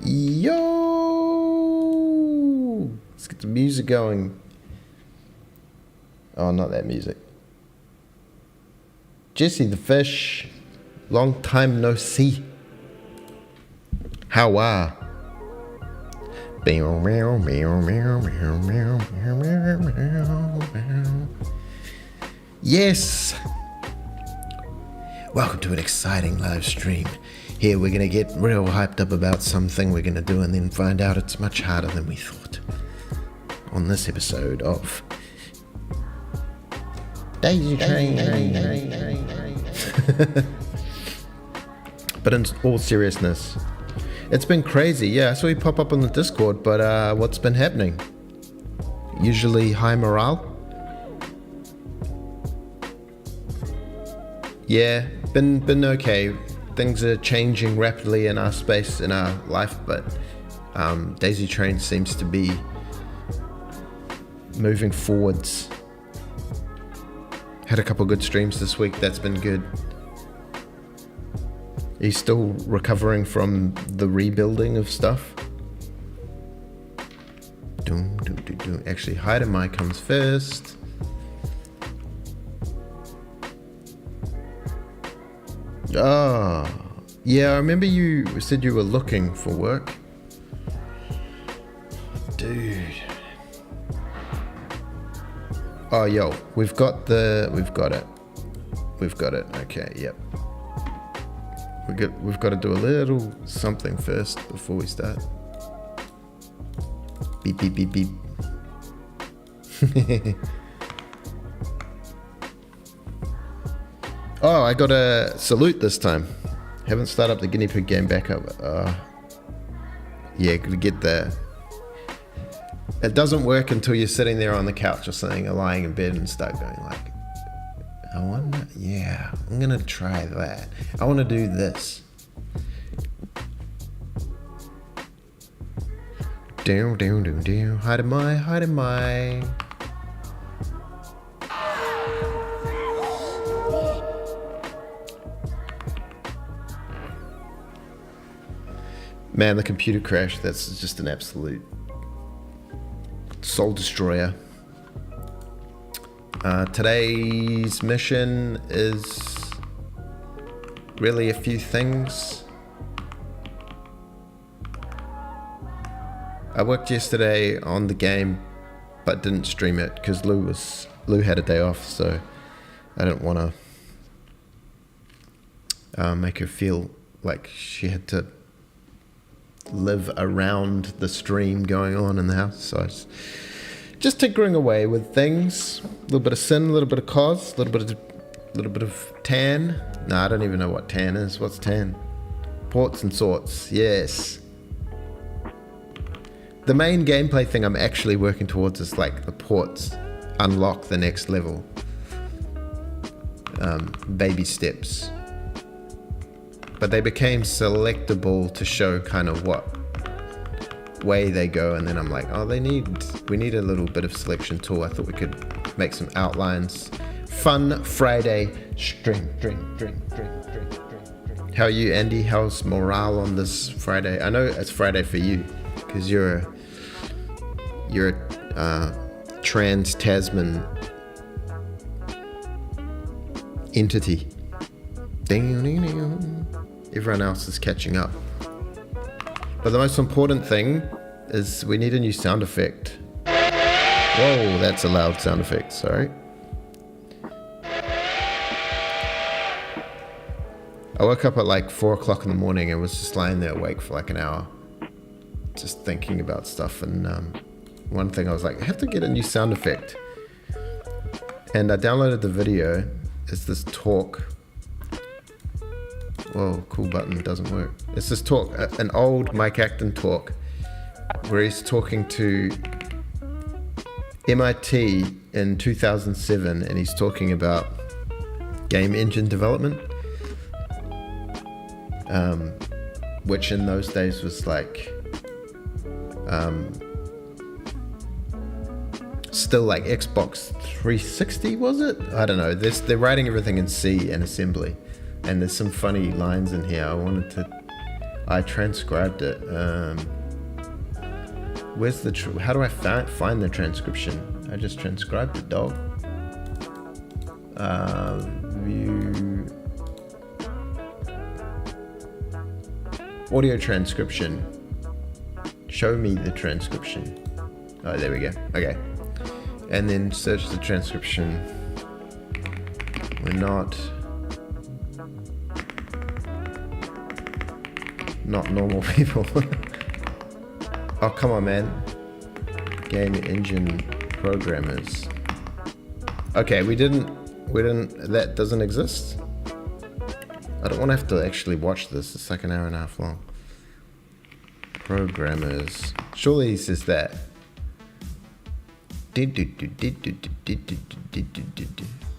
Yo! Let's get the music going. Oh, not that music. Jesse the fish. Long time no see. How are? Yes! Welcome to an exciting live stream. Here we're going to get real hyped up about something we're going to do and then find out it's much harder than we thought. On this episode of Daisy Train. But in all seriousness, it's been crazy. Yeah, I saw you pop up on the Discord, but what's been happening? Usually high morale? Yeah, been okay. Things are changing rapidly in our space, in our life, but Daisy Train seems to be moving forwards. Had a couple good streams this week, that's been good. He's still recovering from the rebuilding of stuff. Actually, hide and mic comes first. Ah, yeah, I remember you said you were looking for work. Dude. Oh, yo, we've got it. Okay, yep. We've got to do a little something first before we start. Beep, beep, beep, beep. Oh, I got a salute this time. Haven't started up the guinea pig game back up. Yeah, gotta get there. It doesn't work until you're sitting there on the couch or something, or lying in bed and start going like, I wonder, yeah, I'm gonna try that. I wanna do this. Hide in my. Man, the computer crashed. That's just an absolute soul destroyer. Today's mission is really a few things. I worked yesterday on the game, but didn't stream it because Lou had a day off, so I didn't want to make her feel like she had to live around the stream going on in the house. So I was just tinkering away with things, a little bit of sin, a little bit of cos, a little bit of tan. No, I don't even know what tan is. What's tan? Ports and sorts. Yes. The main gameplay thing I'm actually working towards is like the ports unlock the next level. Baby steps. But they became selectable to show kind of what way they go, and then I'm like, oh, we need a little bit of selection tool. I thought we could make some outlines. Fun Friday stream. How are you, Andy? How's morale on this Friday? I know it's Friday for you because you're a trans-Tasman entity. Everyone else is catching up. But the most important thing is we need a new sound effect. Whoa, that's a loud sound effect, sorry. I woke up at like 4 o'clock in the morning and was just lying there awake for like an hour, just thinking about stuff. And one thing I was like, I have to get a new sound effect. And I downloaded the video. It's this talk. Whoa, cool button doesn't work. It's this talk, an old Mike Acton talk, where he's talking to MIT in 2007, and he's talking about game engine development, which in those days was like still like Xbox 360, was it? I don't know. They're writing everything in C and assembly. And there's some funny lines in here. I I transcribed it. Where's the... how do I find the transcription? I just transcribed it, dog. View... audio transcription. Show me the transcription. Oh, there we go. Okay. And then search the transcription. We're not normal people. Oh, come on, man. Game engine programmers. Okay, we didn't, that doesn't exist. I don't want to have to actually watch this. It's like an hour and a half long. Programmers. Surely he says that.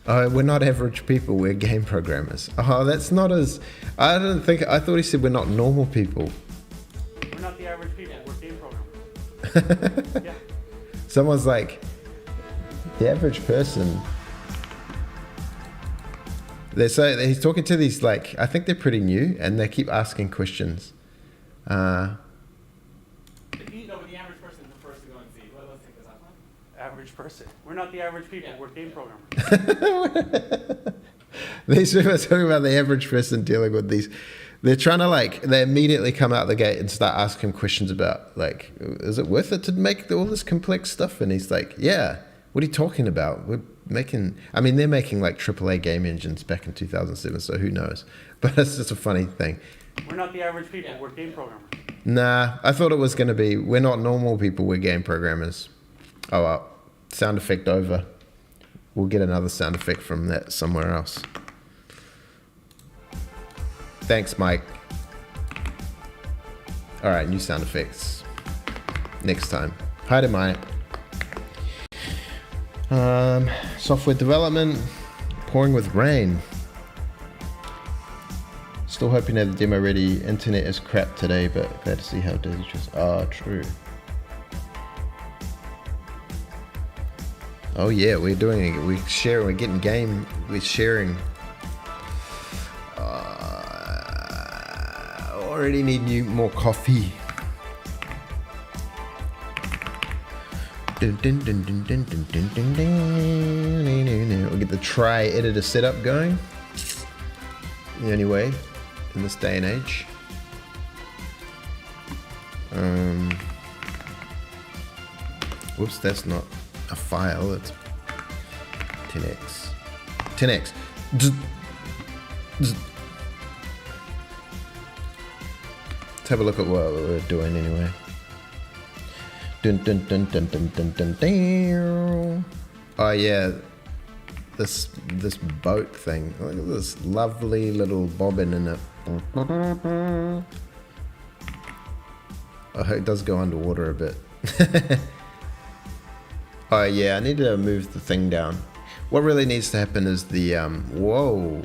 Oh, we're not average people, we're game programmers. Oh, that's not as... I thought he said we're not normal people. We're not the average people, we're game programmers. Yeah. Someone's like, the average person... he's talking to these, like, I think they're pretty new, and they keep asking questions. The average person is the first to go and see. Let's take this out. Average person. We're not the average people, we're game programmers. These people are talking about the average person dealing with these. They're trying to, like, they immediately come out the gate and start asking questions about, like, is it worth it to make all this complex stuff? And he's like, yeah, what are you talking about? We're making, I mean, they're making like AAA game engines back in 2007, so who knows? But it's just a funny thing. We're not the average people, we're game programmers. Nah, I thought it was going to be, we're not normal people, we're game programmers. Oh well, sound effect over. We'll get another sound effect from that somewhere else. Thanks, Mike. All right, new sound effects. Next time. Hi to Mike. Software development, pouring with rain. Still hoping to have the demo ready. Internet is crap today, but glad to see how dangerous. Oh, true. Oh yeah, we're doing it. We're sharing. We're getting game. We're sharing. Already need more coffee. We'll get the try editor setup going. The only way in this day and age. Whoops, that's not a file. It's 10x. 10x. Let's have a look at what we're doing anyway. Dun, dun, dun, dun, dun, dun, dun, dun. Oh yeah, this boat thing. Look at this lovely little bobbin in it. Oh, it does go underwater a bit. Oh yeah, I need to move the thing down. What really needs to happen is the whoa.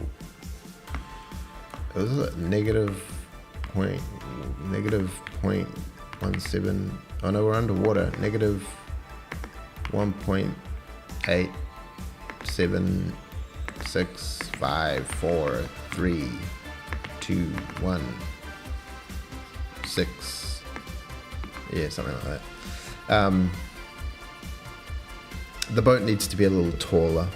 Is it -0.17? Oh no, we're underwater. -1.876543216. Yeah, something like that. The boat needs to be a little taller.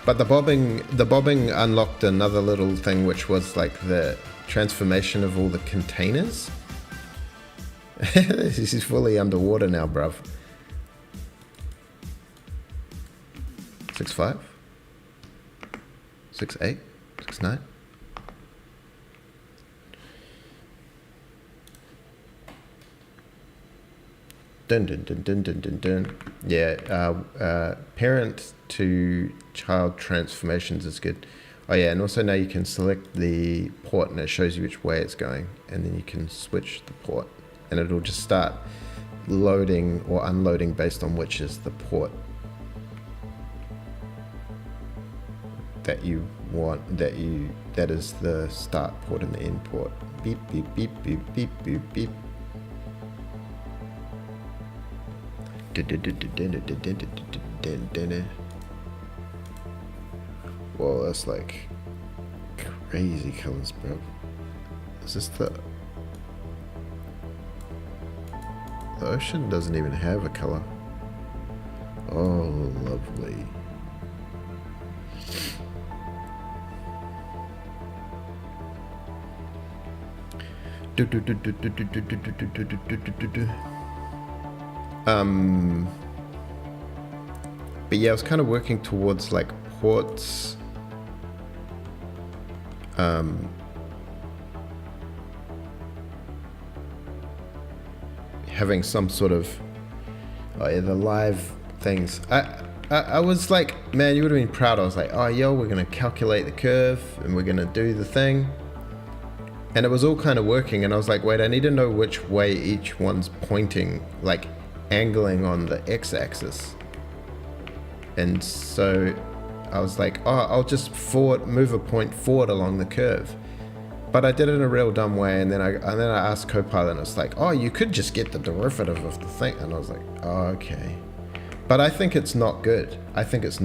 But the bobbing unlocked another little thing, which was like the transformation of all the containers. This is fully underwater now, bruv. 6.5? 6.8? 6.9? Dun dun dun dun dun dun dun. Yeah, parent to child transformations is good. Oh yeah, and also now you can select the port and it shows you which way it's going, and then you can switch the port and it'll just start loading or unloading based on which is the port that you want, that is the start port and the end port. Beep beep beep beep beep beep beep. Whoa, that's like crazy colors, bro. Is this the ocean doesn't even have a color. Oh, lovely. But yeah, I was kind of working towards like ports. Having some sort of the live things. I was like, man, you would have been proud. I was like, oh, yo, we're gonna calculate the curve and we're gonna do the thing. And it was all kind of working, and I was like, wait, I need to know which way each one's pointing, like angling on the x-axis. And so I was like, oh, I'll just move a point forward along the curve. But I did it in a real dumb way, and then I asked Copilot, and it's like, oh, you could just get the derivative of the thing. And I was like, oh, okay. But I think it's not good. I think there's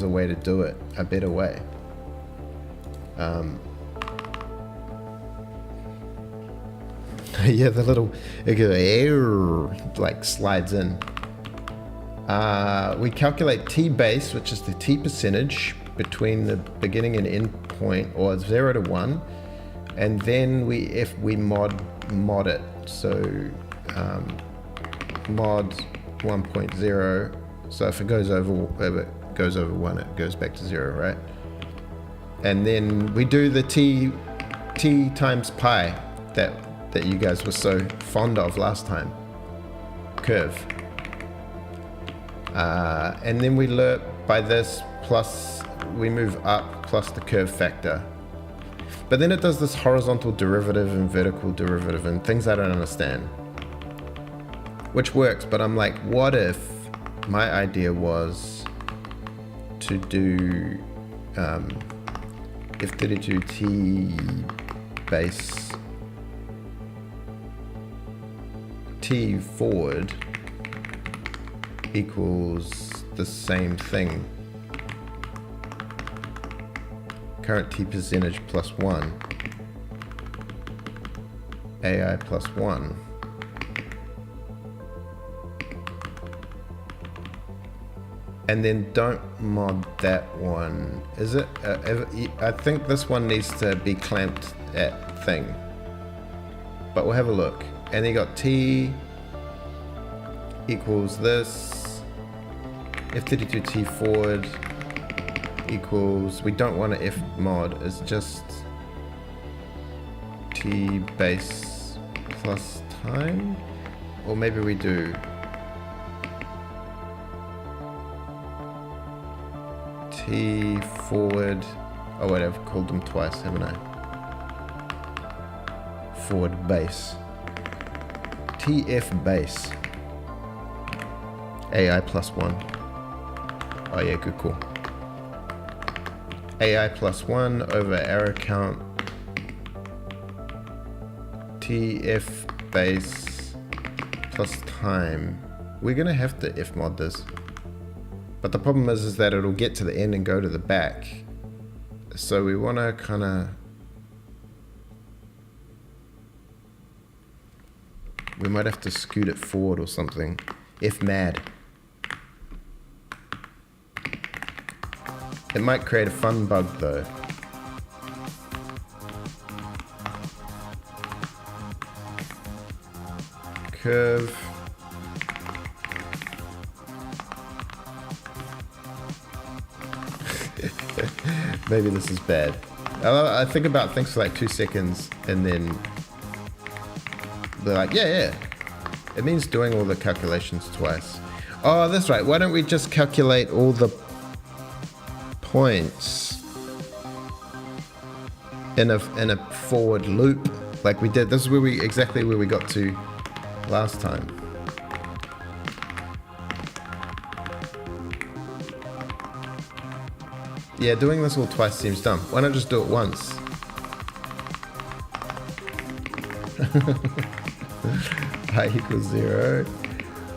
a way to do it, a better way. Yeah, the little, it goes, like slides in. We calculate T base, which is the T percentage between the beginning and end point, or 0 to 1, and then we mod it. So mod 1.0. So if it goes over 1, it goes back to 0, right? And then we do the T times pi that you guys were so fond of last time. Curve. And then we lerp by this, plus we move up, plus the curve factor. But then it does this horizontal derivative and vertical derivative and things I don't understand. Which works, but I'm like, what if my idea was to do f32t base t forward equals the same thing. Current t percentage plus 1. AI plus 1. And then don't mod that one. Is it? I think this one needs to be clamped at thing. But we'll have a look. And you got t equals this. F32t forward equals, we don't want to F mod, it's just t base plus time, or maybe we do t forward, oh wait, I've called them twice, haven't I? Forward base, tf base, AI plus 1. Oh yeah, good call. AI plus 1 over arrow count TF base plus time. We're gonna have to F mod this. But the problem is that it'll get to the end and go to the back. So we wanna kinda, we might have to scoot it forward or something. F mad. It might create a fun bug though. Curve. Maybe this is bad. I think about things for like 2 seconds and then they're like, yeah. It means doing all the calculations twice. Oh, that's right. Why don't we just calculate all the points in a forward loop like we did. This is where exactly where we got to last time. Yeah, doing this all twice seems dumb. Why not just do it once? I equals 0.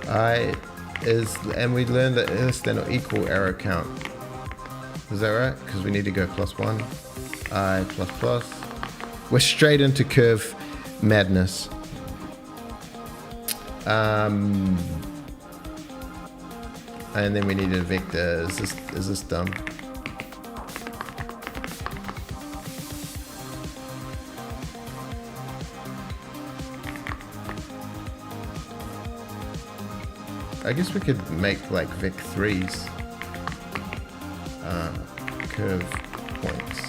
I is, and we learned that less than or equal arrow count. Is that right? Because we need to go +1. I plus plus. We're straight into curve madness. And then we need a vector. Is this dumb? I guess we could make like vec3s curve points.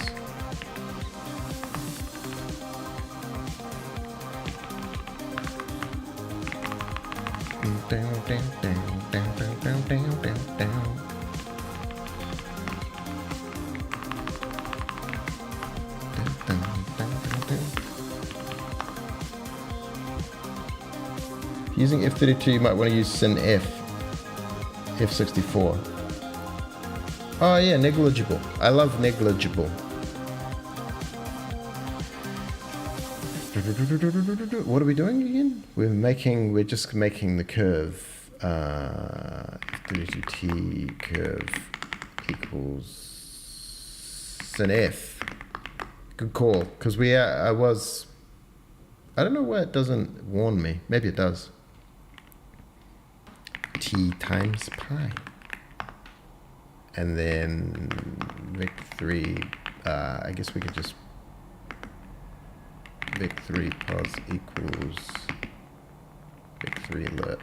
Using F32, you might want to use Sin F64. Oh yeah, negligible. I love negligible. What are we doing again? We're just making the curve. 32t curve equals Sin F. Good call, because I don't know why it doesn't warn me. Maybe it does. T times pi. And then vec3, I guess we could just vec3 pos equals vec3 alert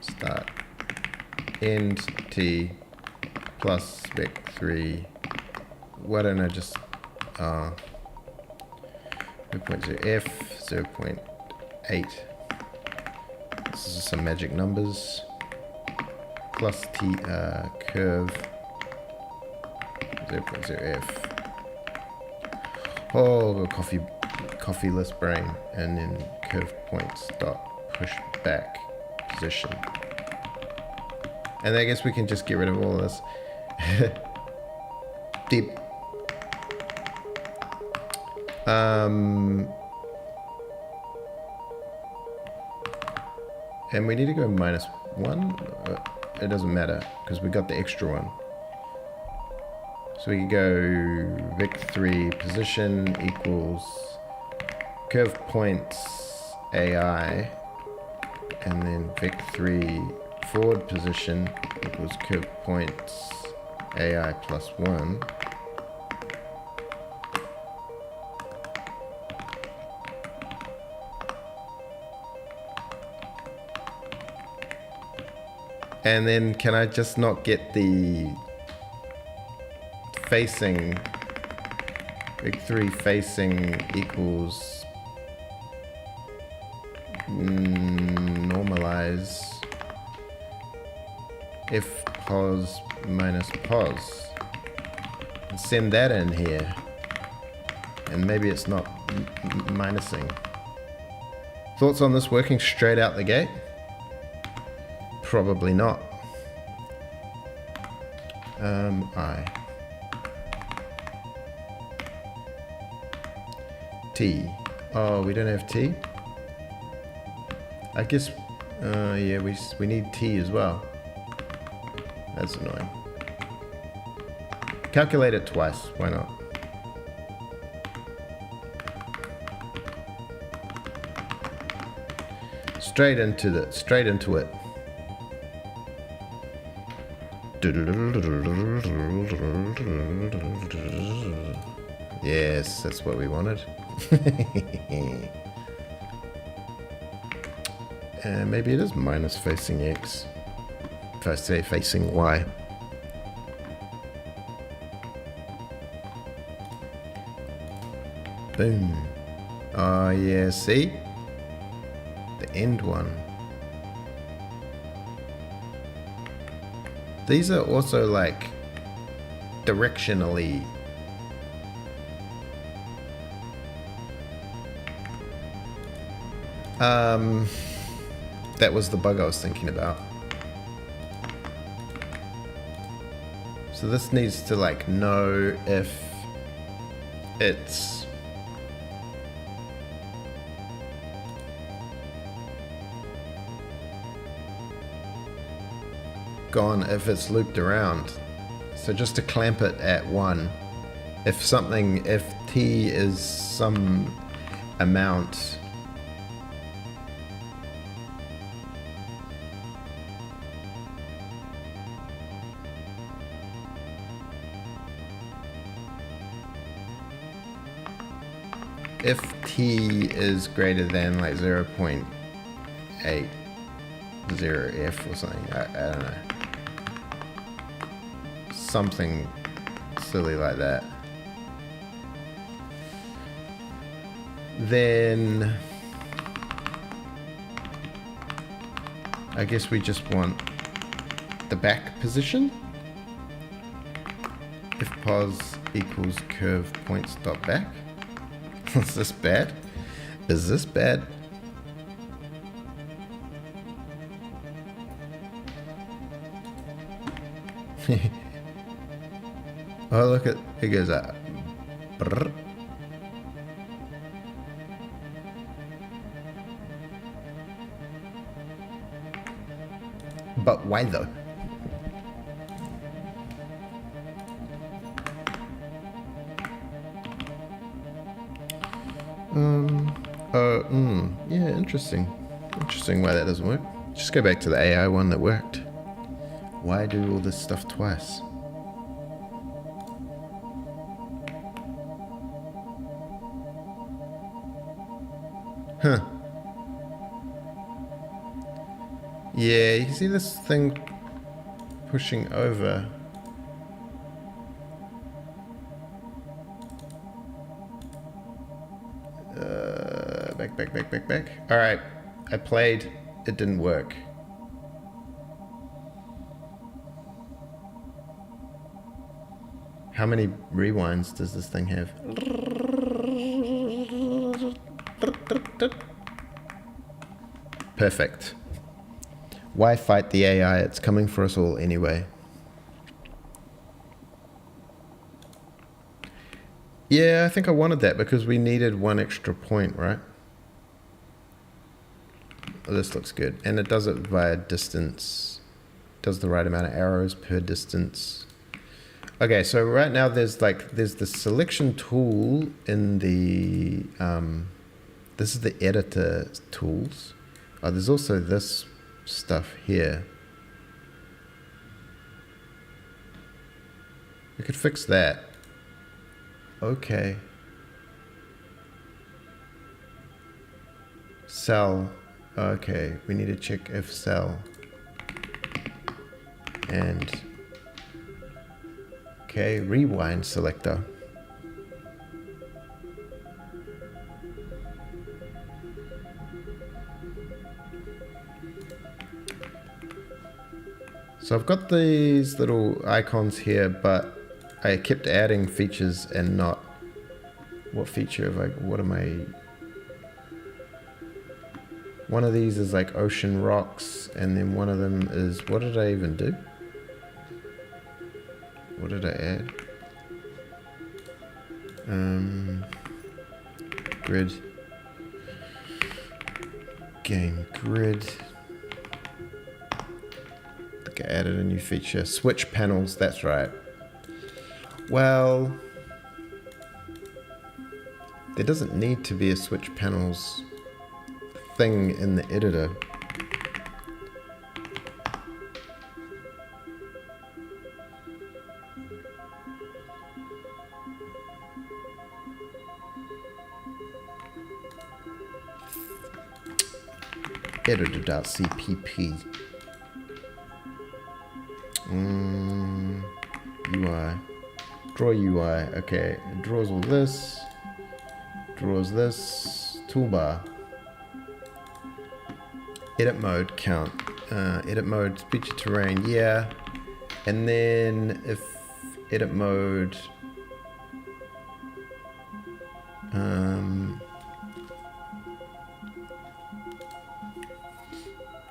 start end t plus vec3. Why don't I just 0.0 f 0.8. This is some magic numbers. Plus t curve 0.0 f. Oh, coffeeless brain, and then curve points dot push back position. And I guess we can just get rid of all of this. Deep. And we need to go -1. It doesn't matter because we got the extra one. So we can go vec3 position equals curve points AI, and then vec3 forward position equals curve points AI +1. And then can I just not get the facing, vec3 facing equals normalize if pos minus pos, and send that in here, and maybe it's not minusing. Thoughts on this working straight out the gate? Probably not. I. T. Oh, we don't have T? I guess, yeah, we need T as well. That's annoying. Calculate it twice, why not? Straight into it. Yes, that's what we wanted. And maybe it is minus facing X. If I say facing Y. Boom. Oh yeah, see? The end one. These are also like directionally that was the bug I was thinking about. So this needs to like know if it's gone if it's looped around. So just to clamp it at 1, if t is some amount, if t is greater than like 0.80f or something, I don't know. Something silly like that. Then I guess we just want the back position. If pos equals curve points dot back. Is this bad? Is this bad? Oh, look at it goes up. Brrr. But why though? Yeah, interesting. Interesting why that doesn't work. Just go back to the AI one that worked. Why do all this stuff twice? Huh. Yeah, you see this thing pushing over. Back. All right, I played. It didn't work. How many rewinds does this thing have? Perfect. Why fight the AI? It's coming for us all anyway. Yeah, I think I wanted that because we needed 1 extra point, right? Oh, this looks good. And it does it via distance. Does the right amount of arrows per distance. Okay, so right now there's the selection tool in the, this is the editor tools. Oh, there's also this stuff here. We could fix that. Okay. Cell. Okay, we need to check if cell. And okay, rewind selector. So I've got these little icons here, but I kept adding features and not. What feature have I, what am I? One of these is like ocean rocks, and then one of them is, what did I even do? What did I add? Grid. Game grid. I think I added a new feature. Switch panels, that's right. Well, there doesn't need to be a switch panels thing in the editor. Editor.cpp. UI. Draw UI. Okay, it draws all this. Draws this. Toolbar. Edit mode count. Edit mode feature terrain. Yeah. And then if edit mode.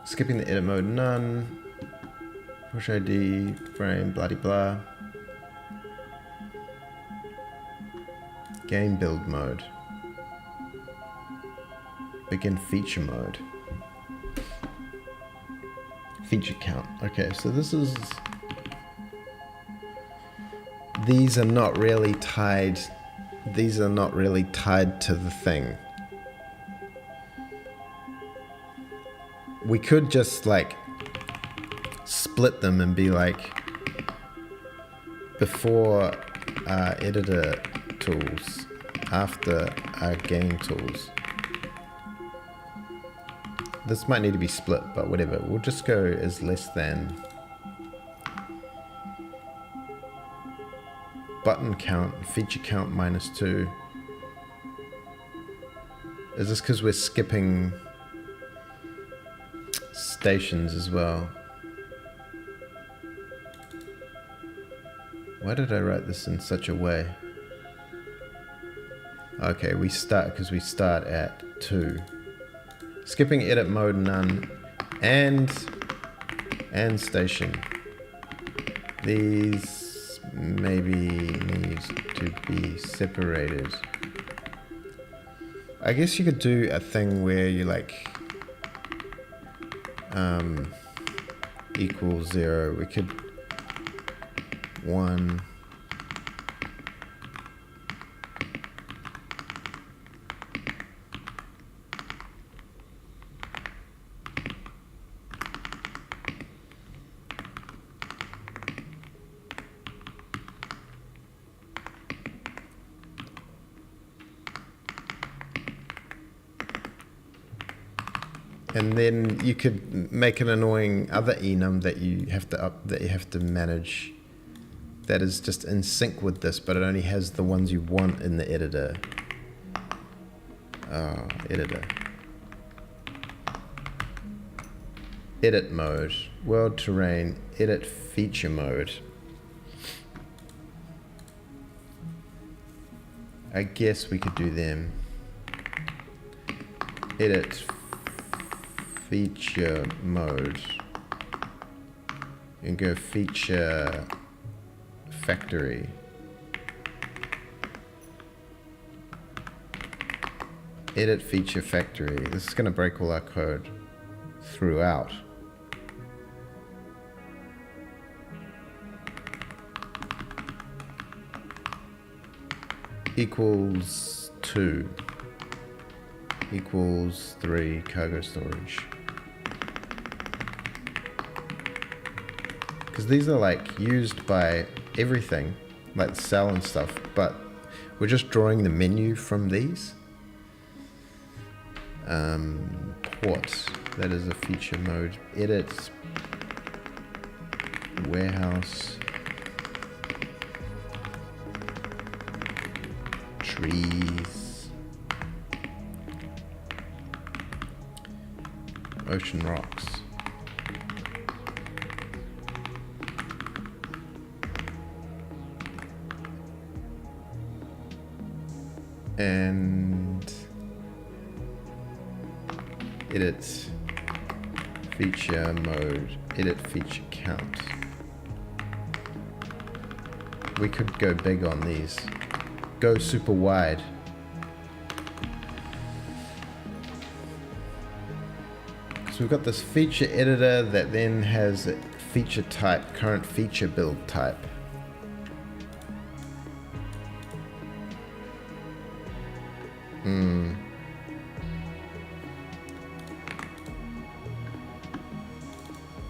Skipping the edit mode, none. Push ID, frame, blah blah. Game build mode. Begin feature mode. feature count. Okay, so this is, these are not really tied to the thing. We could just like split them and be like, before our editor tools, after our game tools. This might need to be split, but whatever. We'll just go as less than. Button count, feature count -2. Is this because we're skipping stations as well? Why did I write this in such a way? Okay, we start at 2. Skipping edit mode none and station. These maybe need to be separated. I guess you could do a thing where you like equals 0. We could 1. And then you could make an annoying other enum that you have to manage, that is just in sync with this, but it only has the ones you want in the editor. Editor. Edit mode. World terrain. Edit feature mode. I guess we could do them. Edit feature mode. And go feature factory. Edit feature factory. This is going to break all our code throughout. Equals 2. Equals 3 cargo storage. Because these are like used by everything, like the cell and stuff, but we're just drawing the menu from these. Port, that is a feature mode. Edit, warehouse, trees, ocean rocks. And edit feature mode, edit feature count. We could go big on these. Go super wide. So we've got this feature editor that then has a feature type, current feature build type.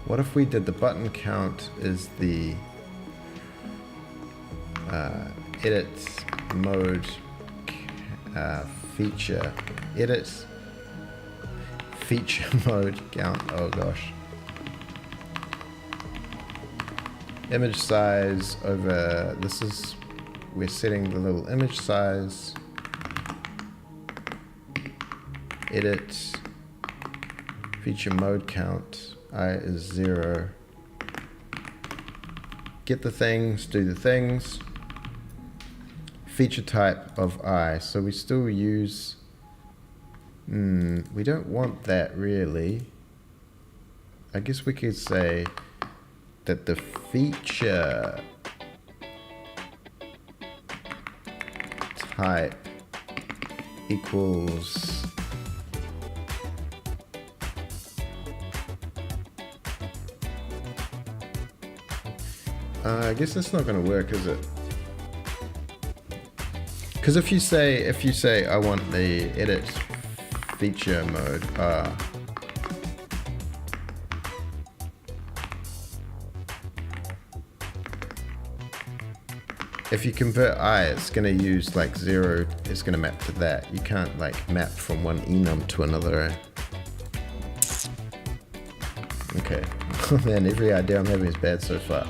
What if we did the button count is the edit mode feature edit feature mode count? Oh gosh. Image size over, this is, we're setting the little image size. Edit feature mode count. I is 0. Get the things, do the things. Feature type of I. So we still use, we don't want that really. I guess we could say that the feature type equals I guess that's not going to work, is it? Because if you say I want the edit feature mode, if you convert I, it's going to use like 0, it's going to map to that. You can't like map from one enum to another. Okay. Oh man, every idea I'm having is bad so far.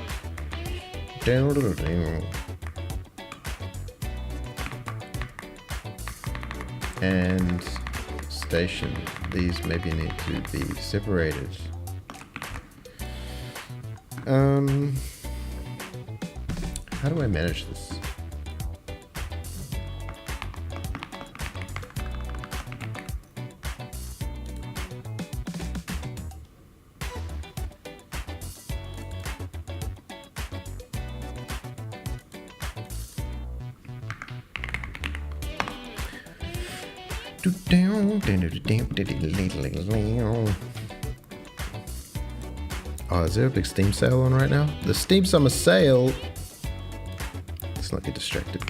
And station. These maybe need to be separated. How do I manage this? Oh, is there a big Steam sale on right now? The Steam Summer Sale. Let's not get distracted.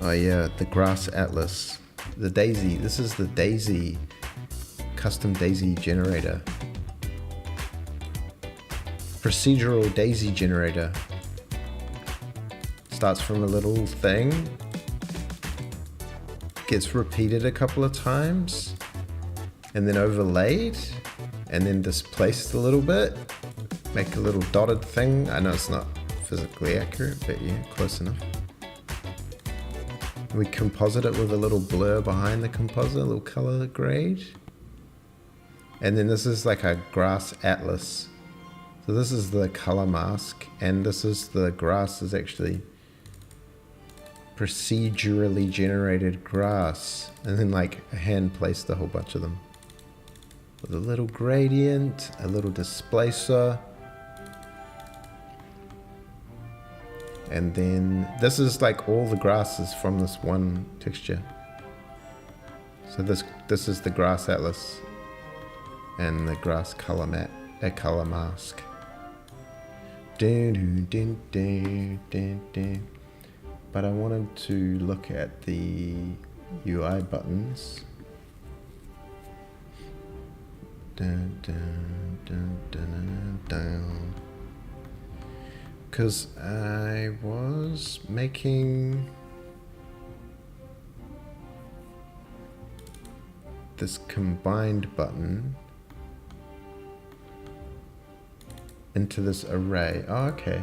Oh yeah, the Grass Atlas. The Daisy. This is the Daisy custom Daisy generator. Procedural Daisy generator. Starts from a little thing, gets repeated a couple of times, and then overlaid, and then displaced a little bit, make a little dotted thing. I know it's not physically accurate, but yeah, close enough. We composite it with a little blur behind the composite, a little color grade. And then this is like a grass atlas. So this is the color mask, and this is the grass is actually procedurally generated grass, and then like hand placed a whole bunch of them with a little gradient, a little displacer, and then this is like all the grasses from this one texture. So this is the grass atlas and the grass color mat, a color mask. But I wanted to look at the UI buttons. Because I was making this combined button into this array. Oh, okay.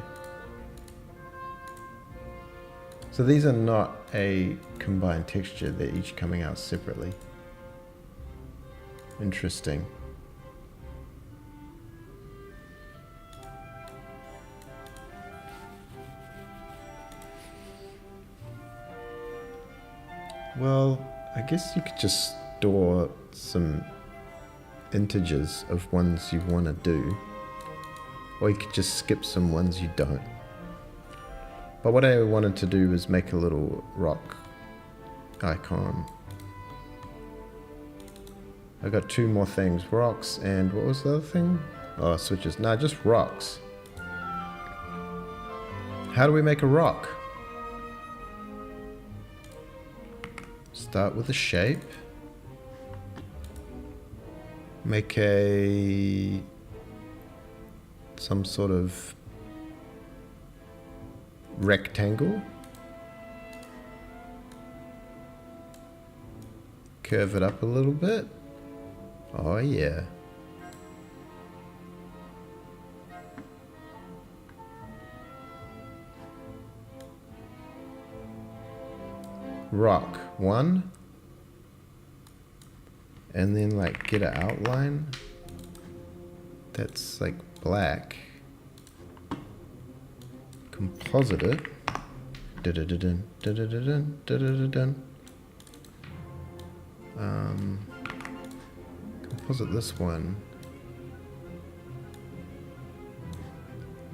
So these are not a combined texture, they're each coming out separately. Interesting. Well, I guess you could just store some integers of ones you want to do, or you could just skip some ones you don't. But what I wanted to do was make a little rock icon. I got two more things, rocks and what was the other thing? Oh, switches. No, just rocks. How do we make a rock? Start with a shape. Make some sort of rectangle. Curve it up a little bit. Oh yeah. Rock 1. And then like get an outline that's like black. Composite it. Composite this one.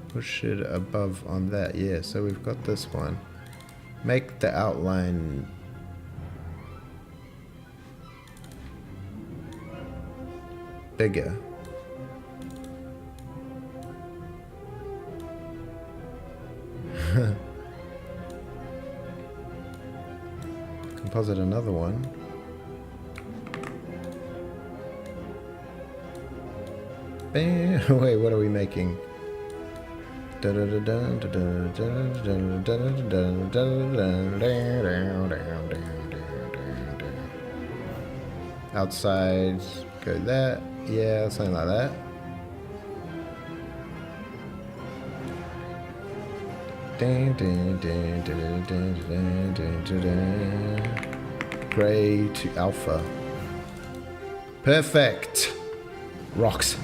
Push it above on that. Yeah, so we've got this one. Make the outline bigger. Composite another one. Bam. Wait, what are we making? Outside, go that. Yeah, something like that. Gray to alpha. Perfect. Rocks.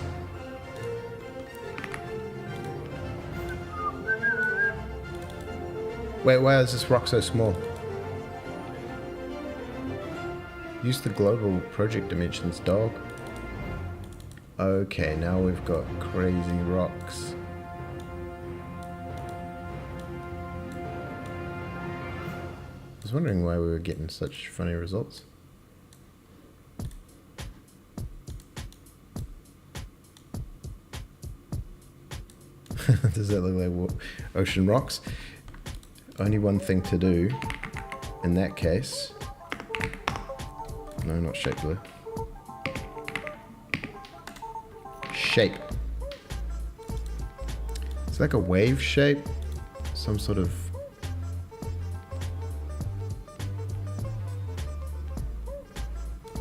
Wait, why is this rock so small? Use the global project dimensions, dog. Okay, now we've got crazy rocks. I was wondering why we were getting such funny results. Does that look like ocean rocks? Only one thing to do in that case. No, not shape blue. Shape. It's like a wave shape. Some sort of...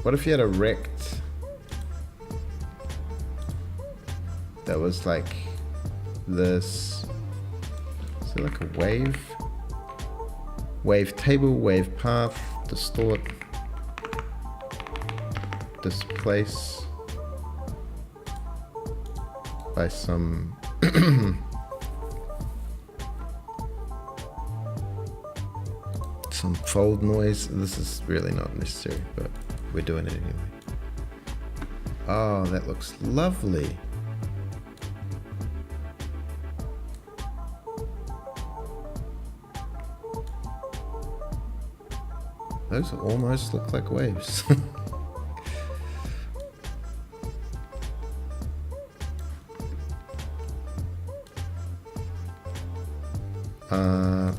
What if you had a rect that was like this? Is it like a wave? Wave table, wave path, distort, displace by some some fold noise. This is really not necessary, but we're doing it anyway. Oh, that looks lovely. Those almost look like waves.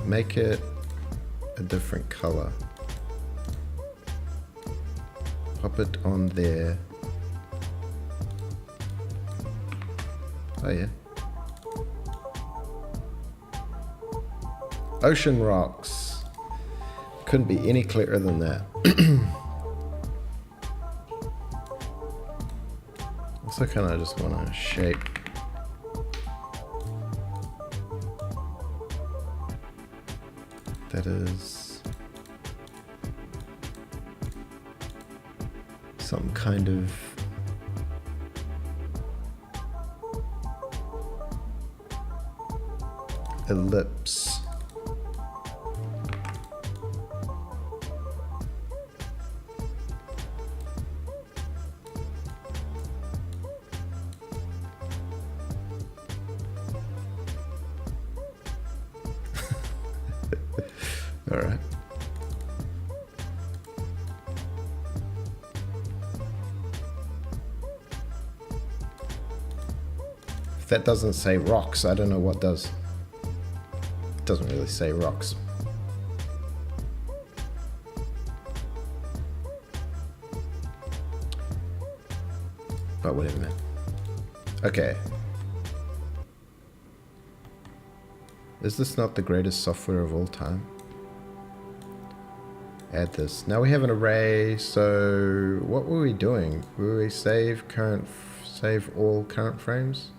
Make it a different color. Pop it on there. Oh yeah. Ocean rocks. Couldn't be any clearer than that. Also kind of just want to shape. That is some kind of ellipse. All right. If that doesn't say rocks, I don't know what does. It doesn't really say rocks. But whatever, man. Okay. Is this not the greatest software of all time? Add this. Now we have an array, so what were we doing? Were we save all current frames?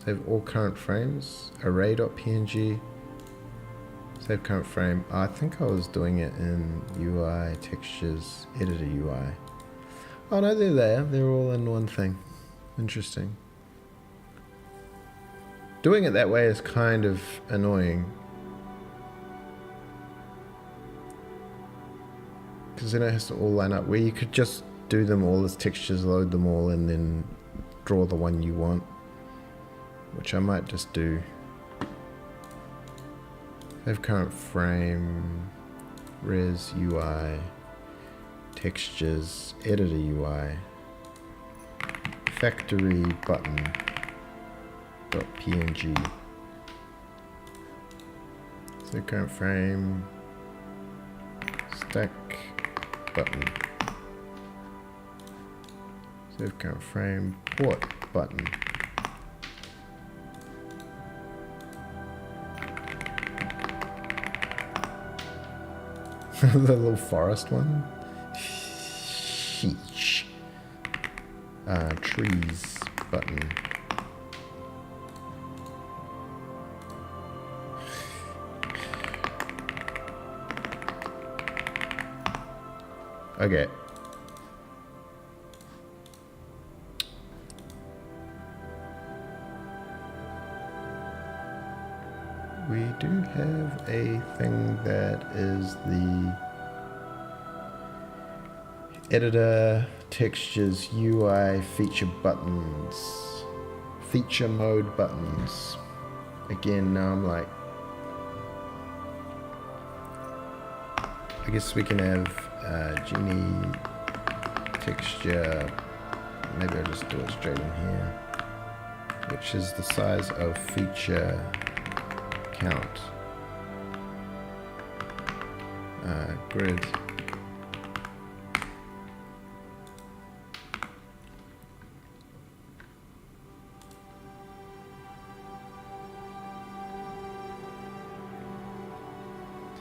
Save all current frames? Array.png. Save current frame. I think I was doing it in UI, textures, editor UI. Oh no, they're there. They're all in one thing. Interesting. Doing it that way is kind of annoying. Because then it has to all line up, where you could just do them all as textures, load them all, and then draw the one you want. Which I might just do. Save current frame, res UI, textures, editor UI. factory button dot png. So current frame stack button. Save current frame port button. The little forest one. Sheesh. Trees button. Okay. We do have a thing that is the editor textures UI feature buttons, feature mode buttons. Again, now I'm like, I guess we can have Genie texture. Maybe I'll just do it straight in here, which is the size of feature count. Grid.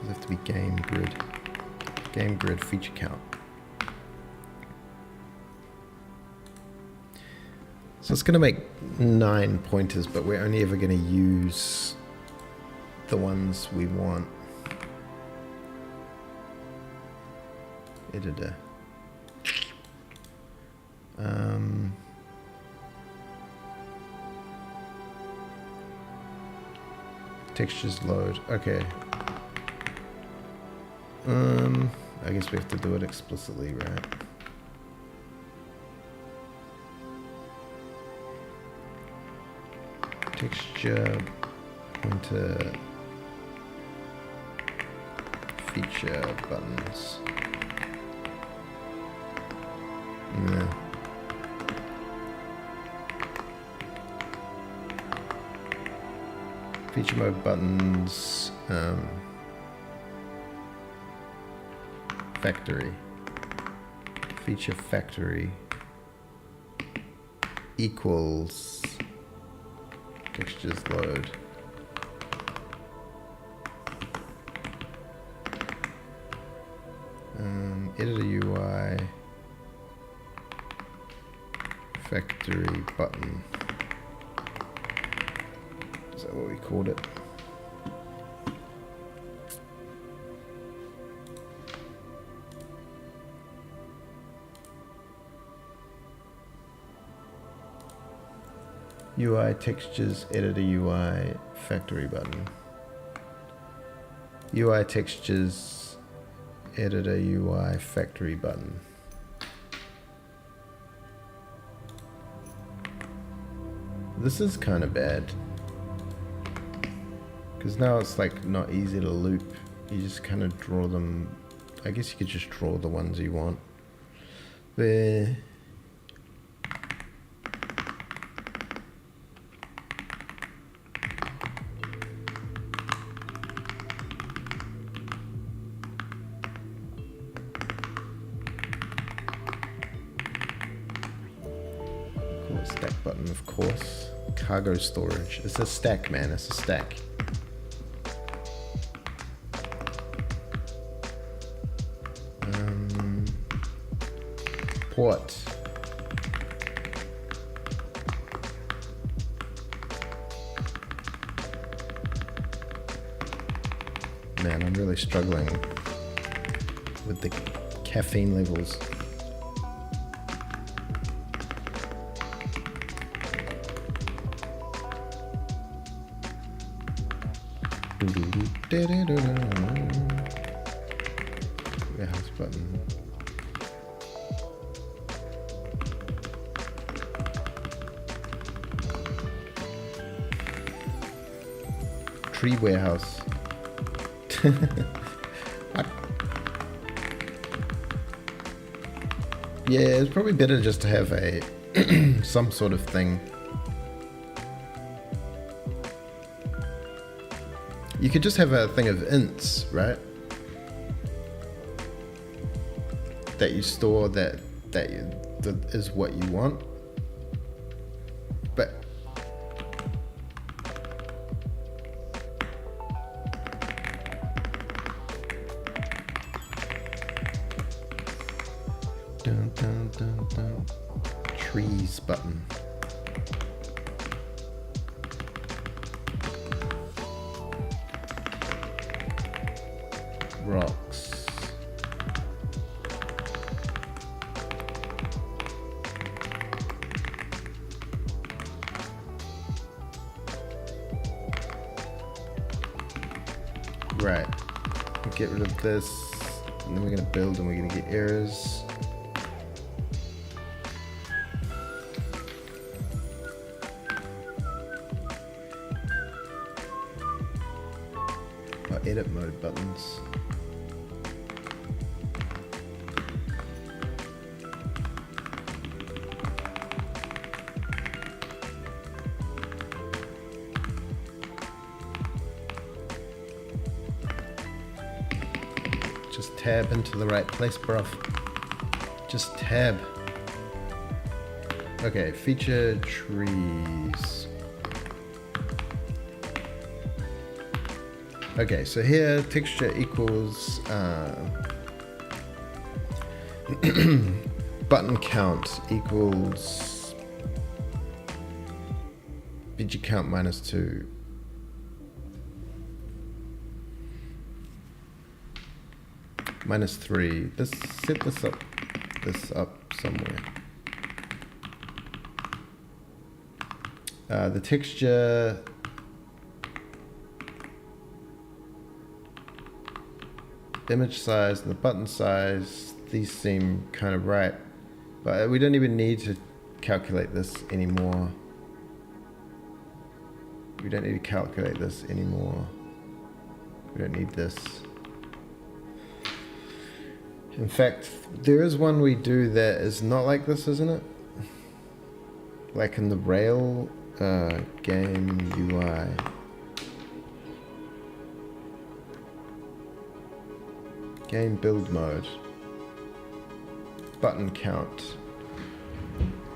Does it have to be game grid? Game grid feature count. So it's going to make 9 pointers, but we're only ever going to use the ones we want. Editor. Textures load. Okay. I guess we have to do it explicitly, right? Texture pointer feature buttons. Nah. Feature mode buttons. Factory. Feature factory equals textures load. Editor UI factory button. Is that what we called it? UI textures editor UI factory button. UI textures editor UI factory button. This is kind of bad, because now it's like not easy to loop. You just kind of draw them. I guess you could just draw the ones you want. There. Stack button, of course. Cargo storage. It's a stack, man. It's a stack. Port. Man, I'm really struggling with the caffeine levels. Warehouse button. Tree warehouse. Yeah, it's probably better just to have a some sort of thing. You could just have a thing of ints, right? That you store that is what you want. But dun, dun, dun, dun. Trees button. Rocks. Right. Get rid of this, and then we're gonna build, and we're gonna get errors. Oh, edit mode buttons. Just tab into the right place, bruv. Just tab. Okay, feature trees. Okay, so here texture equals button count equals BG count -2. -3. Let's set this up somewhere. The texture, image size, and the button size, these seem kind of right, but we don't even need to calculate this anymore. We don't need to calculate this anymore. We don't need this. In fact, there is one we do that is not like this, isn't it? Like in the Rail game UI. Game build mode. Button count.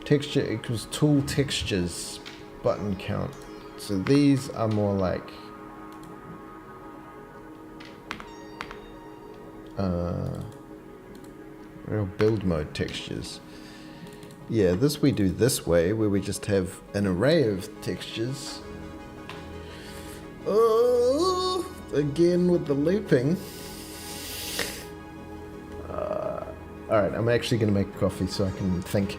Texture equals tool textures. Button count. So these are more like real build mode textures. Yeah, this we do this way, where we just have an array of textures. Oh, again with the looping. Alright, I'm actually going to make coffee so I can think.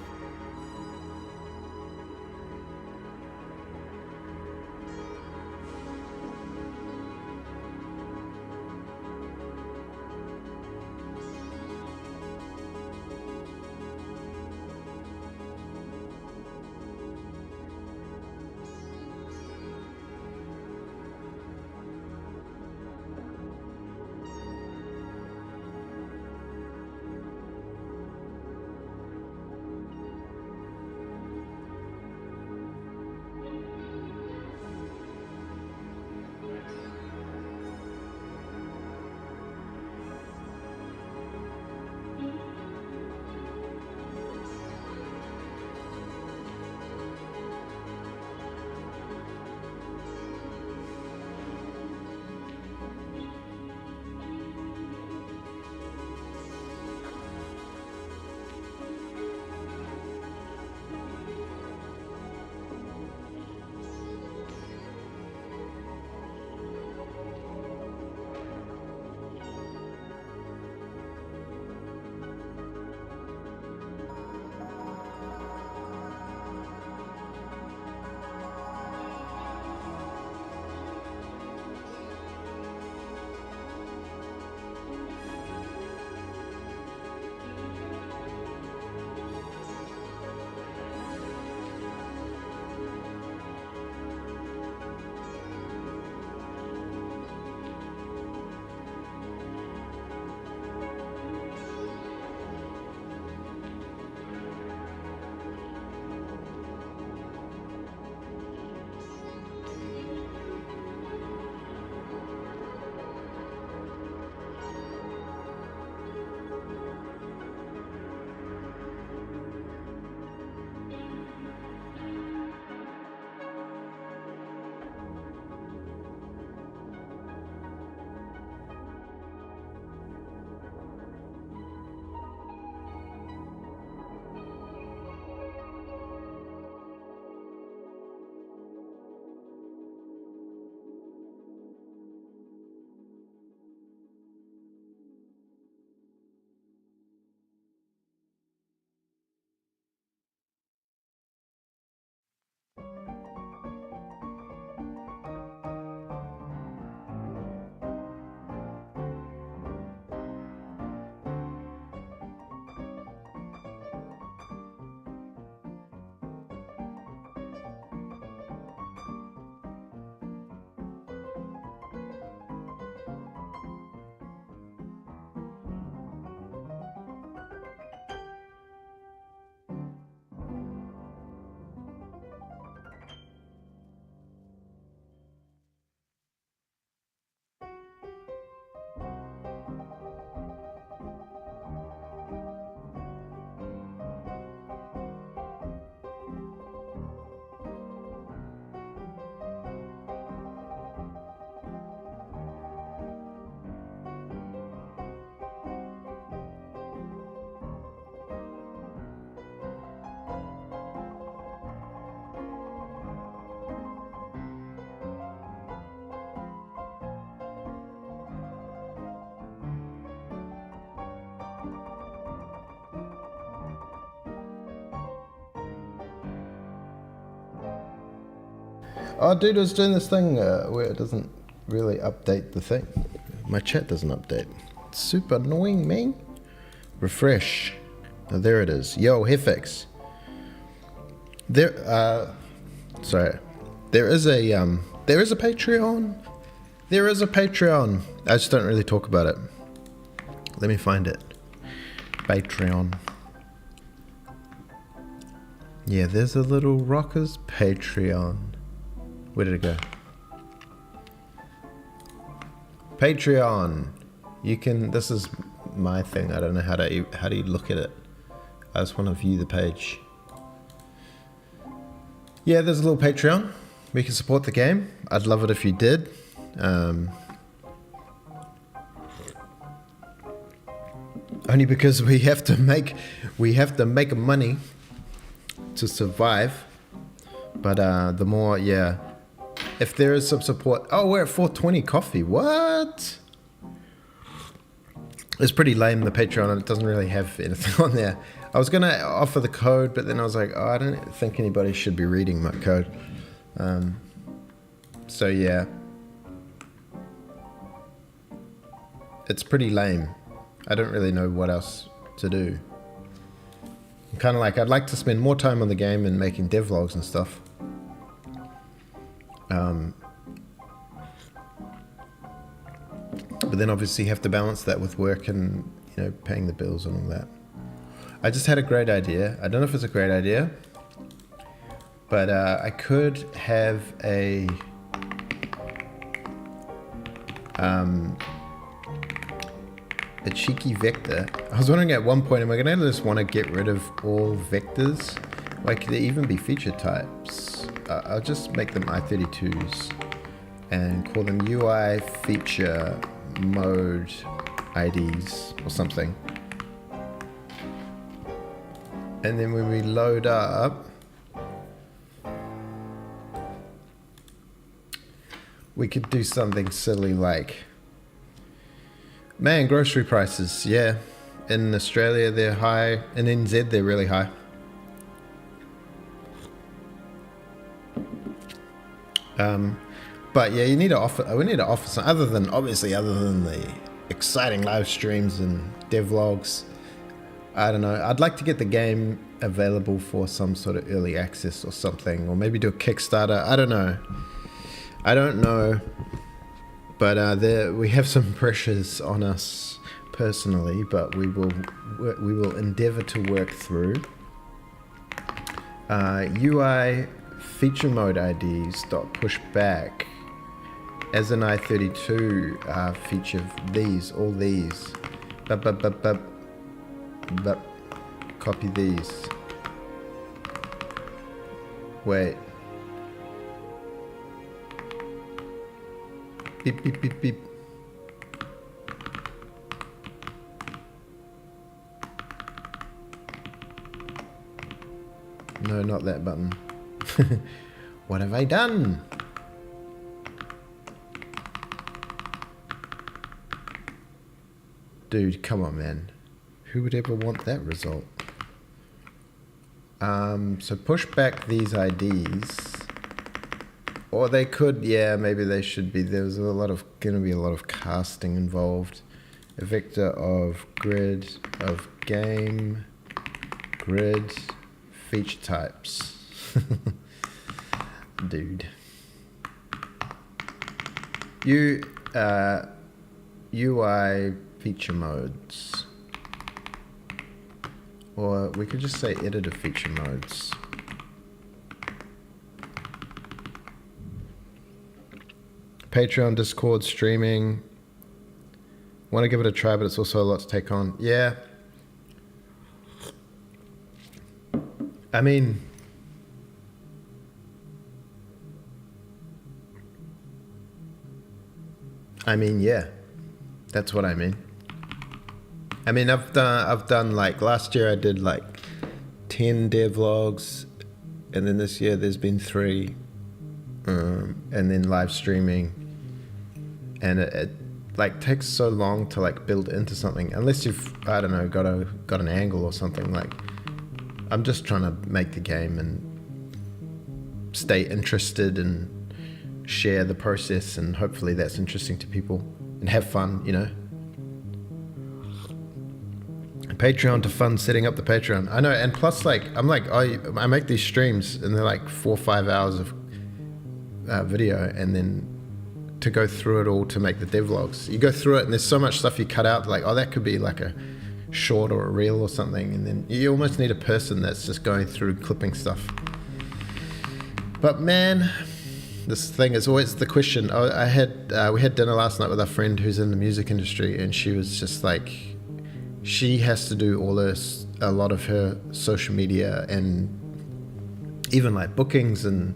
Oh, dude, I was doing this thing where it doesn't really update the thing. My chat doesn't update. It's super annoying, man. Refresh. Oh, there it is. Yo, Hefix. Sorry. There is a Patreon. There is a Patreon. I just don't really talk about it. Let me find it. Patreon. Yeah, there's a little Rockers Patreon. Where did it go? Patreon. You can. This is my thing. I don't know how do you look at it. I just want to view the page. Yeah, there's a little Patreon. We can support the game. I'd love it if you did. Only because we have to make money to survive. But the more, yeah. If there is some support. Oh, we're at 420 coffee. What? It's pretty lame, the Patreon, and it doesn't really have anything on there. I was going to offer the code, but then I was like, oh, I don't think anybody should be reading my code. So, yeah. It's pretty lame. I don't really know what else to do. I'm kind of like, I'd like to spend more time on the game and making devlogs and stuff. But then obviously you have to balance that with work and, you know, paying the bills and all that. I just had a great idea. I don't know if it's a great idea, but I could have a cheeky vector. I was wondering at one point, am I going to just want to get rid of all vectors? Like, could there even be feature types? I'll just make them i32s and call them UI feature mode IDs or something. And then when we load up, we could do something silly like, man, grocery prices, yeah. In Australia, they're high. In NZ, they're really high. But yeah, we need to offer some, other than the exciting live streams and devlogs. I don't know. I'd like to get the game available for some sort of early access or something, or maybe do a Kickstarter. I don't know. But we have some pressures on us personally, but we will endeavor to work through. UI feature mode IDs dot push back as an i32 feature all these. But copy these. Wait. Beep, beep, beep, beep. No, not that button. What have I done? Dude, come on, man. Who would ever want that result? So push back these IDs. Or they could, yeah, maybe they should be. There's gonna be a lot of casting involved. A vector of grid of game, grid, feature types. Dude. UI feature modes. Or we could just say editor feature modes. Patreon, Discord, streaming. Want to give it a try, but it's also a lot to take on. Yeah. I mean, yeah. That's what I mean. I mean, I've done like last year I did like 10 devlogs, and then this year there's been 3, and then live streaming, and it like takes so long to like build into something unless you've, I don't know, got an angle or something. Like, I'm just trying to make the game and stay interested and share the process, and hopefully that's interesting to people and have fun, you know. Patreon to fund setting up the Patreon. I know, and plus, like, I make these streams and they're like 4 or 5 hours of video, and then to go through it all to make the devlogs, you go through it and there's so much stuff you cut out, like, oh, that could be like a short or a reel or something, and then you almost need a person that's just going through clipping stuff. But man, this thing is always the question. We had dinner last night with a friend who's in the music industry, and she was just like, she has to do a lot of her social media and even like bookings, and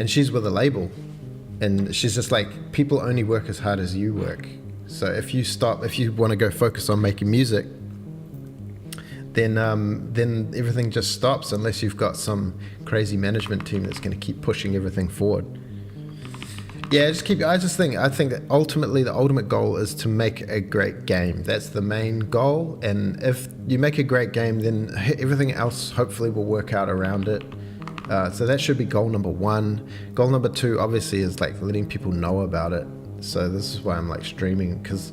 she's with a label, and she's just like, people only work as hard as you work. So if you want to go focus on making music, then everything just stops unless you've got some crazy management team that's going to keep pushing everything forward. Yeah, I think that ultimately the ultimate goal is to make a great game. That's the main goal, and if you make a great game, then everything else hopefully will work out around it. So that should be goal number 1. Goal number 2 obviously is like letting people know about it. So this is why I'm like streaming, because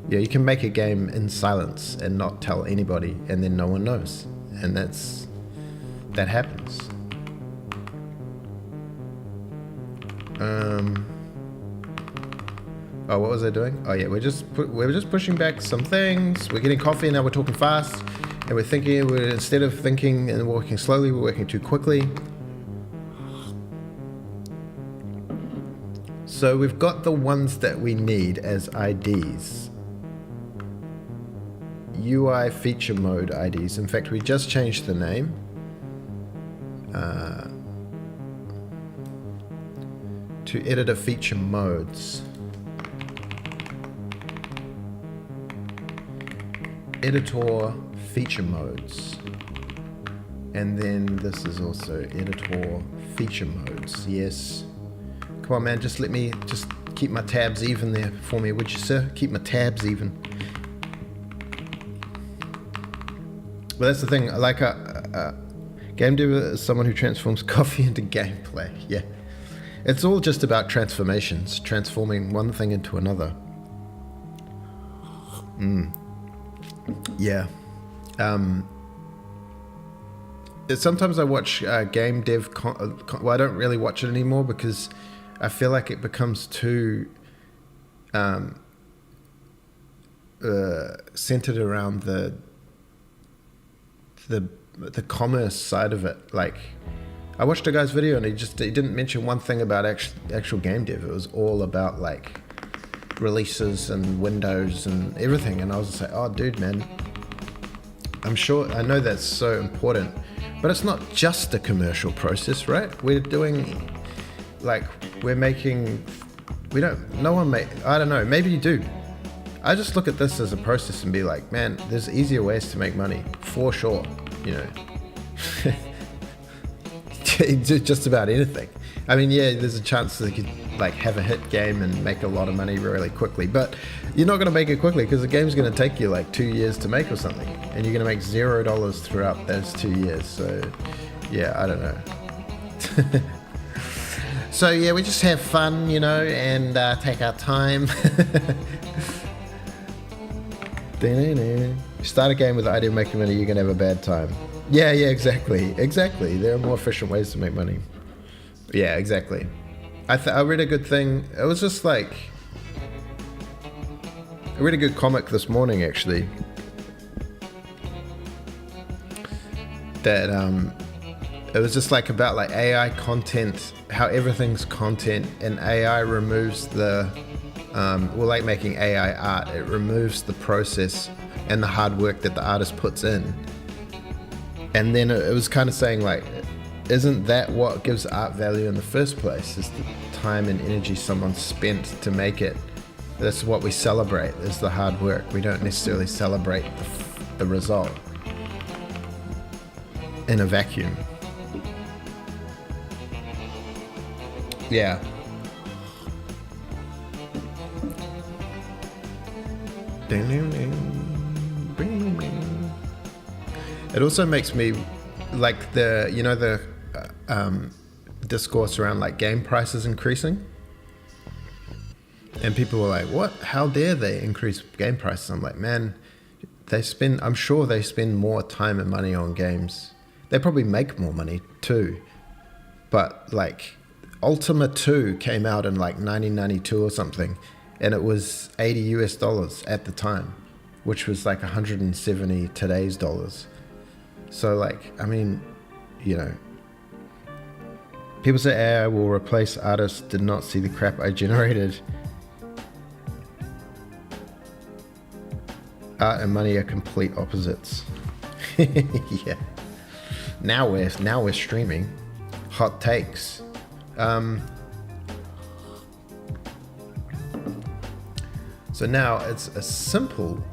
yeah, you can make a game in silence and not tell anybody, and then no one knows, and that happens. Oh, what was I doing? Oh yeah, we're just pushing back some things. We're getting coffee, and now we're talking fast, and we're thinking. Instead of thinking and working slowly, we're working too quickly. So we've got the ones that we need as IDs. UI feature mode IDs. In fact, we just changed the name. To editor feature modes. Editor feature modes. And then this is also editor feature modes. Yes. Come on, man, just keep my tabs even there for me, would you, sir? Keep my tabs even. But that's the thing, like a game dev is someone who transforms coffee into gameplay. Yeah. It's all just about transformations, transforming one thing into another. Yeah. Sometimes I watch game dev. Well, I don't really watch it anymore because I feel like it becomes too centered around the commerce side of it. Like, I watched a guy's video and he didn't mention one thing about actual game dev. It was all about like releases and windows and everything, and I was just like, oh dude, man, I know that's so important, but it's not just a commercial process, right? I don't know, maybe you do. I just look at this as a process and be like, man, there's easier ways to make money for sure, you know. Just about anything. I mean, yeah, there's a chance that you could like have a hit game and make a lot of money really quickly, but you're not going to make it quickly because the game's going to take you like 2 years to make or something, and you're going to make $0 throughout those 2 years. So yeah, I don't know. So yeah, we just have fun, you know, and take our time. Start a game with the idea of making money, you're going to have a bad time. Yeah, exactly. There are more efficient ways to make money. Yeah, exactly. I read a good thing. It was just like, I read a good comic this morning actually. That it was just like about like AI content, how everything's content, and AI removes like making AI art. It removes the process and the hard work that the artist puts in. And then it was kind of saying like, isn't that what gives art value in the first place? Is the time and energy someone spent to make it. That's what we celebrate, is the hard work. We don't necessarily celebrate the result in a vacuum. Yeah. It also makes me like the discourse around like game prices increasing. And people were like, what? How dare they increase game prices? I'm like, man, I'm sure they spend more time and money on games. They probably make more money too. But like Ultima 2 came out in like 1992 or something, and it was $80 at the time, which was like 170 today's dollars. So like, I mean, you know, people say AI will replace artists. Did not see the crap I generated. Art and money are complete opposites. Yeah. Now we're streaming. Hot takes. So now it's a simple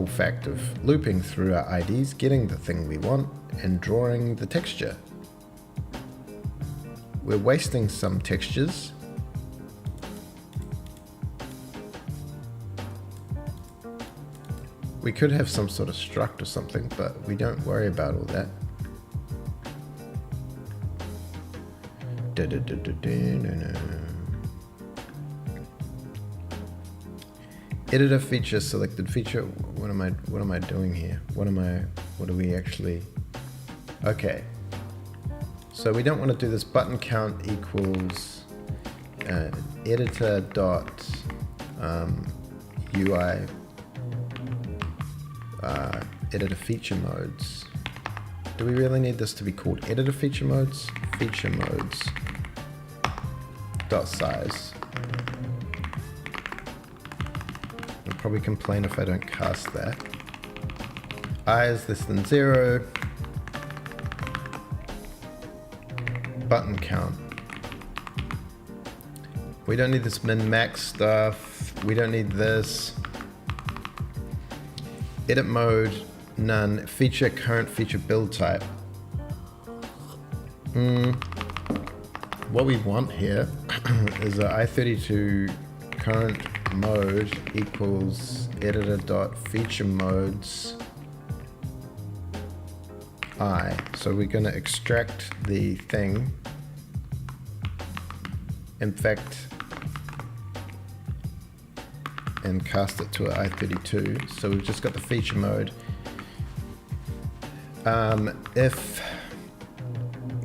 fact of looping through our IDs, getting the thing we want, and drawing the texture. We're wasting some textures. We could have some sort of struct or something, but we don't worry about all that. Editor feature, selected feature. What am I doing here? What are we actually? Okay. So we don't want to do this button count equals editor dot UI editor feature modes. Do we really need this to be called editor feature modes? Feature modes dot size. I'll probably complain if I don't cast that. I is less than 0. Button count. We don't need this min-max stuff. We don't need this. Edit mode, none. Feature, current feature build type. What we want here is a i32 current mode equals editor.feature modes I. So we're going to extract the thing, infect, and cast it to an i32. So we've just got the feature mode. If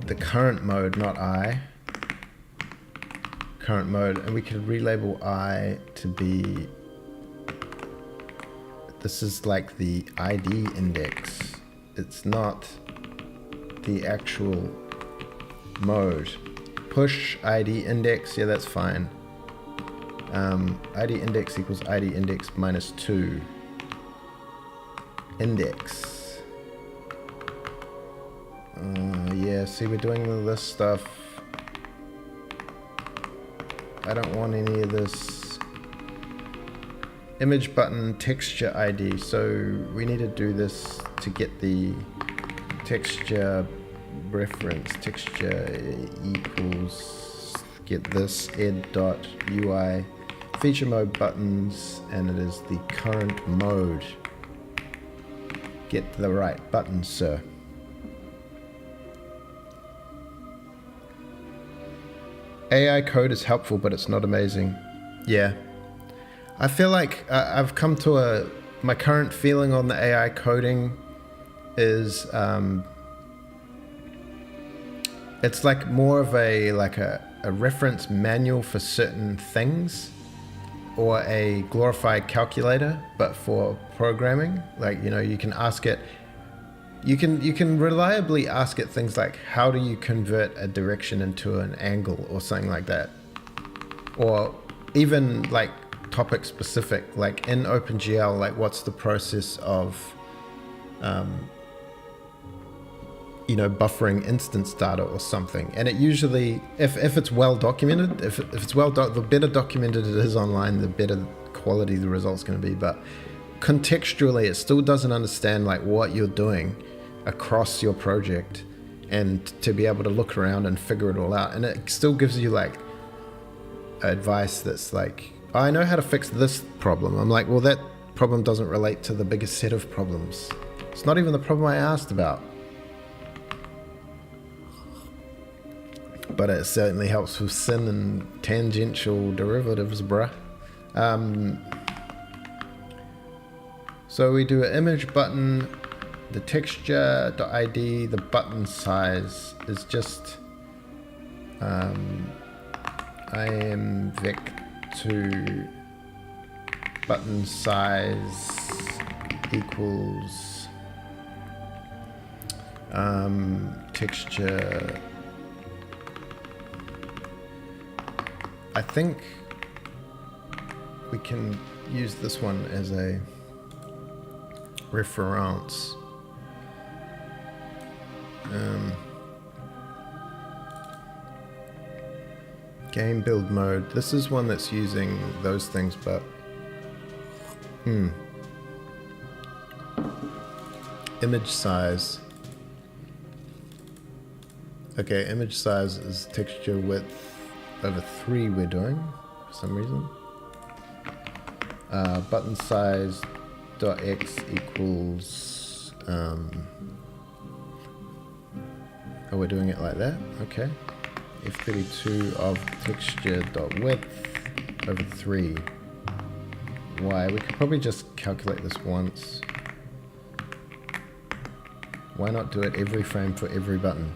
the current mode, not I, current mode, and we could relabel I to be, this is like the ID index. It's not the actual mode. Push ID index, yeah, that's fine. ID index equals ID index minus 2. Index. Yeah, see, we're doing all this stuff. I don't want any of this. Image button texture ID. So we need to do this to get the texture reference. Texture equals, get this ed.ui feature mode buttons, and it is the current mode. Get the right button, sir. AI code is helpful, but it's not amazing. Yeah. I feel like I've come to my current feeling on the AI coding is it's like more of a reference manual for certain things, or a glorified calculator, but for programming. Like, you know, you can ask it, you can reliably ask it things like, how do you convert a direction into an angle, or something like that. Or even like topic specific, like in OpenGL, like what's the process of buffering instance data or something. And it usually, if it's well documented, if it's the better documented it is online, the better quality the result's going to be. But contextually, it still doesn't understand like what you're doing across your project, and to be able to look around and figure it all out. And it still gives you like advice that's like, I know how to fix this problem. I'm like, well, that problem doesn't relate to the biggest set of problems. It's not even the problem I asked about. but it certainly helps with sin and tangential derivatives, bruh. So we do an image button, the texture.id, the button size is just imvec2 button size equals texture. I think we can use this one as a reference. Game build mode. This is one that's using those things, but image size. Okay, image size is texture width over 3 we're doing for some reason. Button size dot x equals oh, we're doing it like that. Okay. F32 of texture dot width over 3. Y. We could probably just calculate this once. Why not do it every frame for every button?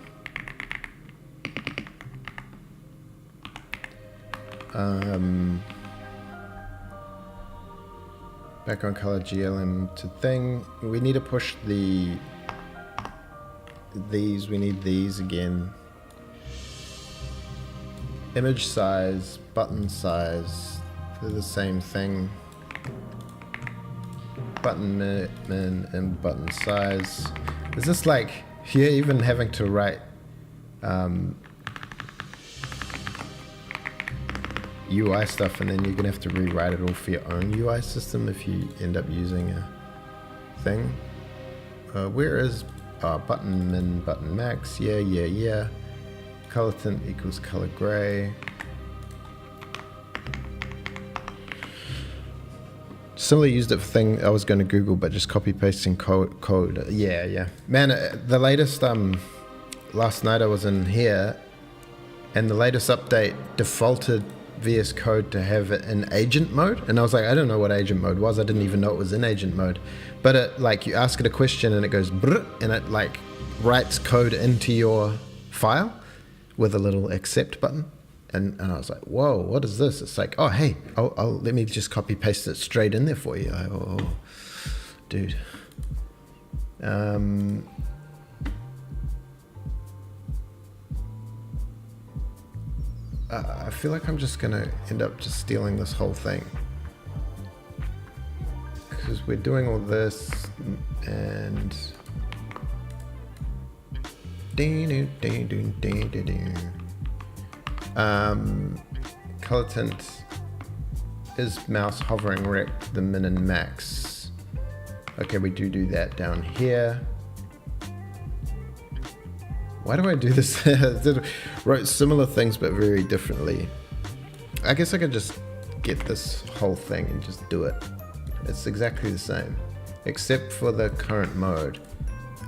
Background color GLM to thing. We need to push these. We need these again. Image size, button size, they're the same thing. Button min and button size. Is this like here even having to write UI stuff, and then you're gonna have to rewrite it all for your own UI system if you end up using a thing? Where is button min, button max? Yeah. Color tint equals color gray. Similarly used it for thing I was going to Google, but just copy pasting code. Yeah. Man, the latest last night I was in here, and the latest update defaulted VS Code to have it in agent mode, and I was like, I don't know what agent mode was. I didn't even know it was in agent mode. But it, like, you ask it a question and it goes brr, and it like writes code into your file with a little accept button, and I was like, whoa, what is this? It's like, oh hey, I'll let me just copy paste it straight in there for you. Oh, dude. I feel like I'm just gonna end up just stealing this whole thing, because we're doing all this and color tint is mouse hovering rect the min and max. Okay, we do that down here. Why do I do this? I wrote similar things but very differently. I guess I could just get this whole thing and just do it. It's exactly the same, except for the current mode.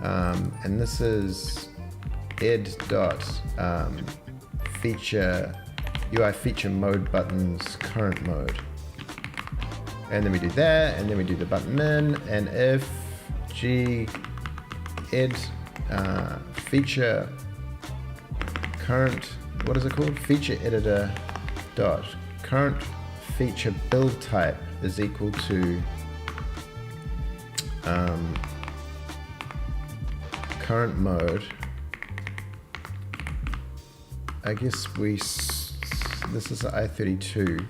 And this is ed dot feature UI feature mode buttons current mode. And then we do that, and then we do the button min, and if g ed feature current, what is it called? Feature editor dot current feature build type is equal to current mode. I guess this is I32.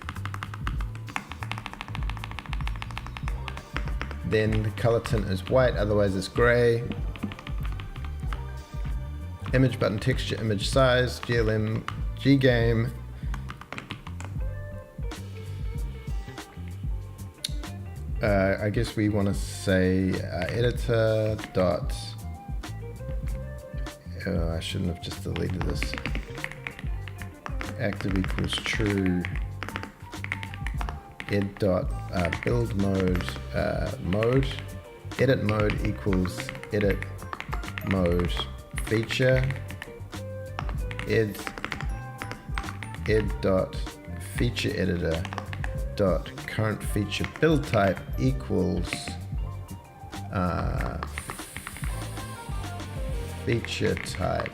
Then the color tint is white, otherwise it's gray. Image button texture, image size, GLM, G-game. I guess we want to say editor dot. I shouldn't have just deleted this. Active equals true. Ed dot build mode mode. Edit mode equals edit mode feature. Ed feature editor dot current feature build type equals feature type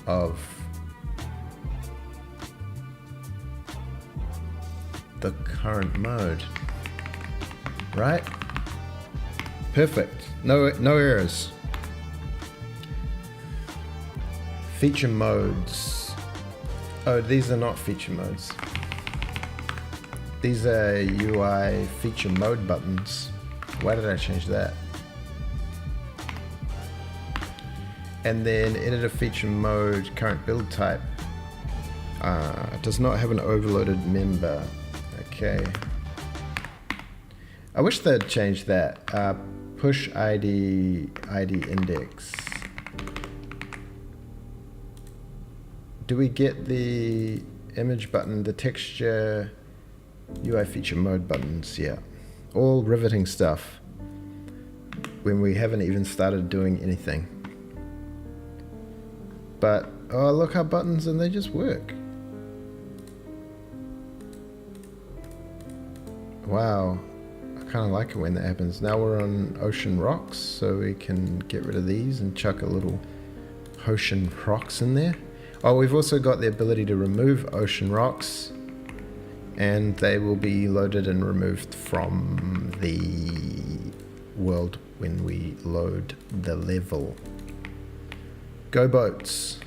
of the current mode, right? Perfect. No errors. Feature modes. Oh, these are not feature modes. These are UI feature mode buttons. Why did I change that? And then editor feature mode current build type does not have an overloaded member. Okay. I wish they'd change that. Push ID index. Do we get the image button, the texture, UI feature mode buttons? Yeah. All riveting stuff when we haven't even started doing anything. But, oh, look our buttons and they just work. Wow. I kind of like it when that happens. Now we're on ocean rocks, so we can get rid of these and chuck a little ocean rocks in there. Oh, we've also got the ability to remove ocean rocks, and they will be loaded and removed from the world when we load the level. Go boats.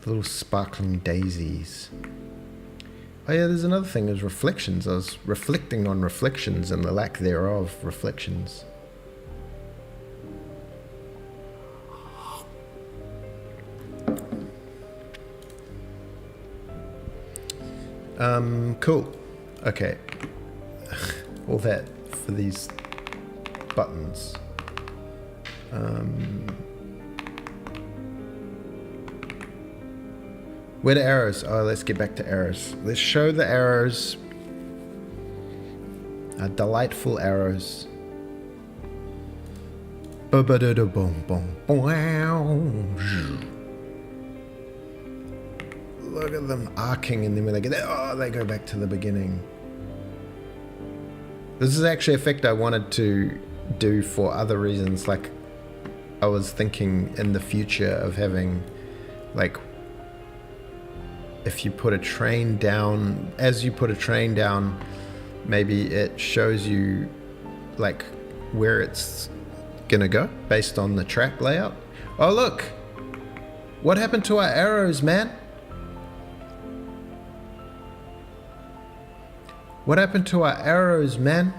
The little sparkling daisies. Oh yeah, there's another thing, is reflections. I was reflecting on reflections and the lack thereof reflections. Cool. Okay. All that for these buttons. Where are the arrows? Oh, let's get back to arrows. Let's show the arrows. Delightful arrows. Look at them arcing, and then when they get there, oh, they go back to the beginning. This is actually an effect I wanted to do for other reasons. Like, I was thinking in the future of having, like, if you put a train down, as you put a train down, maybe it shows you like where it's gonna go based on the track layout. Oh look, what happened to our arrows, man? What happened to our arrows, man?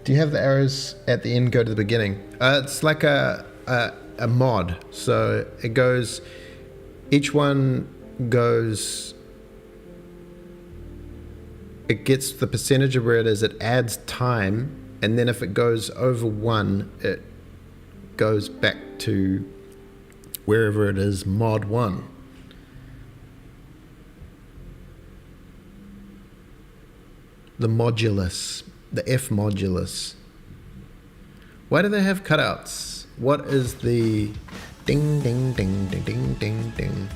Do you have the arrows at the end go to the beginning? It's like a mod. So it goes, each one goes, it gets the percentage of where it is, it adds time, and then if it goes over 1, it goes back to wherever it is, mod 1. The modulus. The F modulus. Why do they have cutouts? What is the ding ding ding ding ding ding ding?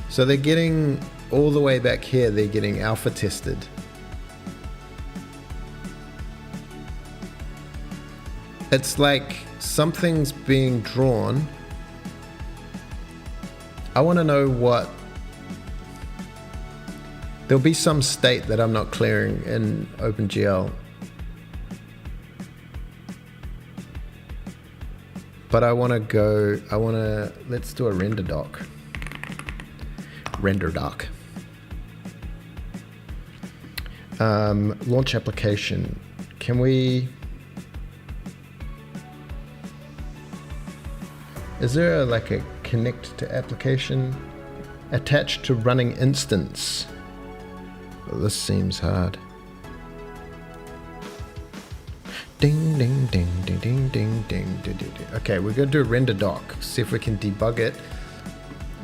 So they're getting all the way back here, they're getting alpha tested. It's like something's being drawn. I want to know what. There'll be some state that I'm not clearing in OpenGL. But I want to let's do a render doc. Render doc. Launch application. Can we, is there like a connect to application attached to running instance? Well, this seems hard. Ding ding ding ding ding ding ding ding ding. Okay, we're gonna do a render doc. See if we can debug it.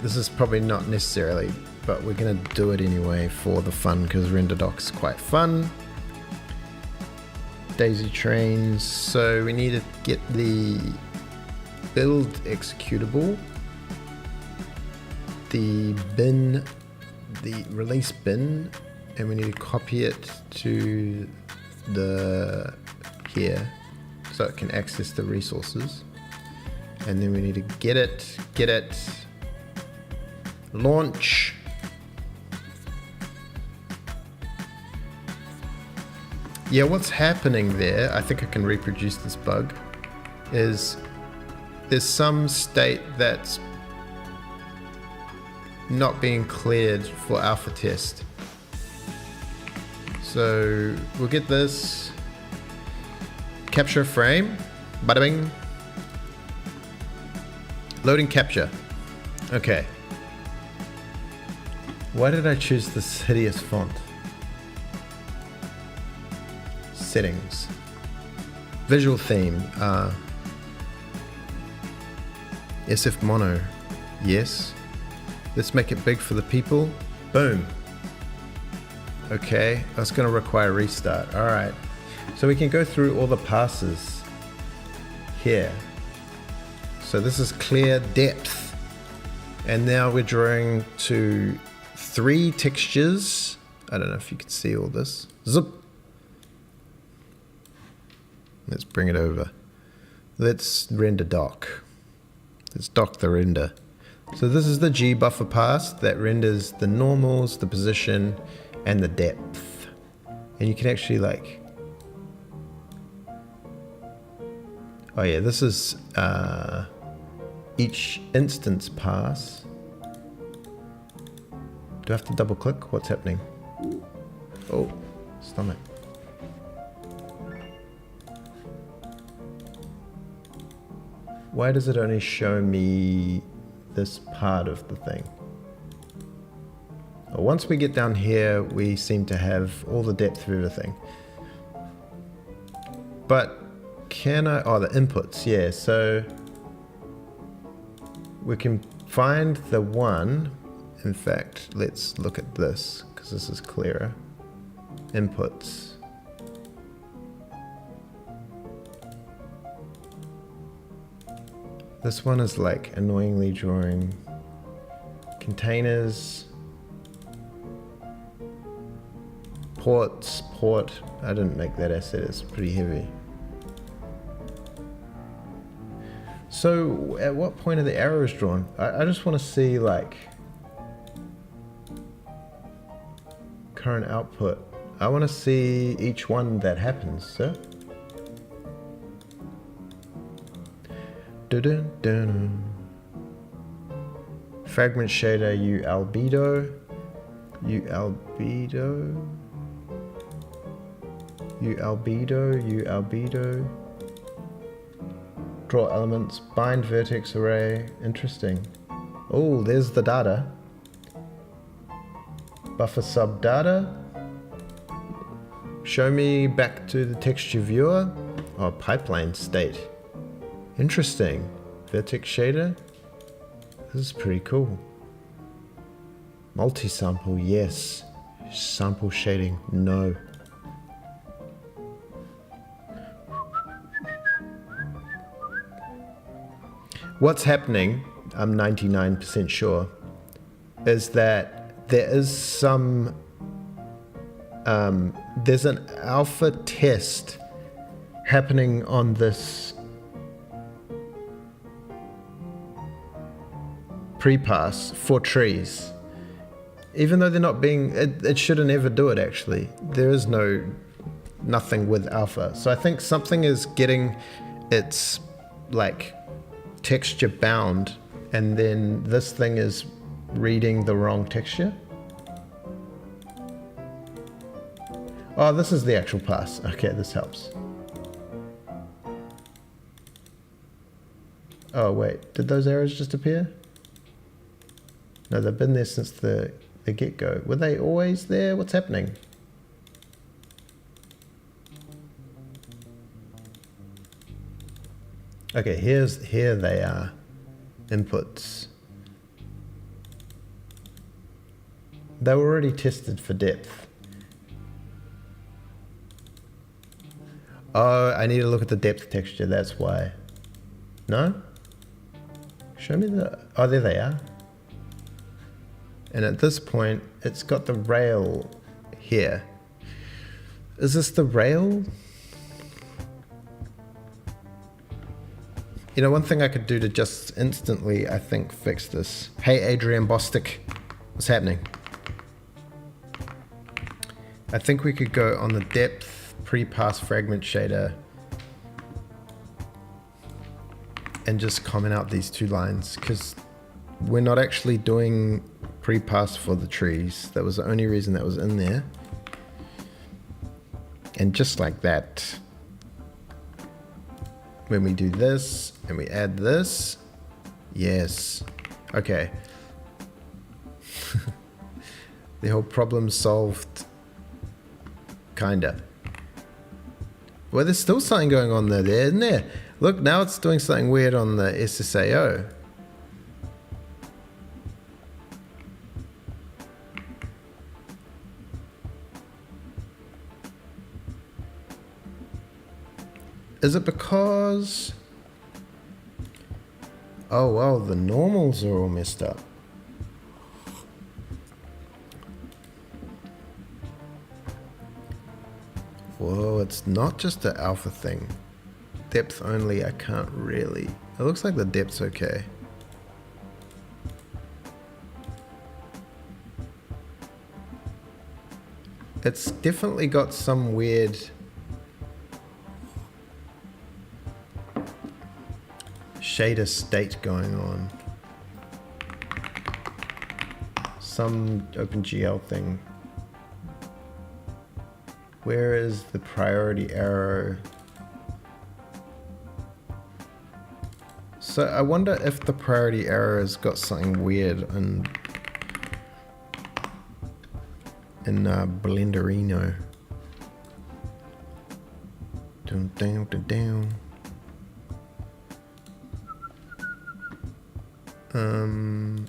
This is probably not necessarily, but we're gonna do it anyway for the fun because render doc's quite fun. daisy trains. So we need to get the build executable, the bin, the release bin, and we need to copy it to the here so it can access the resources. And then we need to get it, launch. Yeah, what's happening there, I think I can reproduce this bug, is there's some state that's not being cleared for alpha test. So we'll get this, capture a frame, bada bing, loading capture. Okay. Why did I choose this hideous font? Settings. Visual theme. SF mono. Yes. Let's make it big for the people. Boom. Okay. That's going to require a restart. All right. So we can go through all the passes here. So this is clear depth. And now we're drawing to 3 textures. I don't know if you can see all this. Zip. Let's bring it over. Let's render dock. Let's dock the render. So this is the G buffer pass that renders the normals, the position, and the depth. And you can actually like, oh yeah, this is each instance pass. Do I have to double click? What's happening? Oh, stomach. Why does it only show me this part of the thing? Well, once we get down here, we seem to have all the depth of everything. But can I, oh, the inputs, yeah, so we can find the one. In fact, let's look at this, because this is clearer. Inputs. This one is like annoyingly drawing containers, port. I didn't make that asset, it's pretty heavy. So at what point are the arrows drawn? I just want to see like current output. I want to see each one that happens, sir. Fragment shader, U albedo. Draw elements, bind vertex array. Interesting. Oh, there's the data. Buffer sub data. Show me back to the texture viewer. Oh, pipeline state. Interesting. Vertex shader. This is pretty cool. Multi-sample, yes. Sample shading, no. What's happening, I'm 99% sure, is that there is some, there's an alpha test happening on this pre-pass for trees. Even though they're not being, it shouldn't ever do it actually. There is nothing with alpha. So I think something is getting its like texture bound, and then this thing is reading the wrong texture. Oh, this is the actual pass. Okay, this helps. Oh wait, did those arrows just appear? No, they've been there since the get-go. Were they always there? What's happening? Okay, here they are. Inputs. They were already tested for depth. Oh, I need to look at the depth texture, that's why. No? Show me the... Oh, there they are. And at this point, it's got the rail here. Is this the rail? You know, one thing I could do to just instantly, I think, fix this. Hey, Adrian Bostic. What's happening? I think we could go on the depth pre-pass fragment shader and just comment out these two lines, because we're not actually doing pre-pass for the trees. That was the only reason that was in there. And just like that, when we do this and we add this, yes, okay. The whole problem solved, kinda. Well, there's still something going on there, isn't there? Look, now it's doing something weird on the SSAO. Is it because... Oh, well, the normals are all messed up. Whoa, it's not just the alpha thing. Depth only, I can't really... It looks like the depth's okay. It's definitely got some weird... shader state going on. Some OpenGL thing. Where is the priority arrow? So I wonder if the priority arrow has got something weird in Blenderino. Dun, dun, dun, dun.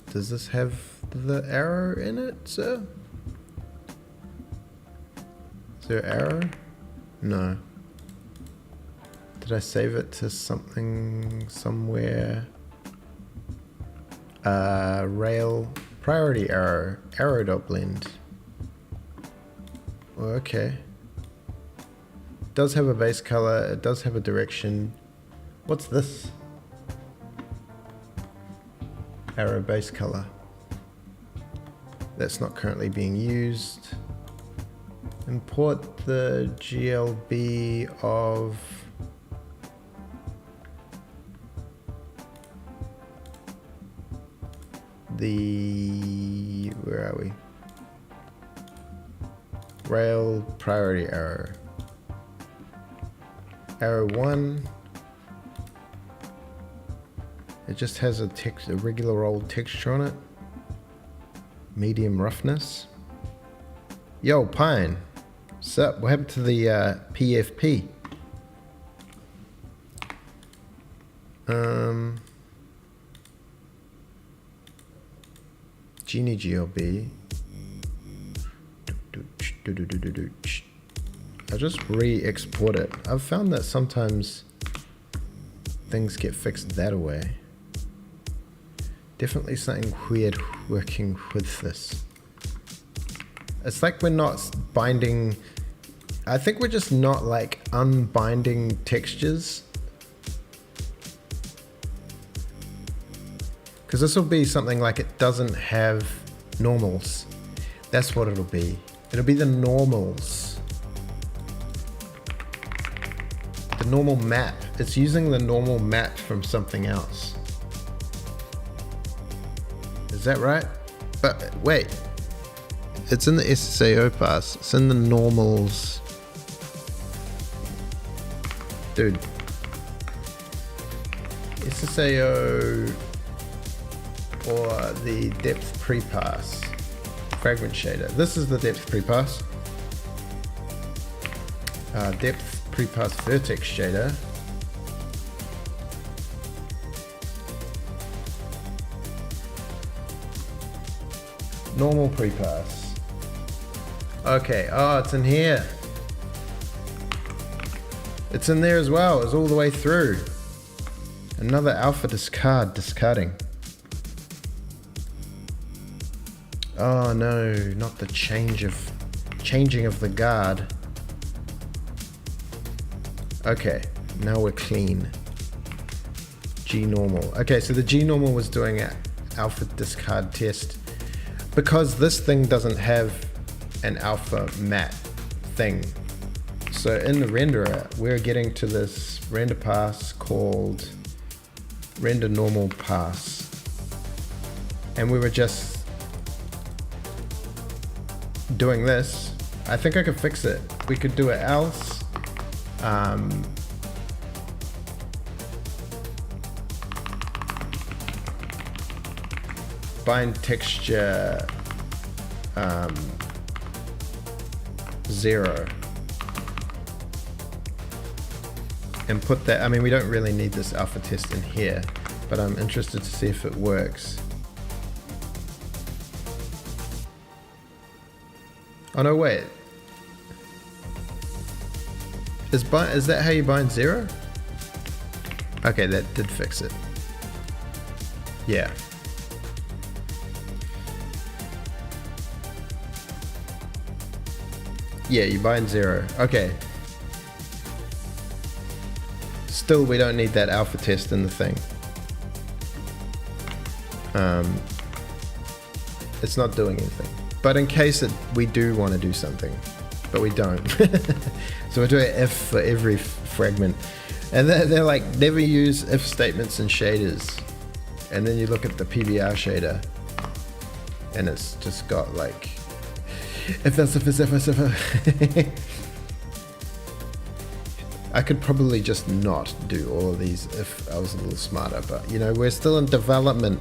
Does this have the arrow in it, sir? Is there an arrow? No. Did I save it to something somewhere? Rail priority arrow, arrow.blend. Well, okay. It does have a base color, it does have a direction. What's this? Arrow base color. That's not currently being used. Import the GLB of the, where are we? Rail priority arrow. Arrow 1. It just has a regular old texture on it. Medium roughness. Yo, Pine. What's up? What happened to the PFP? Genie GLB. I'll just re-export it. I've found that sometimes things get fixed that way. Definitely something weird working with this. It's like we're not binding... I think we're just not like unbinding textures. Because this will be something like it doesn't have normals. That's what it'll be. It'll be the normals. The normal map. It's using the normal map from something else. Is that right? But wait. It's in the SSAO pass. It's in the normals. Dude. SSAO or the depth pre-pass. Fragment shader. This is the depth pre-pass. Depth pre-pass vertex shader. Normal pre-pass. Okay, oh, it's in here. It's in there as well. It's all the way through. Another alpha discarding. Oh no, not the changing of the guard. Okay, now we're clean. G normal. Okay, so the G normal was doing an alpha discard test. Because this thing doesn't have an alpha mat thing. So in the renderer, we're getting to this render pass called render normal pass. And we were just doing this. I think I could fix it. We could do it else. Bind texture 0 and put that. I mean, we don't really need this alpha test in here, but I'm interested to see if it works. Oh no, wait. Is that how you bind 0? Okay, that did fix it. Yeah. Yeah, you bind 0. Okay. Still, we don't need that alpha test in the thing. It's not doing anything. But in case we do want to do something, but we don't. So we're doing if for every fragment. And they're like, never use if statements and shaders. And then you look at the PBR shader, and it's just got like, if I could probably just not do all of these if I was a little smarter, but you know, we're still in development.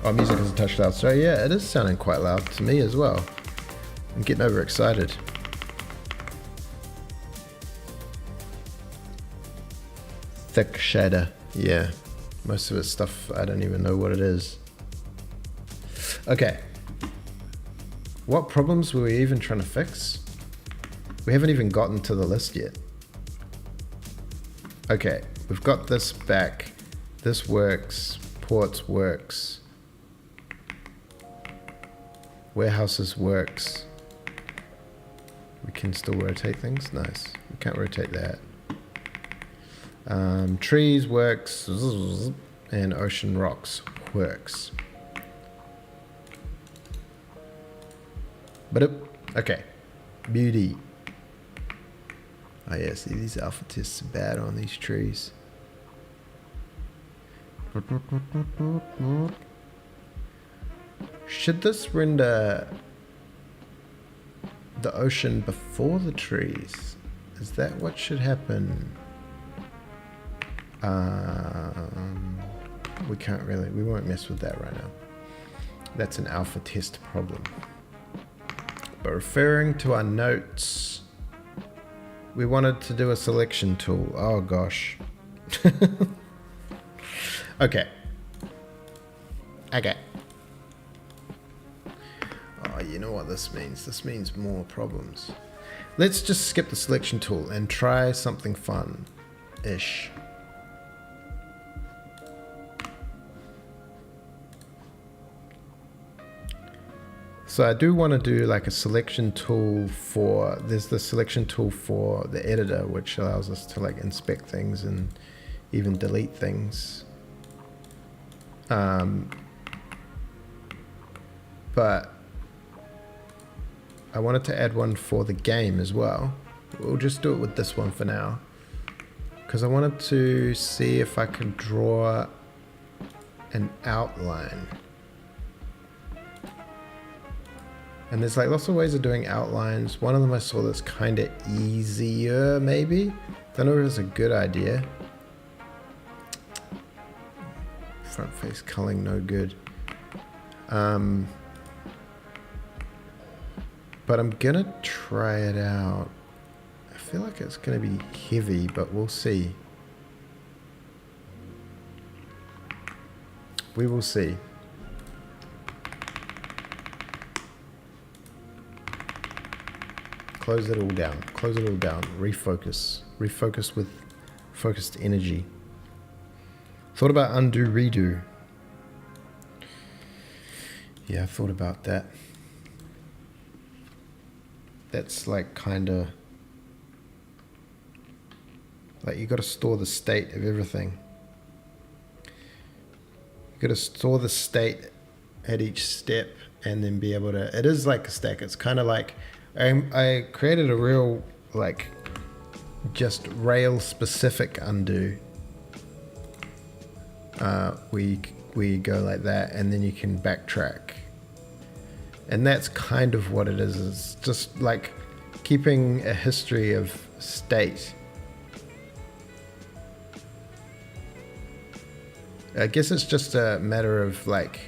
Oh, music is a touch loud. So yeah, it is sounding quite loud to me as well. I'm getting overexcited. Thick shader. Yeah. Most of it's stuff I don't even know what it is. Okay. What problems were we even trying to fix? We haven't even gotten to the list yet. Okay, we've got this back. This works. Ports works. Warehouses works. We can still rotate things. Nice. We can't rotate that. Trees works. And ocean rocks works. But okay. Beauty. Oh yeah, see, these alpha tests are bad on these trees. Should this render the ocean before the trees? Is that what should happen? We can't really, we won't mess with that right now. That's an alpha test problem. But referring to our notes, we wanted to do a selection tool. Oh gosh. Okay. Okay. Oh, you know what this means? This means more problems. Let's just skip the selection tool and try something fun-ish. So I do want to do like a selection tool for, there's the selection tool for the editor, which allows us to like inspect things and even delete things. But I wanted to add one for the game as well. We'll just do it with this one for now, because I wanted to see if I could draw an outline. And there's like lots of ways of doing outlines. One of them I saw that's kind of easier, maybe. Don't know if it's a good idea. Front face culling, no good. But I'm gonna try it out. I feel like it's gonna be heavy, but we'll see. We will see. close it all down, refocus with focused energy. Thought about undo, redo. Yeah, I thought about that. That's like kind of like you got to store the state of everything. You got to store the state at each step and then be able to. It is like a stack. It's kind of like I created a real like just rail specific undo. We go like that, and then you can backtrack. And that's kind of what it is. It's just like keeping a history of state. I guess it's just a matter of like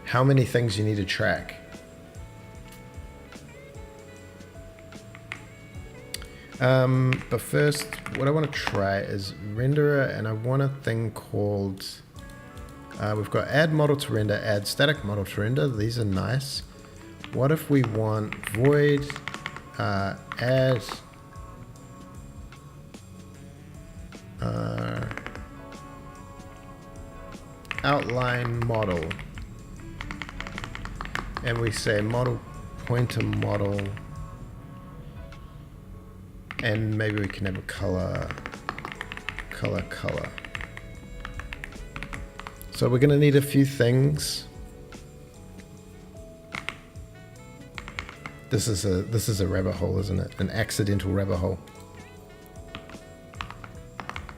how many things you need to track. But first, what I want to try is renderer, and I want a thing called, we've got add model to render, add static model to render. These are nice. What if we want void, add, outline model, and we say model pointer model, and maybe we can have a color. So we're going to need a few things. This is a rabbit hole, isn't it? An accidental rabbit hole.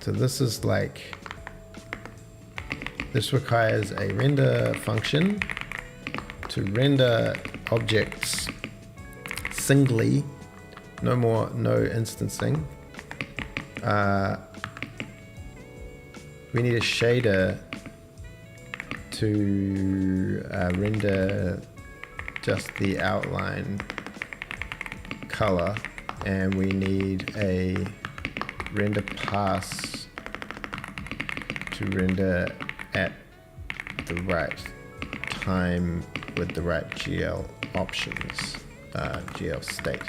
So this is like, this requires a render function to render objects singly, no instancing. We need a shader to render just the outline color, and we need a render pass to render at the right time with the right GL options, GL state.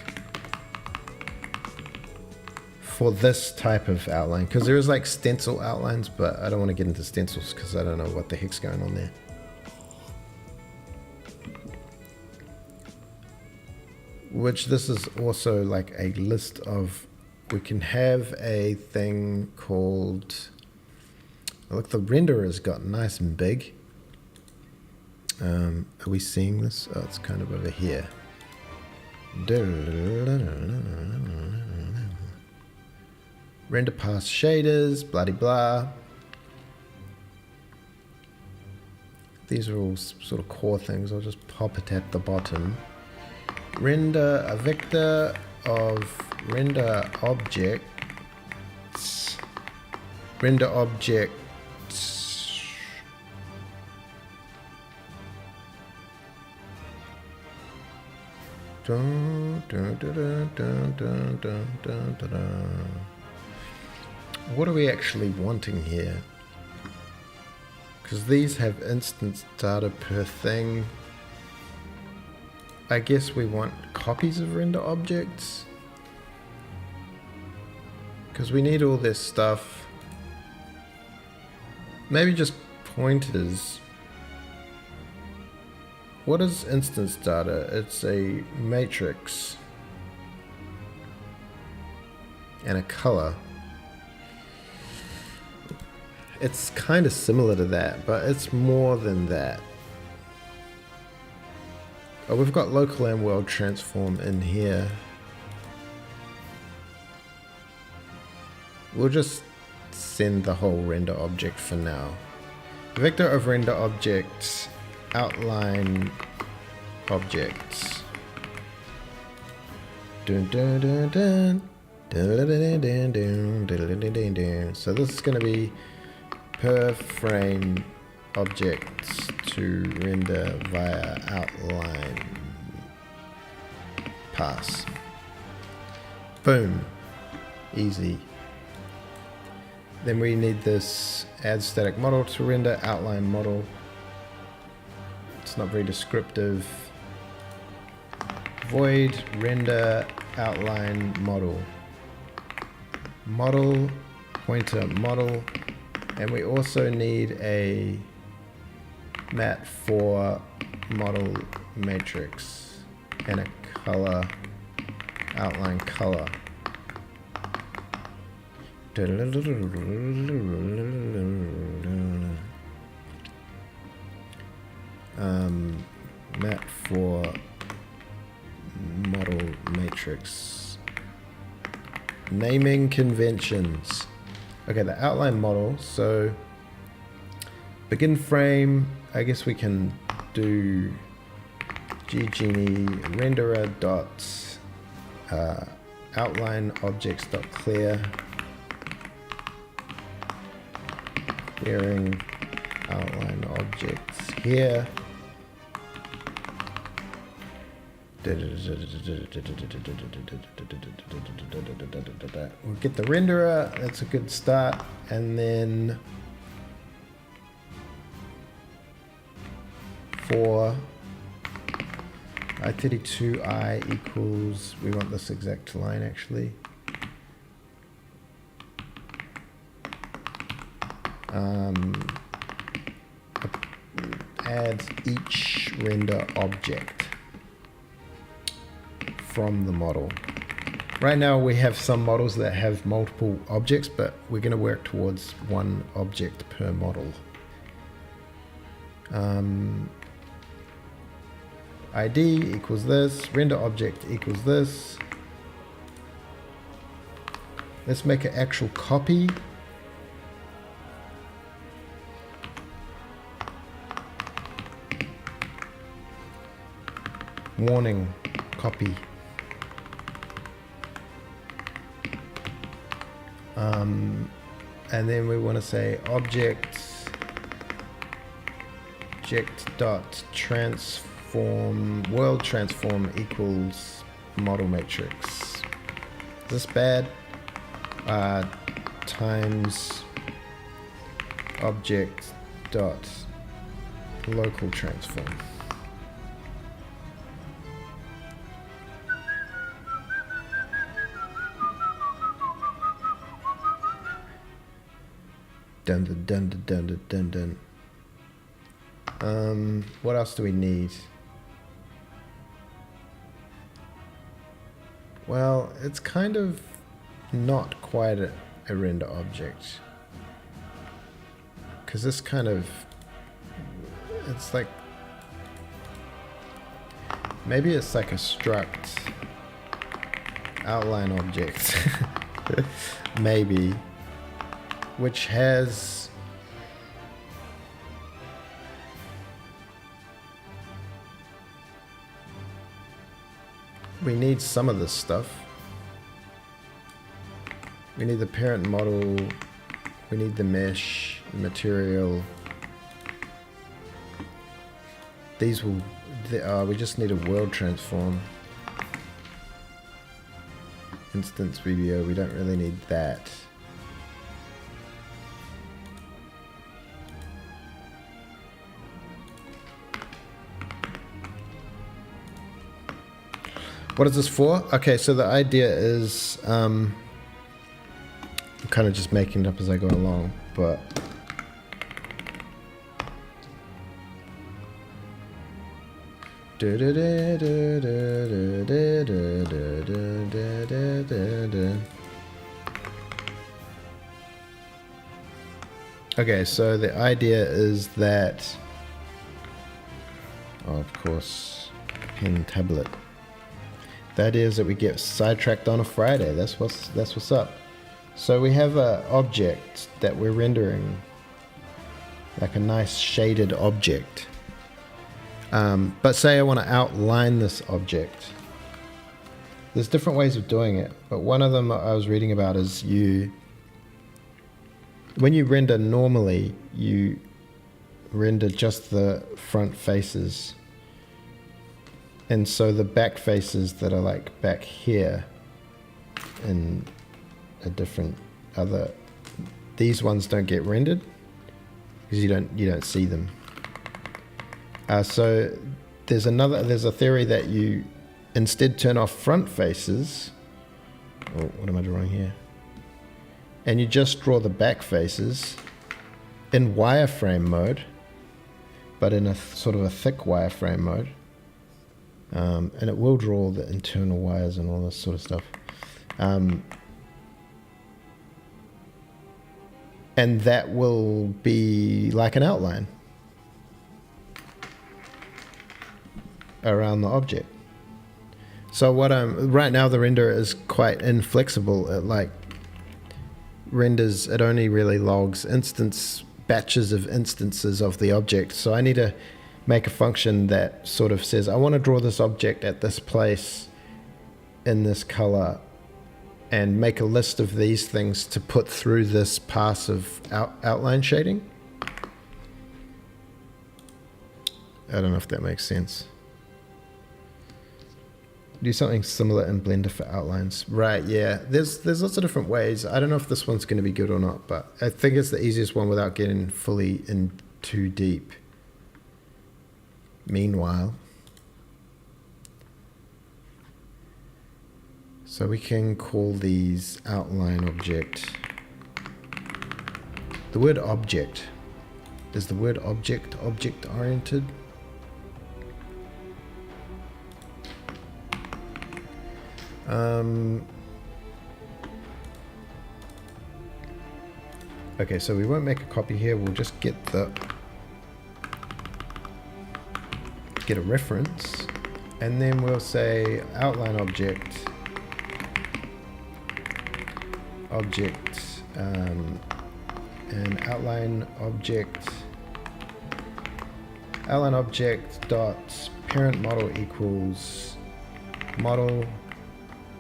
For this type of outline, because there is like stencil outlines, but I don't want to get into stencils because I don't know what the heck's going on there. Which this is also like a list of, we can have a thing called, look, the renderer's got nice and big. Are we seeing this? Oh, it's kind of over here. Render pass shaders, bloody blah. These are all sort of core things. I'll just pop it at the bottom. Render a vector of render objects. Render objects. Dun, dun, dun, dun, dun, dun, dun, dun, dun. What are we actually wanting here? Because these have instance data per thing. I guess we want copies of render objects. Because we need all this stuff. Maybe just pointers. What is instance data? It's a matrix. And a color. It's kind of similar to that, but it's more than that. Oh, we've got local and world transform in here. We'll just send the whole render object for now. Vector of render objects, outline objects. Dun, dun, dun, dun. Dun, dun, dun, dun, dun, dun, dun, dun. So this is going to be per frame objects to render via outline pass. Boom. Easy. Then we need this add static model to render outline model. It's not very descriptive. void render outline model. Model, pointer model, and we also need a mat for model matrix and a color, outline color. Mat for model matrix. Naming conventions. Okay, the outline model. So begin frame. I guess we can do ggenie renderer dot outline objects dot clear. Clearing outline objects here. We'll get the renderer, that's a good start, and then for I32i equals, we want this exact line actually. Add each render object from the model. Right now we have some models that have multiple objects, but we're going to work towards one object per model. ID equals this, render object equals this. Let's make an actual copy. Warning, copy. And then we want to say object dot transform world transform equals model matrix. Is this bad? Times object dot local transform. Dun dun dun dun dun dun dun. What else do we need? Well, it's kind of not quite a render object, because this kind of, it's like, maybe it's like a struct outline object. Maybe, which has we need some of this stuff. We need the parent model, we need the mesh material. These will, we just need a world transform. Instance VBO, we don't really need that. What is this for? Okay, so the idea is, I'm kind of just making it up as I go along, but okay, so the idea is that, oh, of course, pen tablet. The idea is that we get sidetracked on a Friday. That's what's up. So we have an object that we're rendering, like a nice shaded object. But say I want to outline this object. There's different ways of doing it, but one of them I was reading about is when you render normally, you render just the front faces. And so the back faces that are like back here in a different other, these ones don't get rendered because you don't see them. So there's a theory that you instead turn off front faces. Oh, what am I drawing here? And you just draw the back faces in wireframe mode, but in a sort of a thick wireframe mode. And it will draw the internal wires and all this sort of stuff. And that will be like an outline around the object. So what right now the render is quite inflexible. It like renders, it only really logs batches of instances of the object. So I need to make a function that sort of says, I want to draw this object at this place in this color, and make a list of these things to put through this pass of outline shading. I don't know if that makes sense. Do something similar in Blender for outlines. Right, yeah. There's lots of different ways. I don't know if this one's going to be good or not, but I think it's the easiest one without getting fully in too deep. Meanwhile, so we can call these outline object. The word object. Is the word object oriented? Okay, so we won't make a copy here. We'll just get a reference, and then we'll say outline object and outline object dot parent model equals model.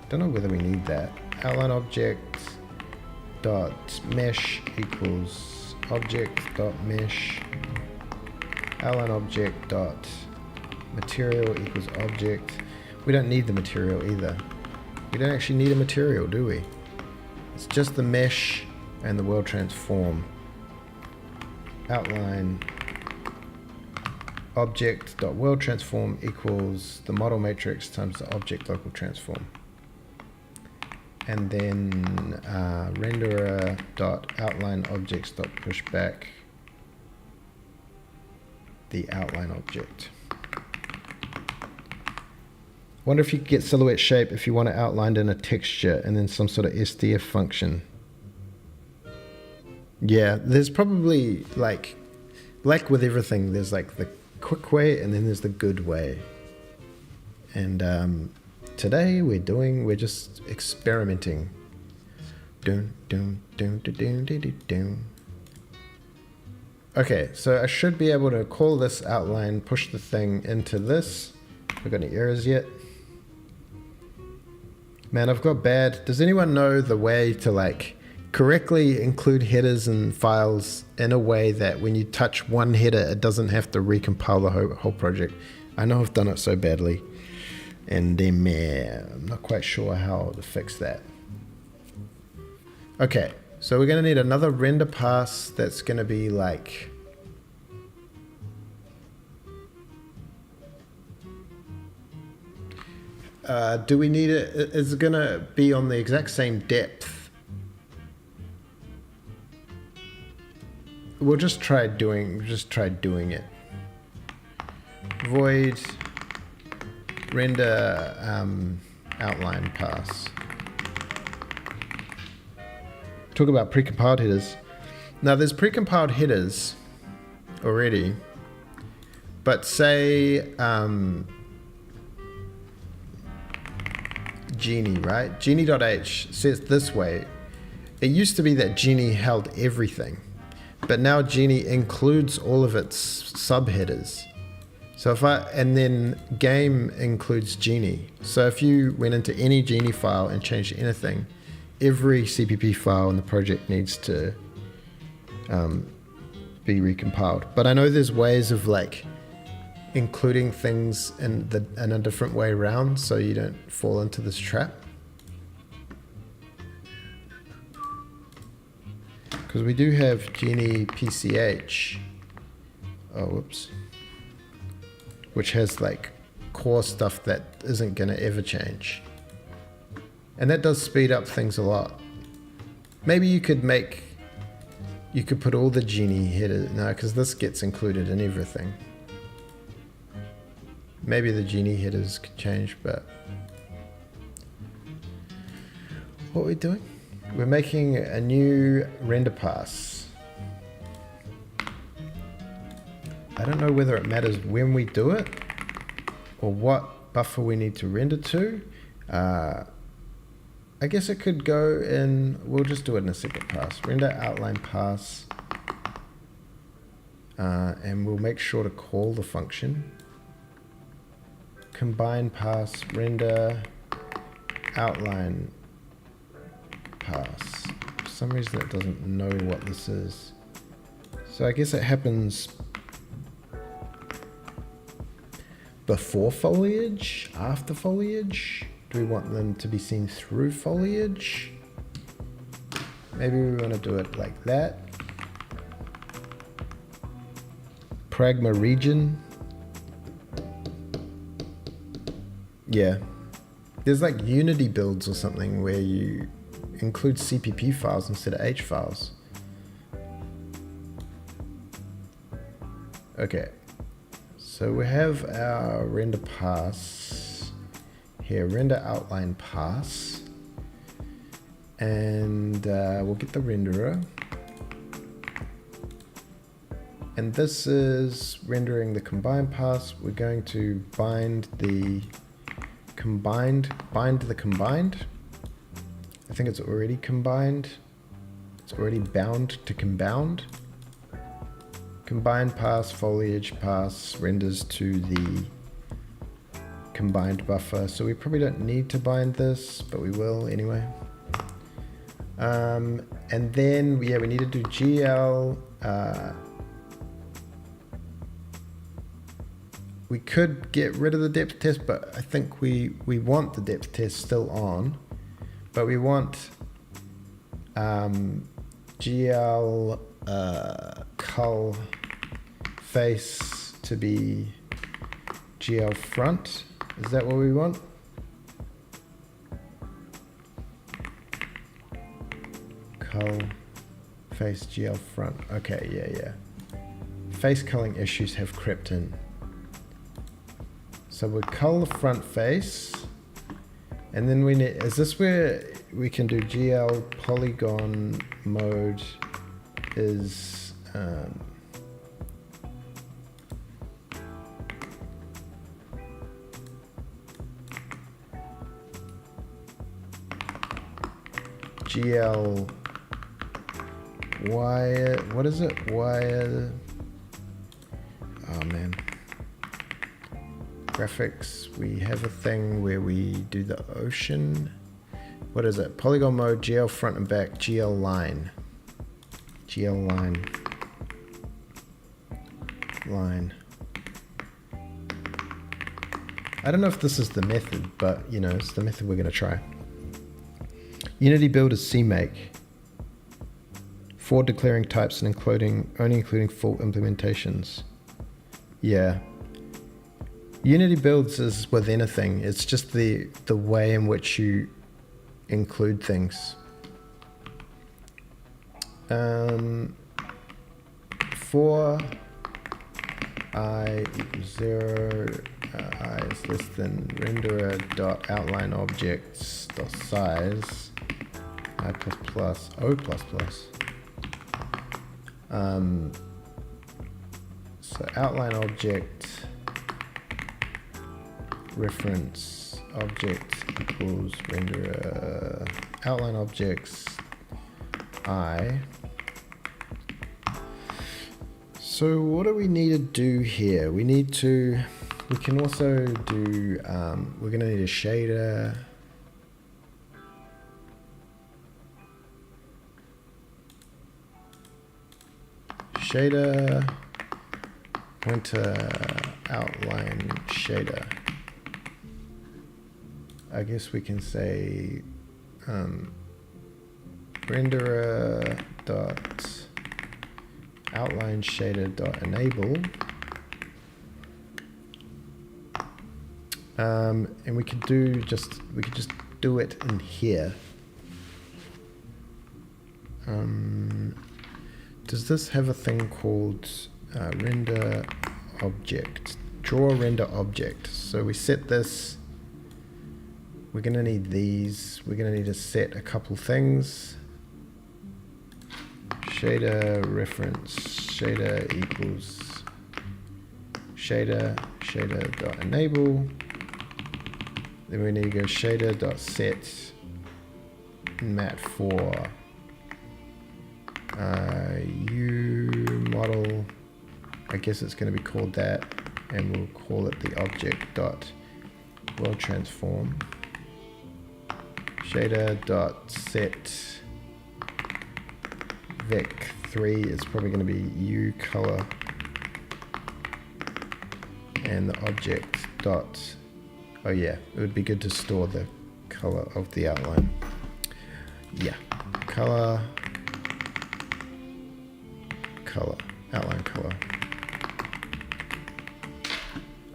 Don't know whether we need that. Outline object dot mesh equals object dot mesh. Outline object dot material equals object. We don't need the material either. We don't actually need a material, do we? It's just the mesh and the world transform. Outline object dot world transform equals the model matrix times the object local transform. And then renderer dot outline objects dot push back the outline object. Wonder if you could get silhouette shape if you want it outlined in a texture and then some sort of SDF function. Yeah, there's probably like with everything, there's like the quick way and then there's the good way. And today we're just experimenting. Okay, so I should be able to call this outline, push the thing into this. Have got any errors yet? Man, I've got bad. Does anyone know the way to like correctly include headers and files in a way that when you touch one header, it doesn't have to recompile the whole project? I know I've done it so badly. And then I'm not quite sure how to fix that. Okay, so we're going to need another render pass that's going to be like... do we need it? Is it going to be on the exact same depth? We'll just try doing it. Void render outline pass. Talk about precompiled headers. Now there's precompiled headers already, but say Genie, right? Genie.h says this way. It used to be that Genie held everything, but now Genie includes all of its subheaders. So and then game includes Genie. So if you went into any Genie file and changed anything, every CPP file in the project needs to be recompiled. But I know there's ways of like including things in a different way around so you don't fall into this trap. Because we do have Genie PCH. Oh, whoops. Which has like core stuff that isn't going to ever change. And that does speed up things a lot. Maybe you could put all the Genie headers, no, because this gets included in everything. Maybe the Genie headers could change, but what are we doing? We're making a new render pass. I don't know whether it matters when we do it or what buffer we need to render to. I guess it could go in, we'll just do it in a separate pass. Render outline pass. And we'll make sure to call the function. Combine pass, render outline pass. For some reason it doesn't know what this is. So I guess it happens before foliage, after foliage. Do we want them to be seen through foliage? Maybe we want to do it like that. Pragma region. Yeah. There's like Unity builds or something where you include CPP files instead of H files. Okay. So we have our render pass here, render outline pass. And we'll get the renderer. And this is rendering the combine pass. We're going to bind the combined. I think it's already combined. It's already bound to compound. Combined pass, foliage pass renders to the combined buffer. So we probably don't need to bind this, but we will anyway. And then, yeah, we need to do GL. We could get rid of the depth test, but I think we want the depth test still on. But we want GL cull face to be GL front. Is that what we want? Cull face GL front. Okay, yeah. Face culling issues have crept in. So we'll cull the front face, and then we need, is this where we can do GL polygon mode is, GL wire, what is it? Wire, oh man. Graphics, we have a thing where we do the ocean. What is it? Polygon mode, GL front and back, GL line. GL line. Line. I don't know if this is the method, but you know, it's the method we're going to try. Unity build is CMake. For declaring types and only including full implementations. Yeah. Unity builds is with anything. It's just the way in which you include things. For I equals 0, I is less than renderer dot outline objects dot size I plus plus O plus plus. So outline object reference object equals renderer outline objects I. So what do we need to do here? We can also do, we're gonna need a shader. Shader, pointer, outline shader. I guess we can say renderer dot outline shader dot enable And we could just do it in here. Does this have a thing called render object? Draw render object. So we set this. We're going to need these. We're going to need to set a couple things. Shader reference, shader equals shader dot enable. Then we need to go shader dot set mat4 u model. I guess it's going to be called that, and we'll call it the object dot world transform. Shader dot set vec3 is probably going to be u color, and the object dot, oh yeah, it would be good to store the color of the outline. Yeah, color, outline color.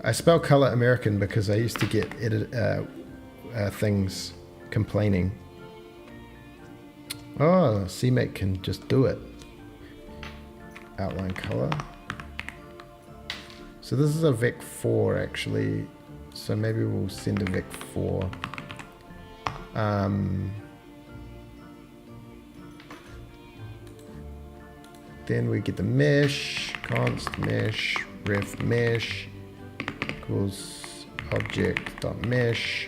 I spell color American because I used to get things complaining. Oh, CMake can just do it. Outline color. So this is a vec4 actually. So maybe we'll send a vec4. Then we get the mesh, const mesh, ref mesh equals object dot mesh.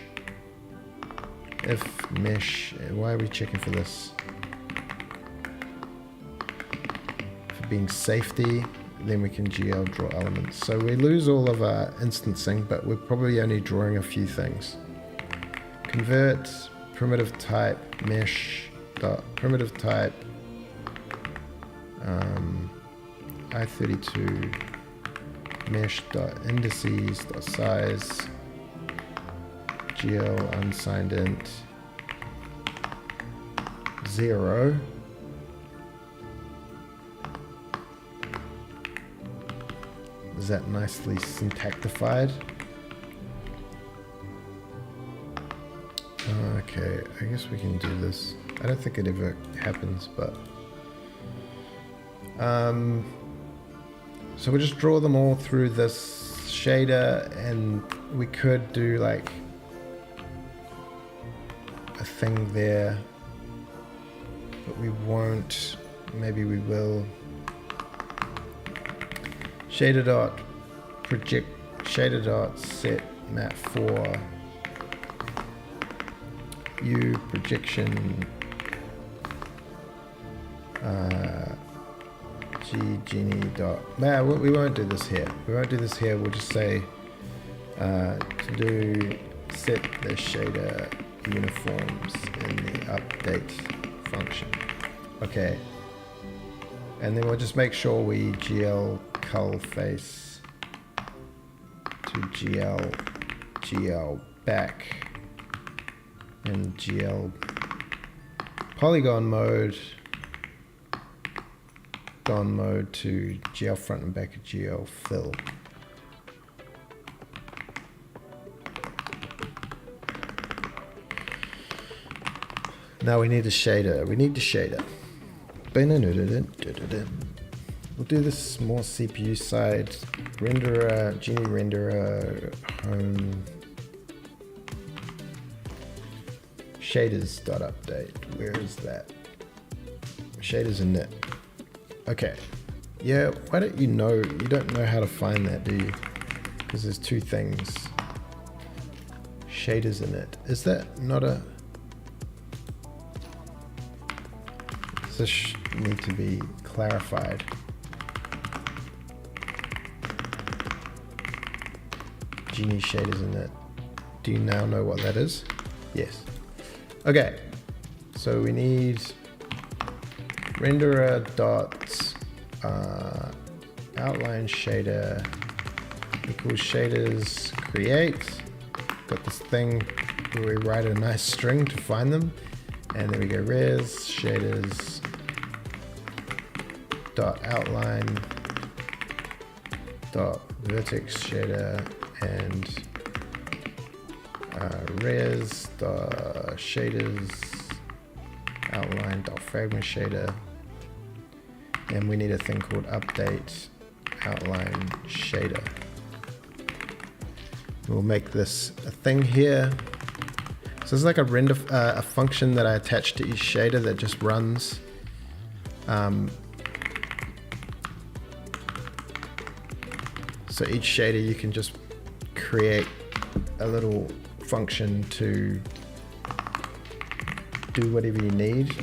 If mesh, why are we checking for this? For being safety, then we can GL draw elements. So we lose all of our instancing, but we're probably only drawing a few things. Convert primitive type mesh dot primitive type I32 mesh dot indices dot size GL unsigned int 0. Is that nicely syntactified? Okay, I guess we can do this. I don't think it ever happens, but so we just draw them all through this shader, and we could do like a thing there, but we won't. Maybe we will. Shader dot project, shader dot set mat4 u projection genie dot. Nah, we won't do this here. We won't do this here. We'll just say to do set the shader uniforms in the update function. Okay, and then we'll just make sure we GL cull face to GL back and GL polygon mode to GL front and back of GL fill. Now we need a shader. We need the shader. We'll do this more CPU side. Renderer, Genie renderer, home. Shaders.update. Where is that? Shaders init. Okay. Yeah, why don't you know? You don't know how to find that, do you? Because there's two things. Shaders init. Is that not a... Does this need to be clarified? Genie shaders init. Do you now know what that is? Yes. Okay, so we need renderer dot outline shader equals shaders create. Got this thing where we write a nice string to find them, and then we go res shaders dot outline dot vertex shader and res shaders outline fragment shader, and we need a thing called update outline shader. We'll make this a thing here. So it's like a render a function that I attach to each shader that just runs. So each shader you can just create a little function to do whatever you need,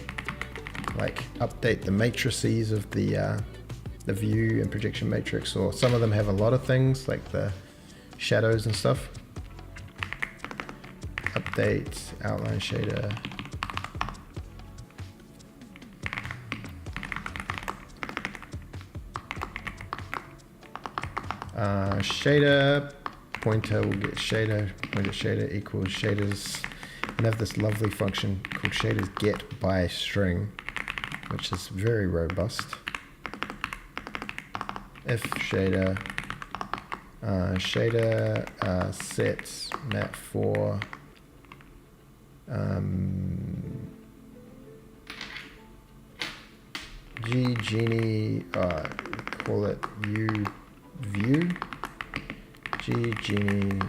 like update the matrices of the view and projection matrix, or some of them have a lot of things like the shadows and stuff. Update outline shader. Shader pointer will get shader, pointer shader equals shaders, and have this lovely function called shaders get by string, which is very robust. If shader set map for Genie, call it view Genie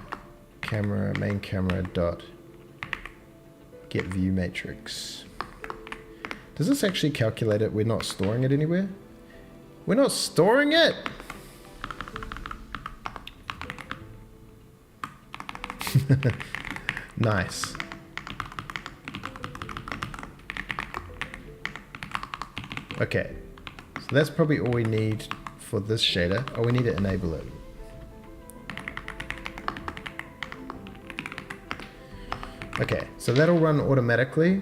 camera main camera dot get view matrix. Does this actually calculate it? We're not storing it anywhere. We're not storing it. Nice. Okay, so that's probably all we need for this shader. Oh, we need to enable it. Okay, so that'll run automatically.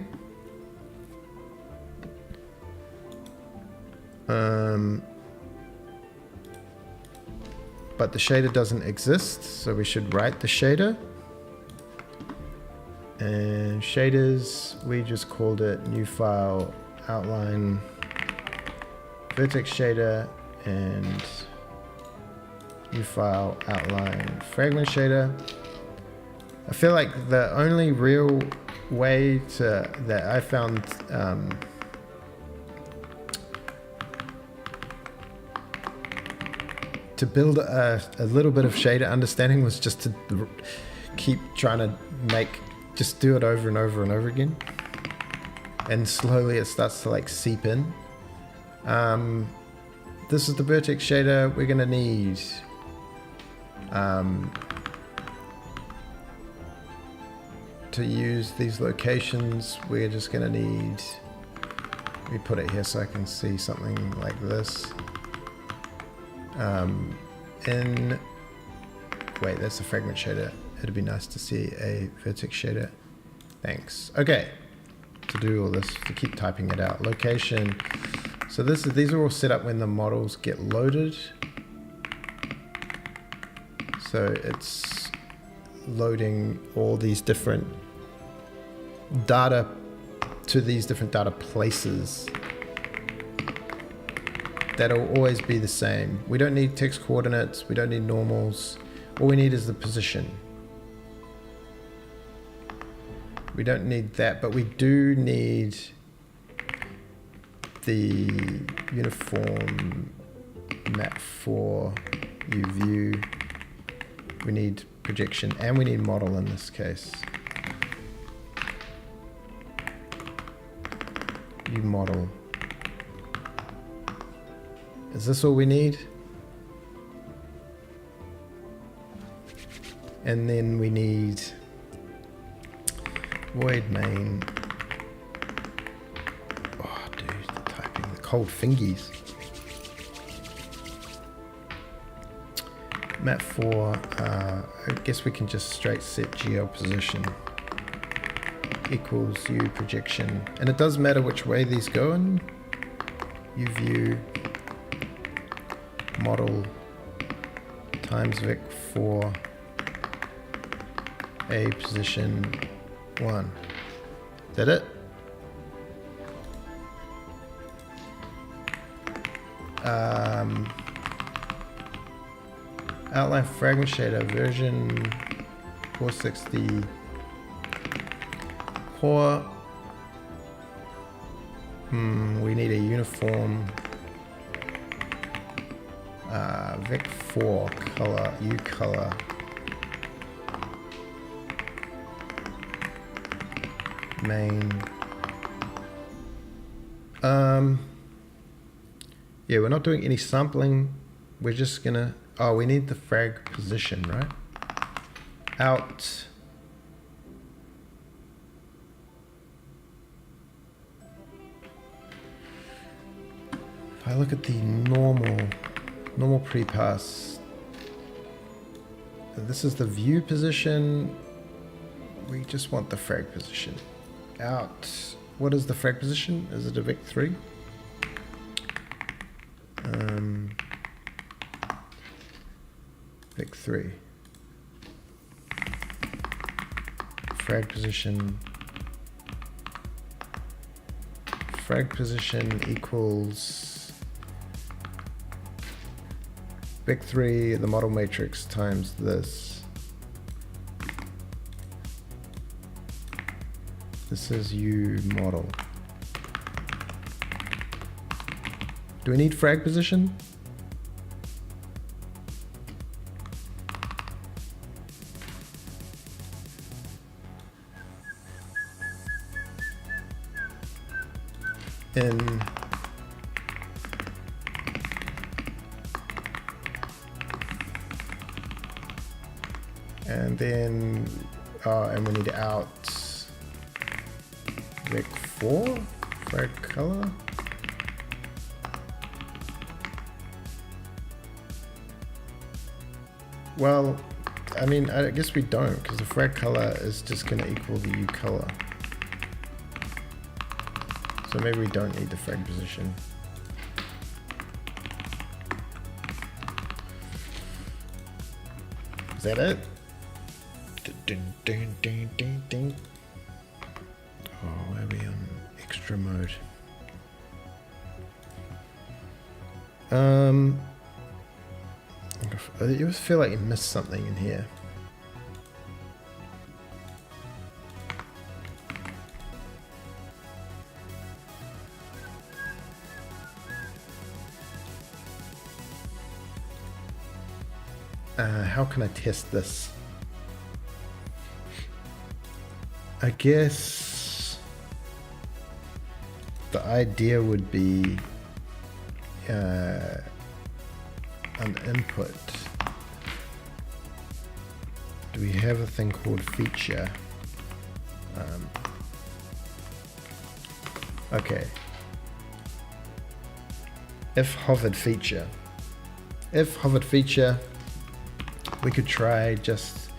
But the shader doesn't exist, so we should write the shader. And shaders, we just called it new file outline vertex shader and new file outline fragment shader. I feel like the only real way that I found to build a little bit of shader understanding was just to keep trying to just do it over and over and over again, and slowly it starts to like seep in. This is the vertex shader we're gonna need. To use these locations, we're just gonna need, let me put it here so I can see something like this. Wait, that's a fragment shader. It'd be nice to see a vertex shader. Thanks. Okay, to do all this, to keep typing it out. Location. So these are all set up when the models get loaded. So it's loading all these different data to these different data places. That'll always be the same. We don't need text coordinates, we don't need normals. All we need is the position. We don't need that, but we do need the uniform map for view. We need projection and we need model in this case. View model. Is this all we need? And then we need void main. Oh, dude, the typing, the cold fingies. Map 4, I guess we can just straight set GL position equals U projection. And it does matter which way these go in. U view model times Vic 4 A position 1. Is that it? Outline fragment shader version 460 core. We need a uniform. Vec 4 color, U color. Main. Yeah, we're not doing any sampling. We're just gonna, oh, we need the frag position, right? Out. If I look at the normal pre-pass, this is the view position. We just want the frag position. Out. What is the frag position? Is it a Vec 3? Vec 3. Frag position. Frag position equals Vec 3, the model matrix times this. This is U model. Do we need frag position? In and then and we need out Vec 4 frag color. Well, I mean, I guess we don't, because the frag color is just going to equal the U color. So maybe we don't need the frag position. Is that it? Oh, where are we on extra mode? I just feel like you missed something in here. How can I test this? I guess the idea would be an input. Do we have a thing called feature? Okay. If hovered feature. If hovered feature, we could try just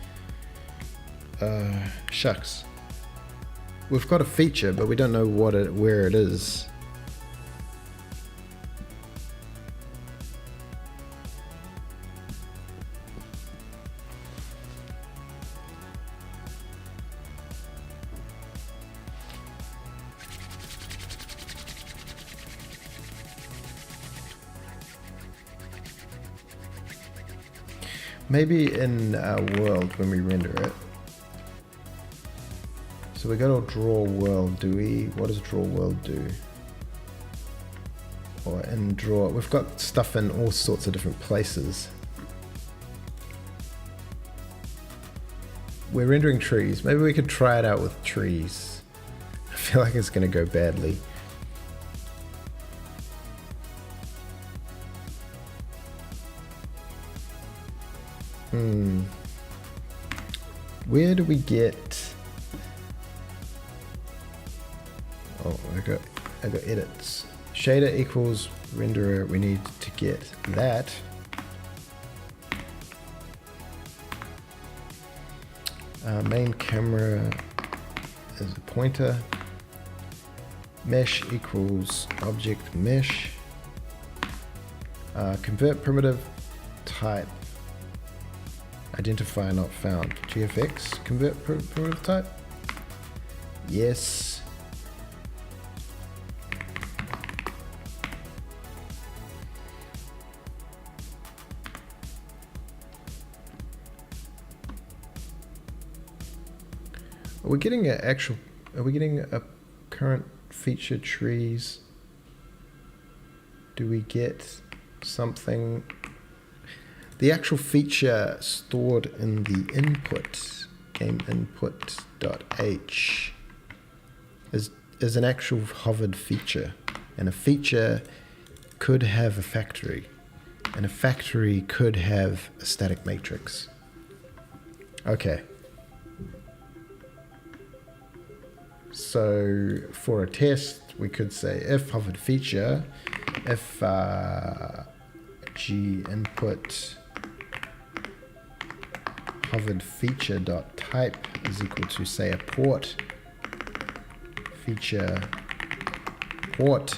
shucks. We've got a feature, but we don't know where it is. Maybe in our world when we render it. So we go to draw world. What does draw world do? Or in draw, we've got stuff in all sorts of different places. We're rendering trees. Maybe we could try it out with trees. I feel like it's going to go badly. Where do we get? Oh, I got edits. Shader equals renderer. We need to get that. Main camera is a pointer. Mesh equals object mesh. Convert primitive type. Identifier not found. GFX, convert primitive type. Yes. Are we getting an actual Are we getting a current feature trees? Do we get something? The actual feature stored in the input, game input.h, is an actual hovered feature. And a feature could have a factory. And a factory could have a static matrix. Okay. So for a test, we could say if hovered feature, if g input hovered feature dot type is equal to, say, a port feature port.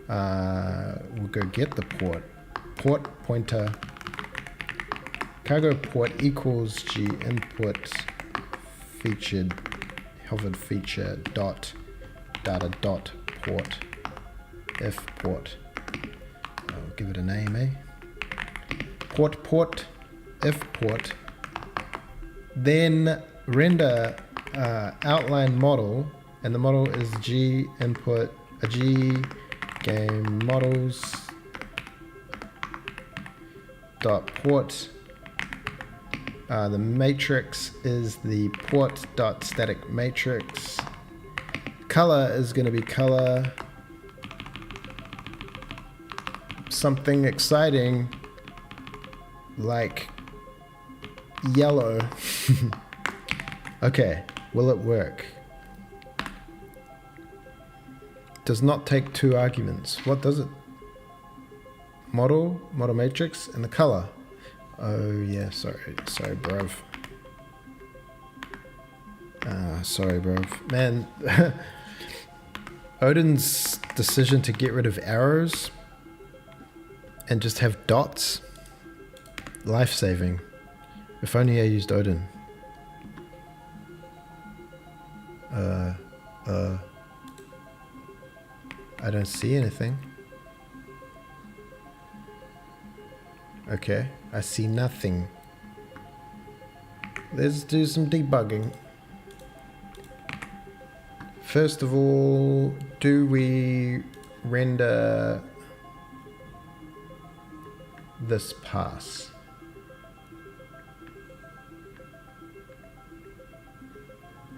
We'll go get the port pointer cargo port equals g input featured hovered feature dot data dot port if port. I'll give it a name, port if port. Then render outline model, and the model is g input g game models dot port. The matrix is the port dot static matrix. Color is going to be color something exciting like yellow. Okay, will it work? Does not take two arguments. What does it? Model matrix, and the color. Oh yeah, sorry bruv. Sorry bruv. Man, Odin's decision to get rid of arrows and just have dots, life-saving. If only I used Odin. I don't see anything. Okay, I see nothing. Let's do some debugging. First of all, do we render this pass?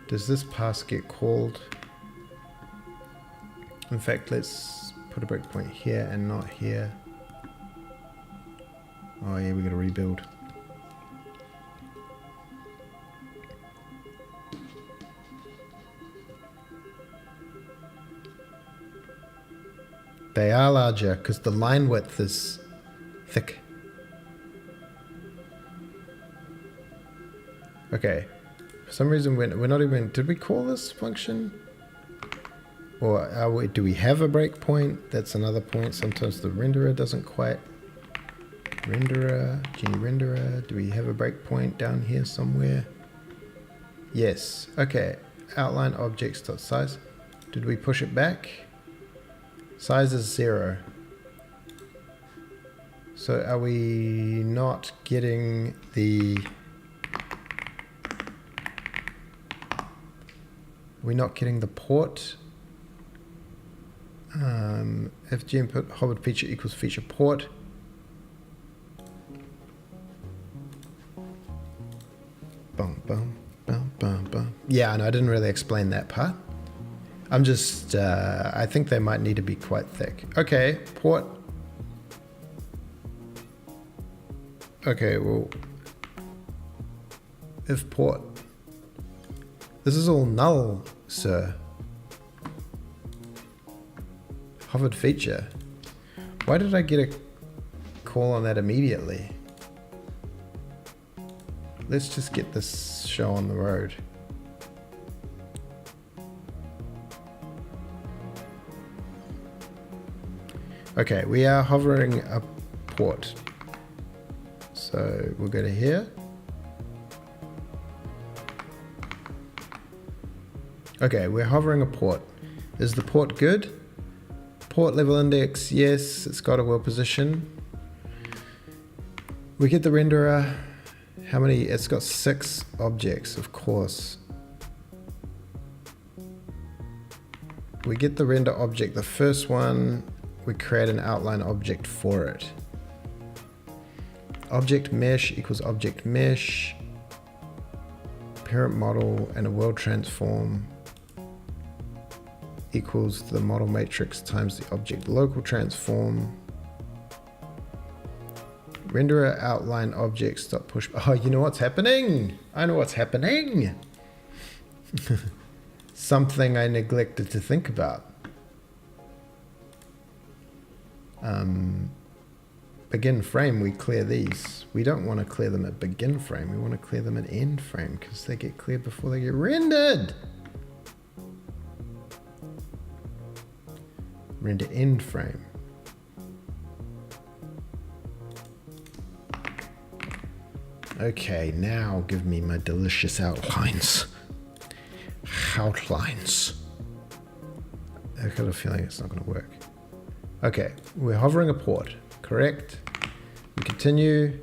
Does this pass get called? In fact, let's put a breakpoint here and not here. Oh yeah, we gotta rebuild. They are larger because the line width is thick. Okay. For some reason we're not even... Did we call this function? Or do we have a breakpoint? That's another point. Sometimes the renderer doesn't quite... Renderer, Genie renderer. Do we have a breakpoint down here somewhere? Yes. Okay. Outline objects.size. Did we push it back? Size is 0. So are we not getting the... We're not getting the port. If g input hovered feature equals feature port. Bum, bum, bum, bum, bum. Yeah, no, I didn't really explain that part. I'm just, I think they might need to be quite thick. Okay, port. Okay, well, if port. This is all null, sir. Hovered feature. Why did I get a call on that immediately? Let's just get this show on the road. Okay, we are hovering a port. So we'll go to here. Okay, we're hovering a port. Is the port good? Port level index, yes, it's got a world position. We get the renderer. How many? It's got 6 objects, of course. we get the render object, the first one, we create an outline object for it. Object mesh equals object mesh, parent model and a world transform equals the model matrix times the object local transform. Renderer outline objects dot push. Oh, you know what's happening? I know what's happening. Something I neglected to think about. Begin frame, we clear these. We don't want to clear them at begin frame. We want to clear them at end frame because they get cleared before they get rendered. Render end frame. Okay, now give me my delicious outlines. Outlines. I've got a feeling it's not going to work. Okay, we're hovering a port, correct? We continue.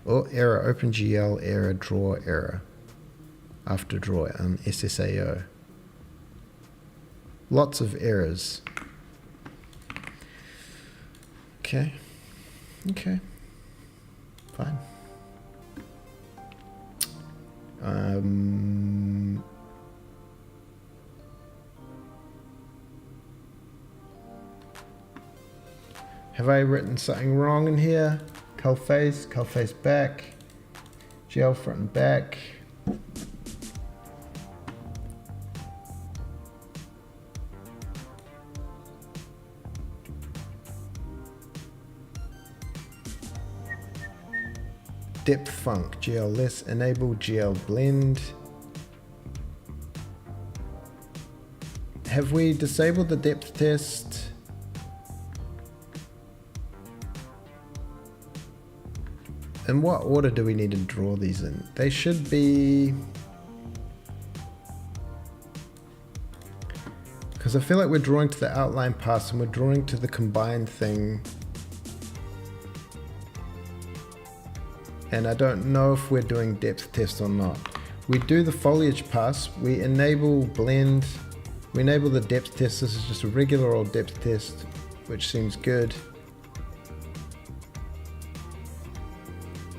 Oh, error, OpenGL, error, draw, error. After draw, SSAO. Lots of errors. Okay. Okay. Fine. Have I written something wrong in here? Cull face back, GL front and back. Depth func, GL less, enable GL blend. Have we disabled the depth test? In what order do we need to draw these in? They should be... Because I feel like we're drawing to the outline pass and we're drawing to the combined thing. And I don't know if we're doing depth test or not. We do the foliage pass, we enable blend, we enable the depth test. This is just a regular old depth test, which seems good.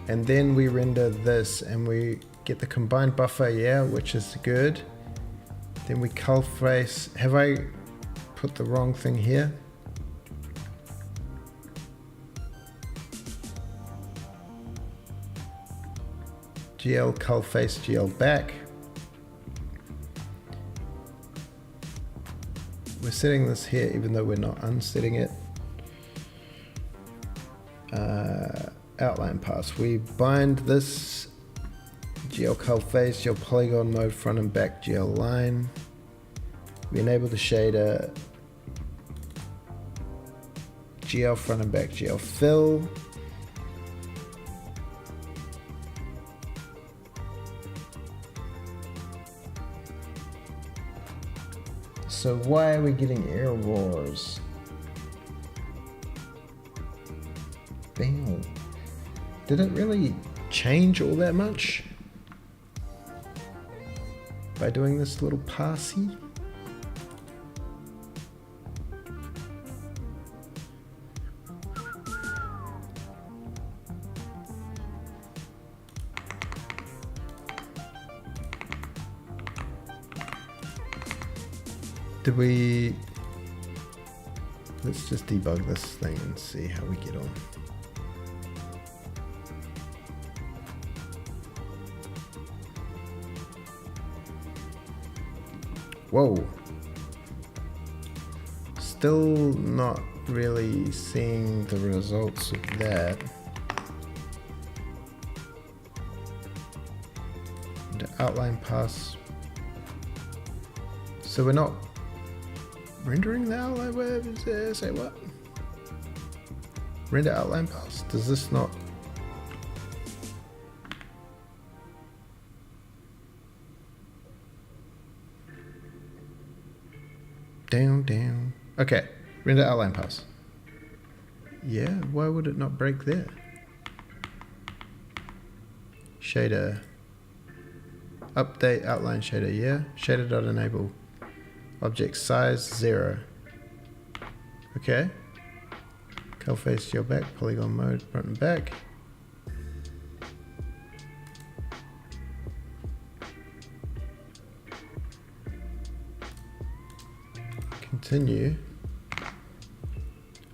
And then we render this and we get the combined buffer, yeah, which is good. Then we cull face. Have I put the wrong thing here? GL cull face, GL back. We're setting this here even though we're not unsetting it. Outline pass. We bind this GL cull face, GL polygon mode, front and back GL line. We enable the shader, GL front and back GL fill. So why are we getting errors? Bam. Did it really change all that much by doing this little passy? Did we... Let's just debug this thing and see how we get on. Whoa. Still not really seeing the results of that. The outline pass. So we're not rendering the outline. Say what? Render outline pass. Does this not? Down. Okay, render outline pass. Yeah, why would it not break there? Shader. Update outline shader, yeah. Shader.enable. Object size 0. Okay. Color face to your back, polygon mode, front and back. Continue.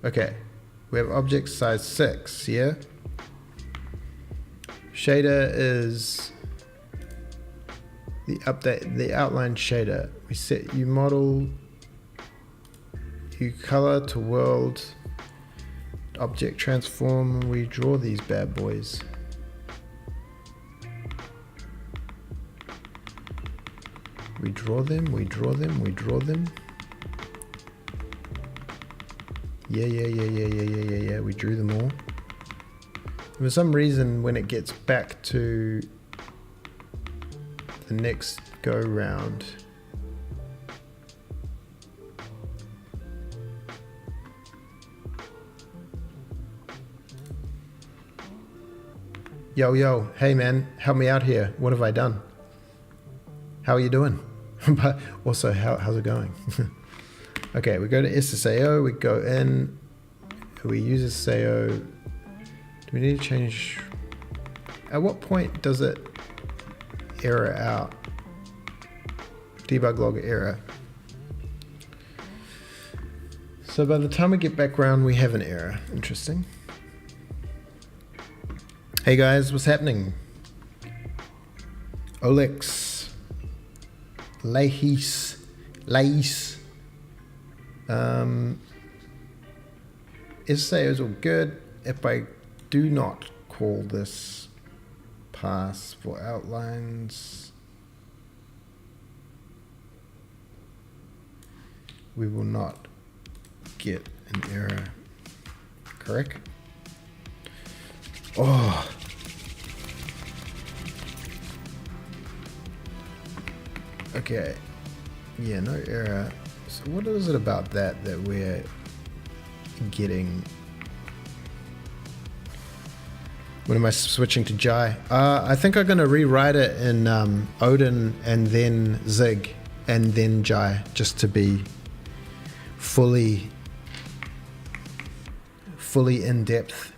Okay. We have object size 6, yeah? Shader is the outline shader. We set you model, you color to world, object transform, we draw these bad boys. We draw them, we draw them, we draw them. Yeah, we drew them all. For some reason, when it gets back to the next go round, yo, hey man, help me out here. What have I done? How are you doing? But also, how's it going? Okay, we go to SSAO, we go in, we use SSAO. Do we need to change? At what point does it error out? Debug log error. So by the time we get back around, we have an error. Interesting. Hey guys, what's happening? Olex, Lais. SSAO is all good. If I do not call this pass for outlines, we will not get an error. Correct? Oh. Okay. Yeah, no error. So what is it about that we're getting? When am I switching to Jai? I think I'm going to rewrite it in Odin and then Zig and then Jai, just to be fully in depth.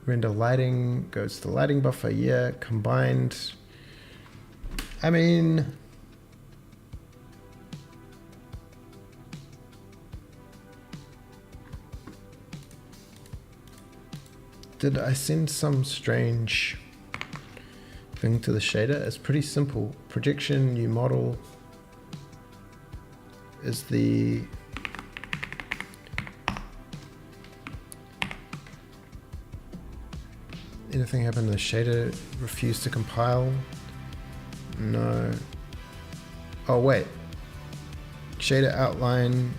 Render lighting goes to the lighting buffer, yeah, combined. I mean, did I send some strange thing to the shader? It's pretty simple. Projection, new model is the anything happened to the shader? Refused to compile? No. Oh wait. Shader outline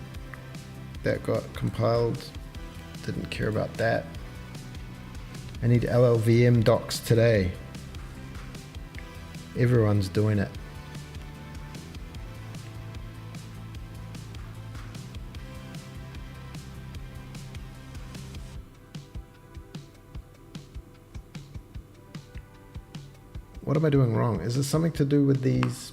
that got compiled. Didn't care about that. I need LLVM docs today. Everyone's doing it. What am I doing wrong? Is this something to do with these?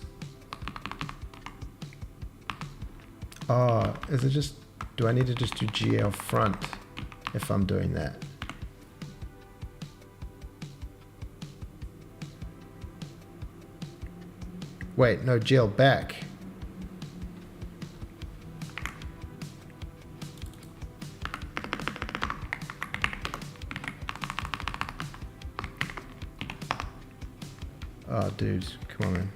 Is it just, do I need to just do GL front if I'm doing that? Wait, no, GL back. Oh, dude, come on, man.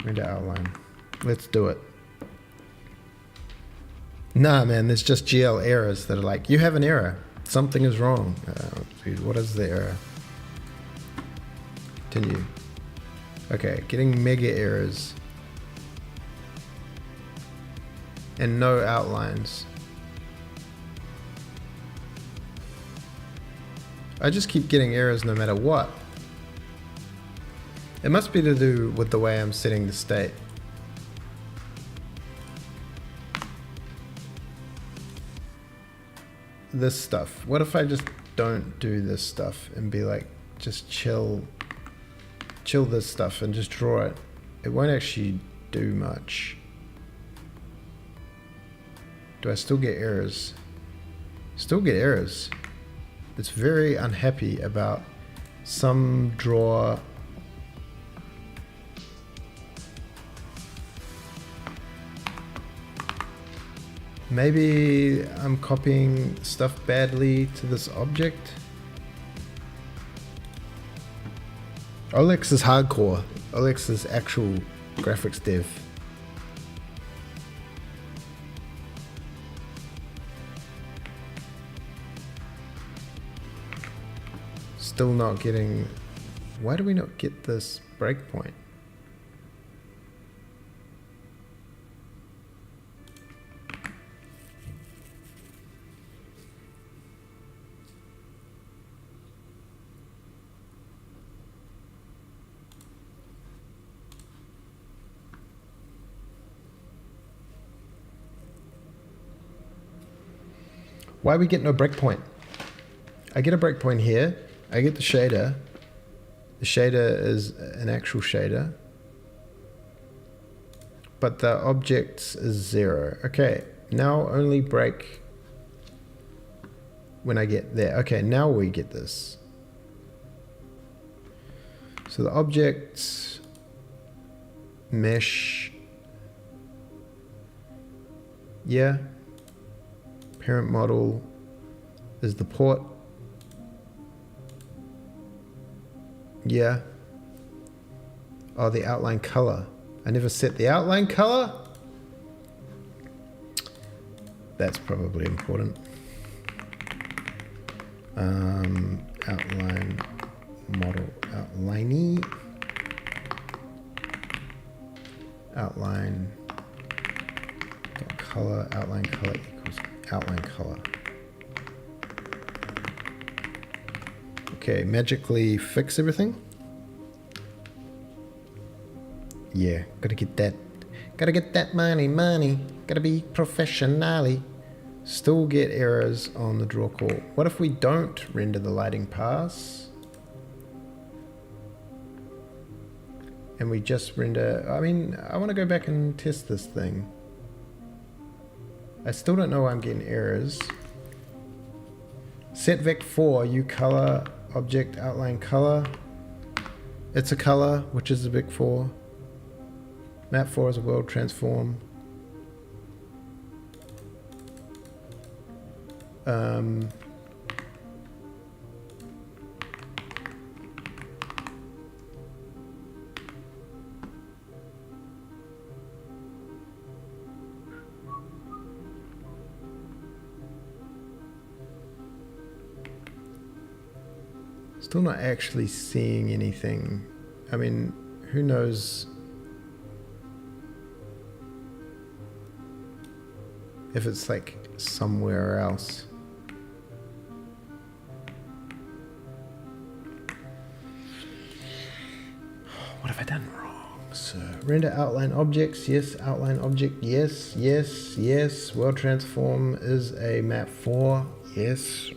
Render outline. Let's do it. Nah, man, there's just GL errors that are like, you have an error. Something is wrong. Dude, what is the error? Continue. Okay, getting mega errors. And no outlines. I just keep getting errors no matter what. It must be to do with the way I'm setting the state. This stuff. What if I just don't do this stuff and be like, just chill this stuff and just draw it? It won't actually do much. Do I still get errors? Still get errors. It's very unhappy about some draw. Maybe I'm copying stuff badly to this object. Olex is hardcore. Olex is actual graphics dev. Still not getting... Why do we not get this breakpoint? Why we get no breakpoint? I get a breakpoint here. I get the shader. The shader is an actual shader. But the objects is 0. Okay, now only break when I get there. Okay, now we get this. So the objects mesh. Yeah. Parent model is the port. Yeah. Oh, the outline color. I never set the outline color. That's probably important. Outline model outliney. Outline color. Outline color equals outline color. Okay, magically fix everything. Yeah, gotta get that money. Gotta be professionally. Still get errors on the draw call. What if we don't render the lighting pass? And we just render, I mean, I want to go back and test this thing. I still don't know why I'm getting errors. Set vec 4, you color object outline color. It's a color, which is a vec 4. Map 4 is a world transform. Still not actually seeing anything. I mean, who knows if it's like somewhere else. What have I done wrong? So render outline objects, yes. Outline object, yes, yes, yes. World transform is a map 4, yes.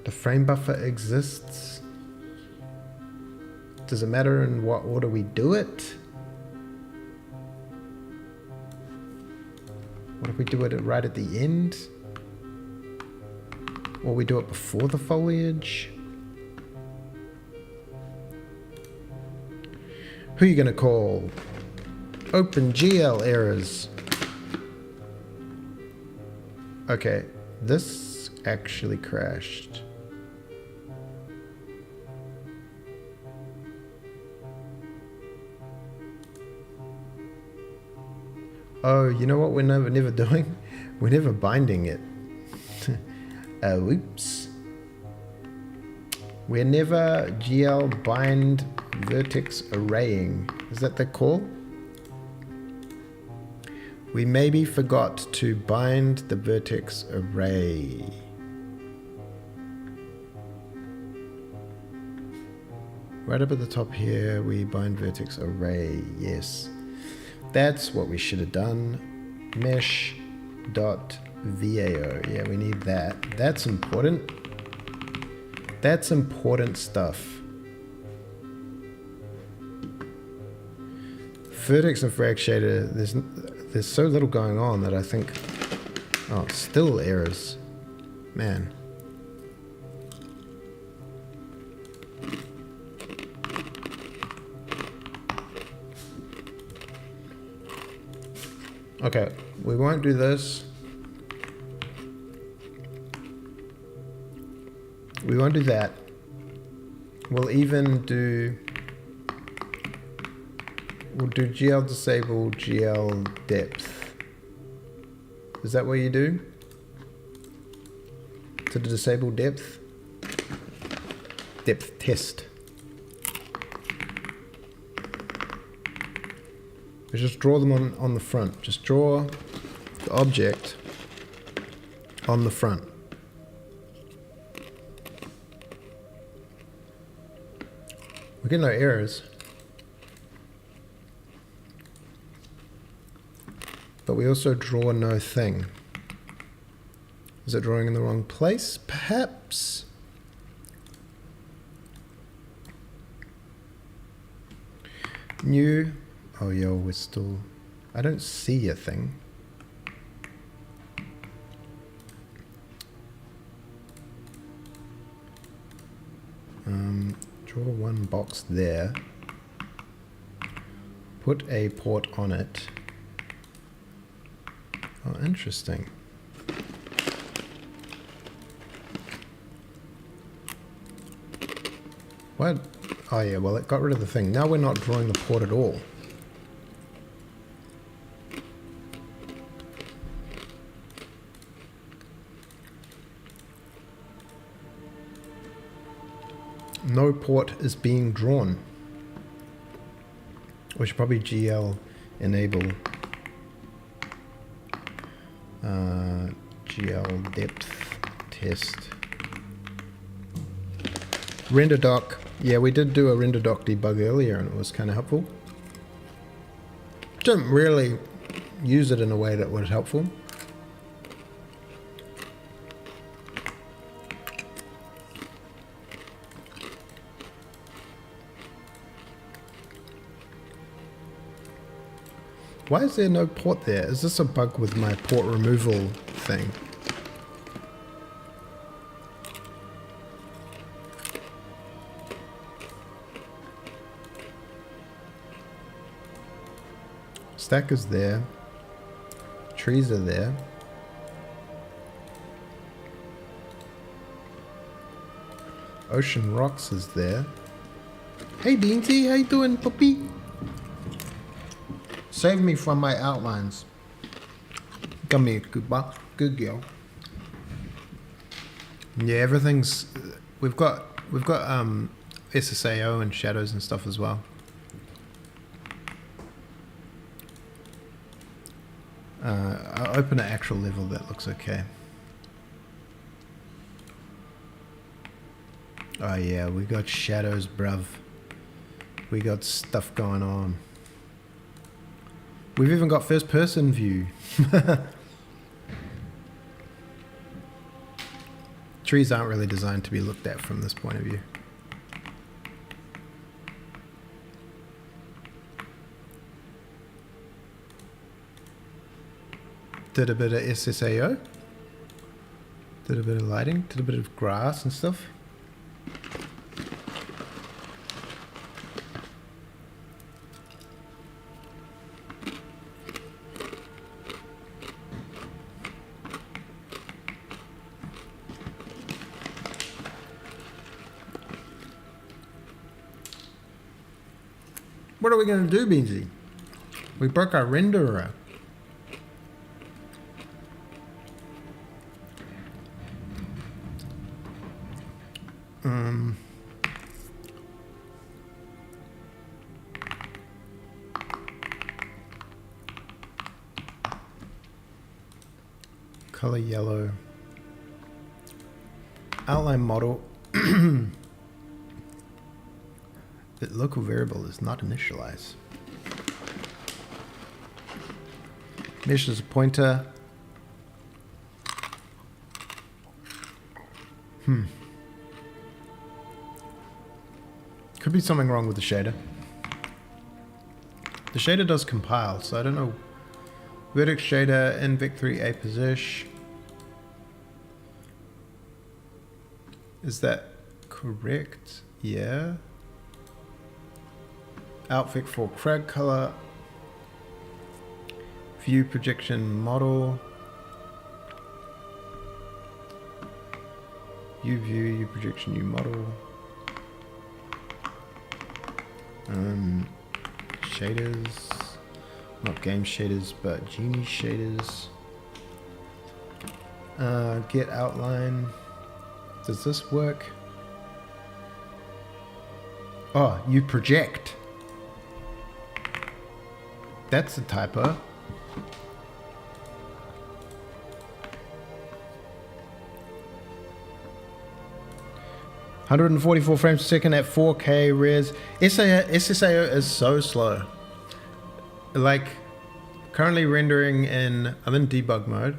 The frame buffer exists. Does it matter in what order we do it? What if we do it right at the end? Or we do it before the foliage? Who are you gonna call? OpenGL errors. Okay, this actually crashed. Oh, you know what we're never doing? We're never binding it. Oops. We're never GL bind vertex arraying. Is that the call? We maybe forgot to bind the vertex array. right up at the top here, we bind vertex array. Yes, that's what we should have done. Mesh dot VAO. Yeah, we need that. That's important. That's important stuff. Vertex and frag shader, there's so little going on that I think... Oh, still errors. Man. Okay, we won't do this. We won't do that. We'll do GL disable, GL depth. Is that what you do? To disable depth? Depth test. Just draw them on the front. Just draw the object on the front. We get no errors. But we also draw no thing. Is it drawing in the wrong place? Perhaps. New. Oh, yo, we're still... I don't see a thing. Draw one box there. Put a port on it. Oh, interesting. What? Oh yeah, well it got rid of the thing. Now we're not drawing the port at all. No port is being drawn. We should probably GL enable GL depth test. Render doc. Yeah, we did do a render doc debug earlier and it was kind of helpful. Didn't really use it in a way that was helpful. Why is there no port there? Is this a bug with my port removal thing? Stack is there. Trees are there. Ocean rocks is there. Hey Beansy, how you doing, puppy? Save me from my outlines. Come here, good girl. Yeah, everything's... We've got SSAO and shadows and stuff as well. I'll open an actual level that looks okay. Oh yeah, we got shadows, bruv. We got stuff going on. We've even got first person view. Trees aren't really designed to be looked at from this point of view. Did a bit of SSAO. Did a bit of lighting. Did a bit of grass and stuff. What are we going to do, Beansy? We broke our renderer. Color yellow. Outline model. The local variable is not initialized. Mesh is a pointer. Could be something wrong with the shader. The shader does compile, so I don't know. Vertex shader in Vic3 A position. Is that correct? Yeah. Outfit for crag color. View projection model. U view, U projection, U model. Shaders. Not game shaders, but Genie shaders. Get outline. Does this work? Oh, you project. That's a typo. "144 frames per second at 4K res." SSAO is so slow. Like, currently rendering in, I'm in debug mode,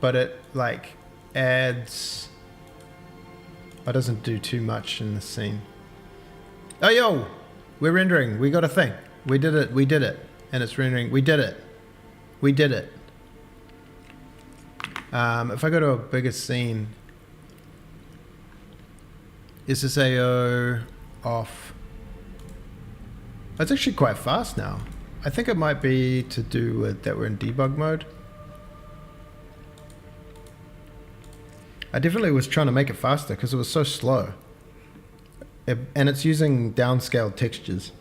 but it like adds, it doesn't do too much in the scene. Oh yo, we're rendering, we got a thing. We did it, and it's rendering, we did it. If I go to a bigger scene, SSAO off. It's actually quite fast now. I think it might be to do with that we're in debug mode. I definitely was trying to make it faster because it was so slow. And it's using downscaled textures,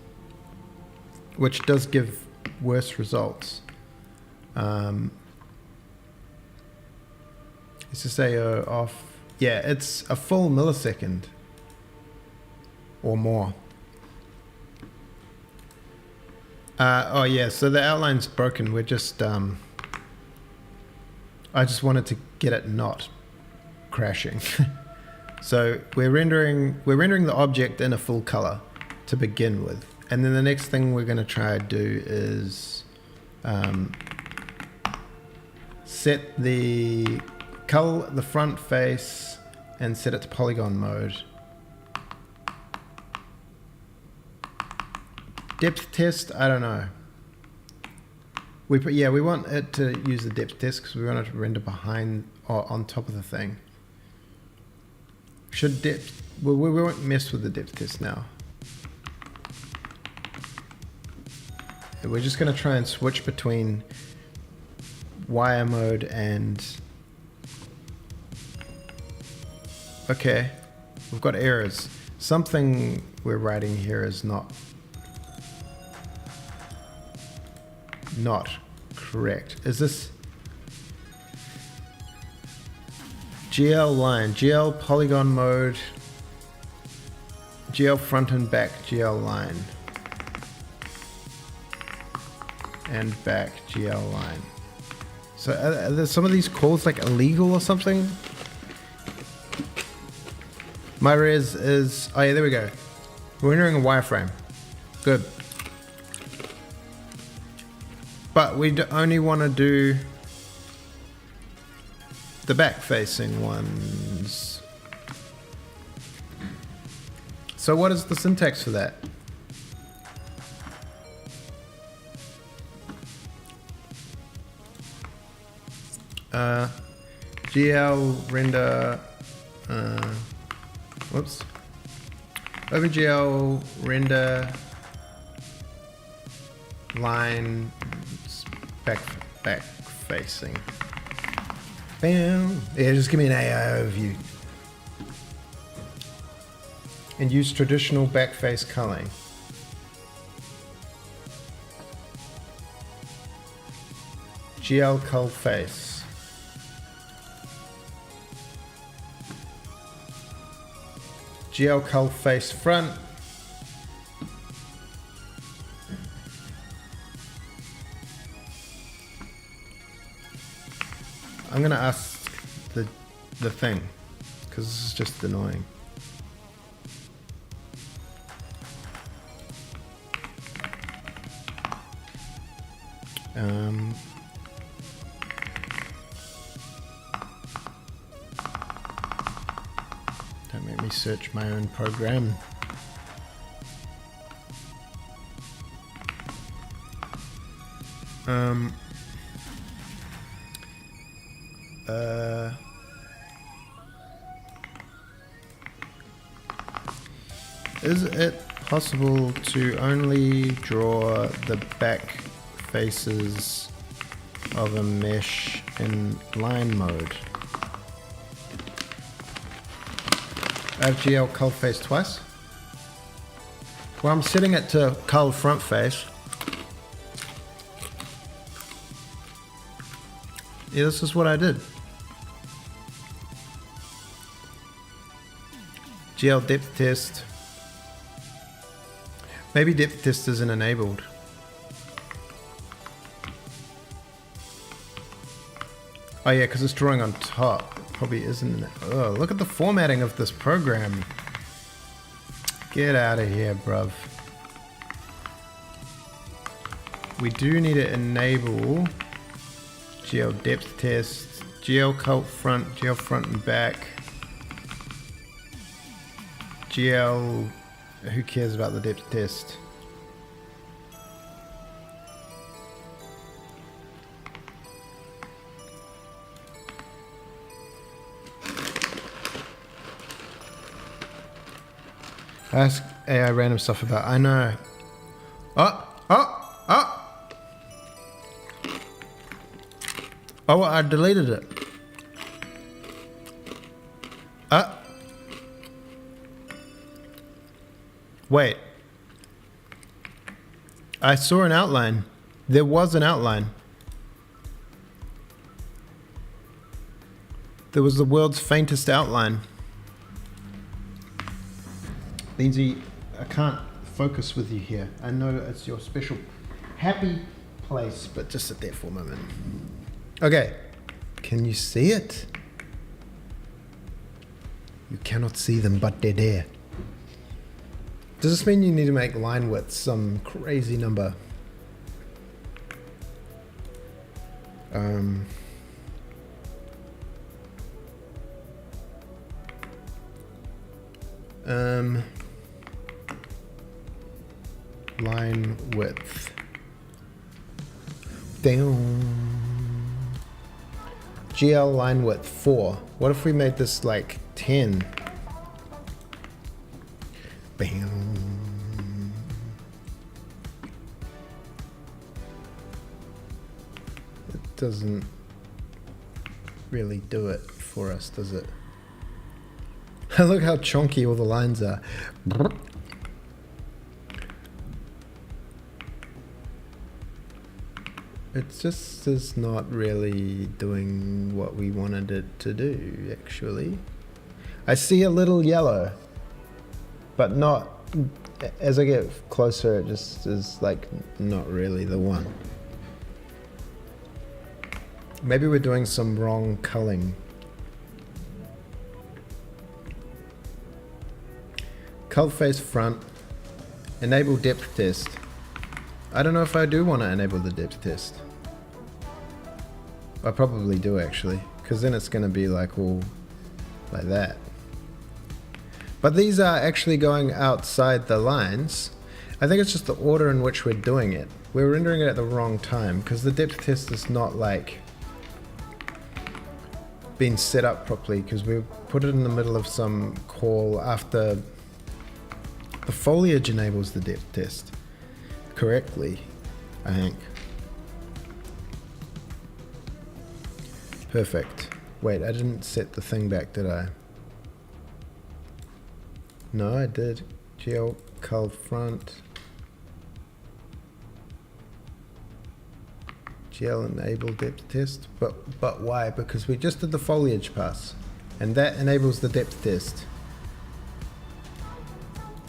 which does give worse results. SSAO off. Yeah, it's a full millisecond or more. Oh yeah, so the outline's broken. We're just I just wanted to get it not crashing. So we're rendering the object in a full color to begin with, and then the next thing we're going to try to do is set the front face and set it to polygon mode. Depth test, I don't know. We want it to use the depth test because we want it to render behind or on top of the thing. Should depth, we won't mess with the depth test now. We're just going to try and switch between wire mode and... Okay, we've got errors. Something we're writing here is not correct. Is this GL line, GL polygon mode, GL front and back, GL line, and back GL line? So are there some of these calls like illegal or something? My res is, oh yeah, there we go. We're rendering a wireframe. Good. But we only want to do the back-facing ones. So what is the syntax for that? GL render, whoops. OpenGL render line back facing. Bam. Yeah, just give me an AI overview. And use traditional back face culling. GL cull face. GL cull face front. I'm gonna ask the thing, because this is just annoying. Don't make me search my own program. Is it possible to only draw the back faces of a mesh in line mode? I have GL cull face twice. Well, I'm setting it to cull front face. Yeah, this is what I did. GL depth test. Maybe depth test isn't enabled. Oh yeah, because it's drawing on top. It probably isn't. Oh, look at the formatting of this program. Get out of here, bruv. We do need to enable GL depth test, GL cult front, GL front and back, GL, who cares about the depth test? Ask AI random stuff about, I know. Oh, I deleted it. Wait. I saw an outline. There was an outline. There was the world's faintest outline. Lindsay, I can't focus with you here. I know it's your special happy place, but just sit there for a moment. Okay, can you see it? You cannot see them, but they're there. Does this mean you need to make line width some crazy number? Line width. Damn. GL line width 4. What if we made this like 10? Bam. It doesn't really do it for us, does it? Look how chonky all the lines are. It just is not really doing what we wanted it to do, actually. I see a little yellow, but not, as I get closer, it just is like not really the one. Maybe we're doing some wrong culling. Cull face front, enable depth test. I don't know if I do want to enable the depth test. I probably do actually, because then it's going to be like all like that. But these are actually going outside the lines. I think it's just the order in which we're doing it. We're rendering it at the wrong time, because the depth test is not like been set up properly, because we put it in the middle of some call after the foliage enables the depth test correctly, I think. Perfect. Wait, I didn't set the thing back, did I? No, I did. GL cull front. GL enable depth test. But why? Because we just did the foliage pass, and that enables the depth test.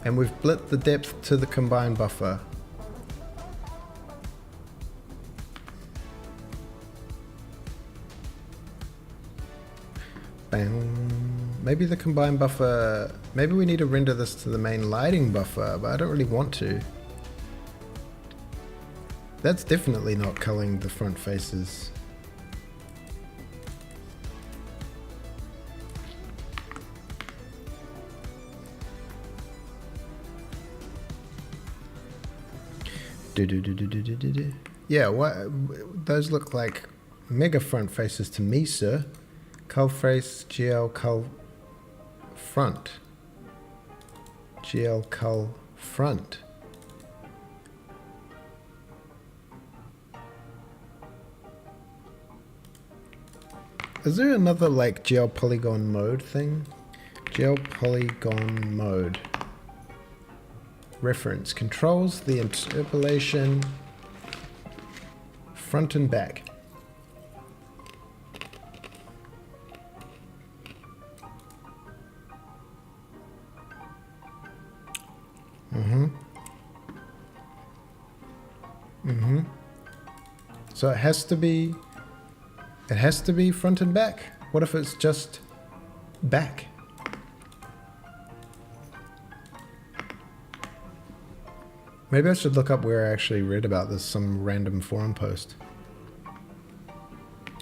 And we've split the depth to the combine buffer. Bam. Maybe the combine buffer, maybe we need to render this to the main lighting buffer, but I don't really want to. That's definitely not culling the front faces. Yeah, what? Those look like mega front faces to me, sir. Cull face, GL cull front. GL cull front. Is there another like GL polygon mode thing? GL polygon mode. Reference controls the interpolation front and back. So it has to be front and back. What if it's just back? Maybe I should look up where I actually read about this, some random forum post.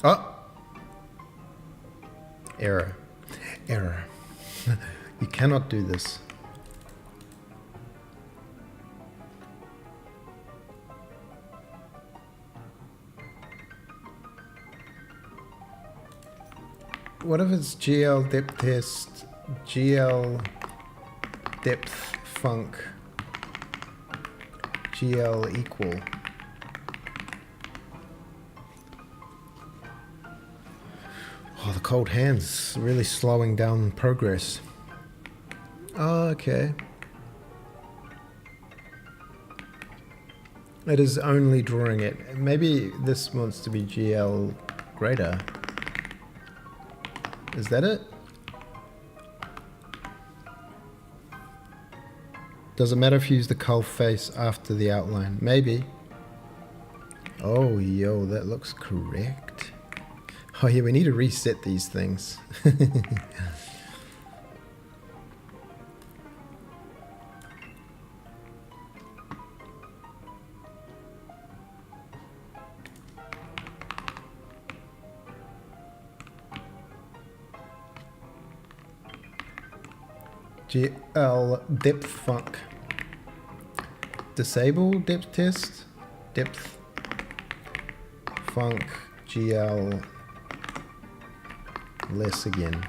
Oh! Error. Error. You cannot do this. What if it's GL depth test, GL depth func, GL equal? Oh, the cold hands really slowing down progress. Oh, okay. It is only drawing it. Maybe this wants to be GL greater. Is that it? Does it matter if you use the cull face after the outline? Maybe. Oh, yo, that looks correct. Oh yeah, we need to reset these things. GL depth func. Disable depth test. Depth func GL less again.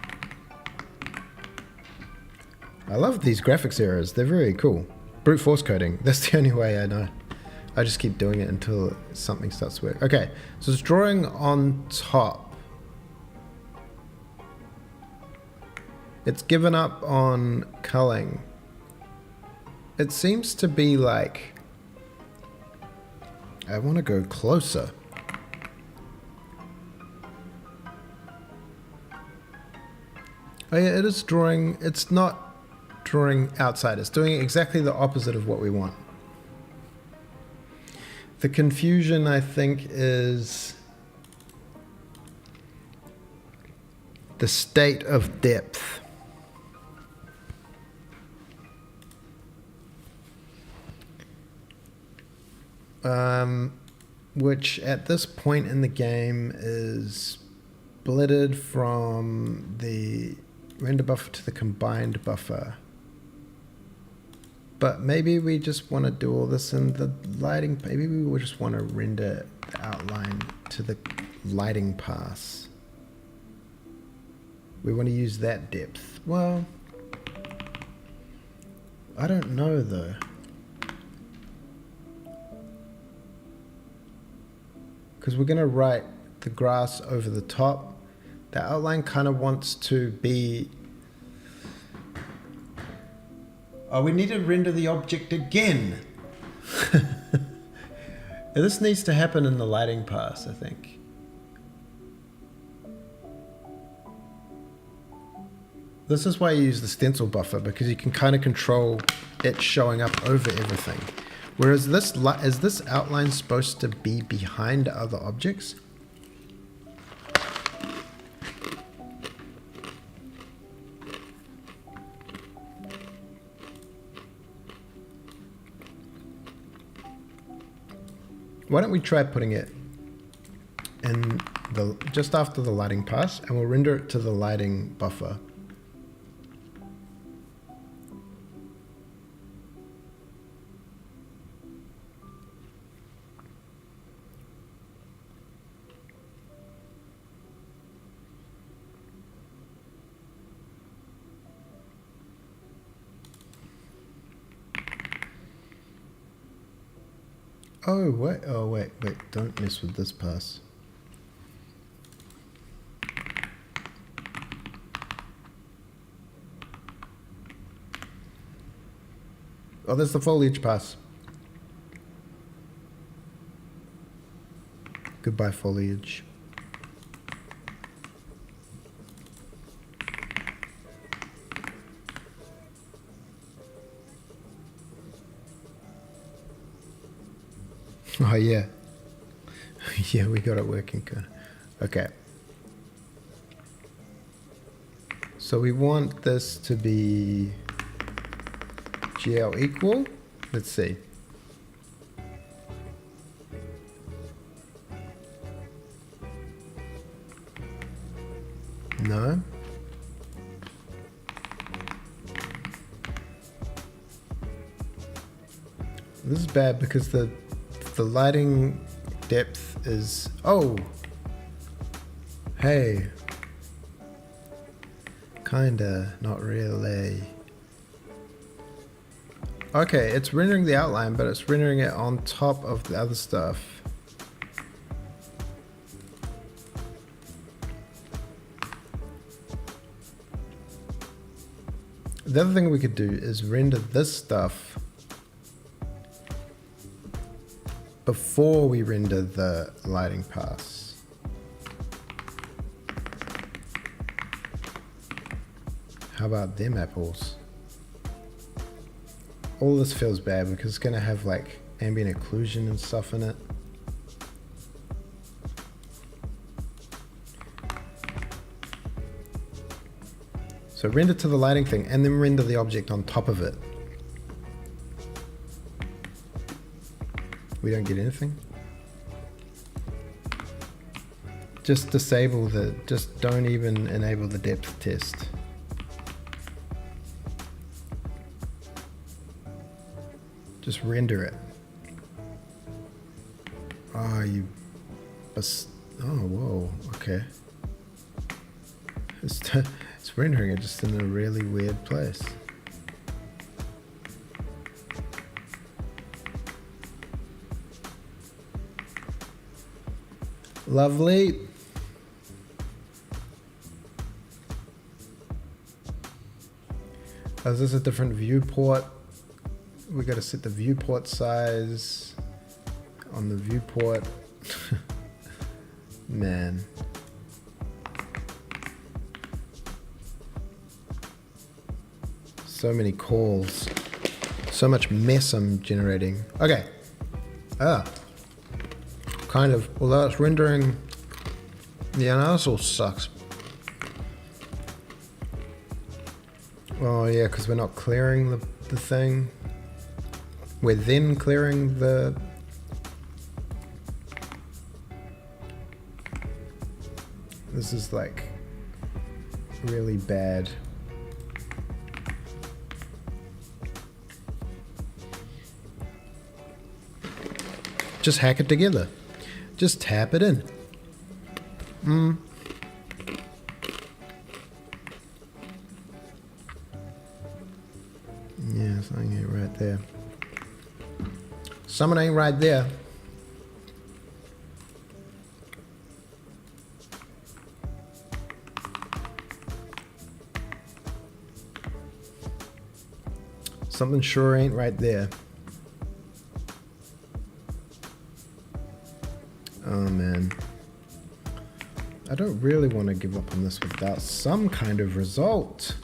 I love these graphics errors. They're very cool. Brute force coding. That's the only way I know. I just keep doing it until something starts to work. Okay, so it's drawing on top. It's given up on culling. It seems to be like... I want to go closer. Oh yeah, it is drawing... It's not drawing outside. It's doing exactly the opposite of what we want. The confusion, I think, is the state of depth. Which at this point in the game is splitted from the render buffer to the combined buffer. But maybe we just want to do all this in the lighting. Maybe we will just want to render the outline to the lighting pass. We want to use that depth. Well, I don't know though. Because we're going to write the grass over the top. The outline kind of wants to be... Oh, we need to render the object again. This needs to happen in the lighting pass, I think. This is why you use the stencil buffer, because you can kind of control it showing up over everything. Whereas this, is this outline supposed to be behind other objects? Why don't we try putting it in the just after the lighting pass, and we'll render it to the lighting buffer. Oh wait, don't mess with this pass. Oh, there's the foliage pass. Goodbye, foliage. Oh, yeah. Yeah, we got it working good. Okay. So we want this to be GL equal. Let's see. No. This is bad because the lighting depth is, oh, hey, kinda, not really. Okay, it's rendering the outline, but it's rendering it on top of the other stuff. The other thing we could do is render this stuff before we render the lighting pass. How about them apples? All this feels bad because it's gonna have like ambient occlusion and stuff in it. So render to the lighting thing and then render the object on top of it. We don't get anything. Just disable the, just don't even enable the depth test. Just render it. Oh, oh, whoa, okay. It's rendering it just in a really weird place. Lovely. Oh, is this a different viewport? We got to set the viewport size on the viewport. Man. So many calls. So much mess I'm generating. Okay. Kind of, although it's rendering, yeah, no, this all sucks. Oh yeah, because we're not clearing the thing. We're then clearing the... This is like really bad. Just hack it together. Just tap it in. Yeah, something ain't right there. Something ain't right there. Something sure ain't right there. Oh man. I don't really want to give up on this without some kind of result.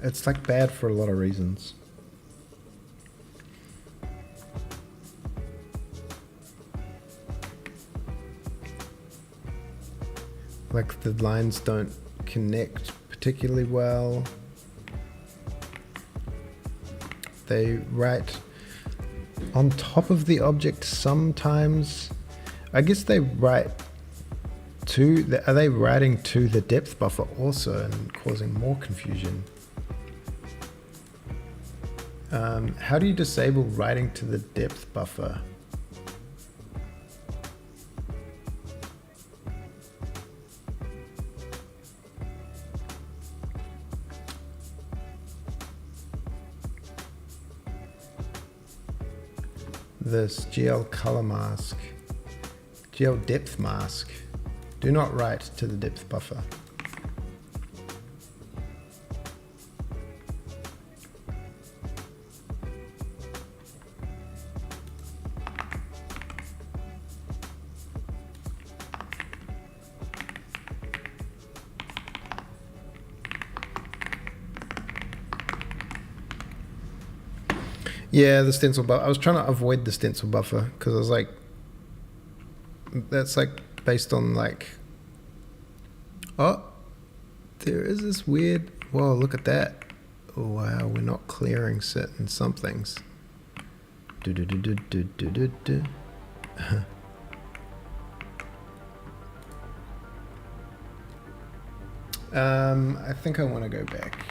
It's like bad for a lot of reasons. Like the lines don't connect particularly well. They write on top of the object sometimes. I guess they write to, are they writing to the depth buffer also and causing more confusion? How do you disable writing to the depth buffer? This GL color mask, GL depth mask, do not write to the depth buffer. Yeah, the stencil buffer. I was trying to avoid the stencil buffer because I was like, that's like based on like, oh, there is this weird, whoa, look at that. Oh, wow, we're not clearing certain somethings. Do do do do do do do do. I think I want to go back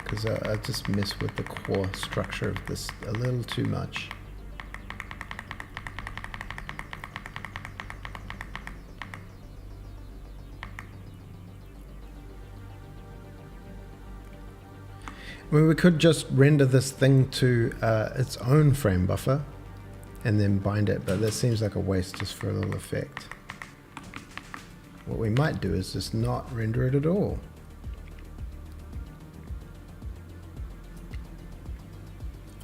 because I just mess with the core structure of this a little too much. I mean, we could just render this thing to its own frame buffer and then bind it, but that seems like a waste just for a little effect. What we might do is just not render it at all.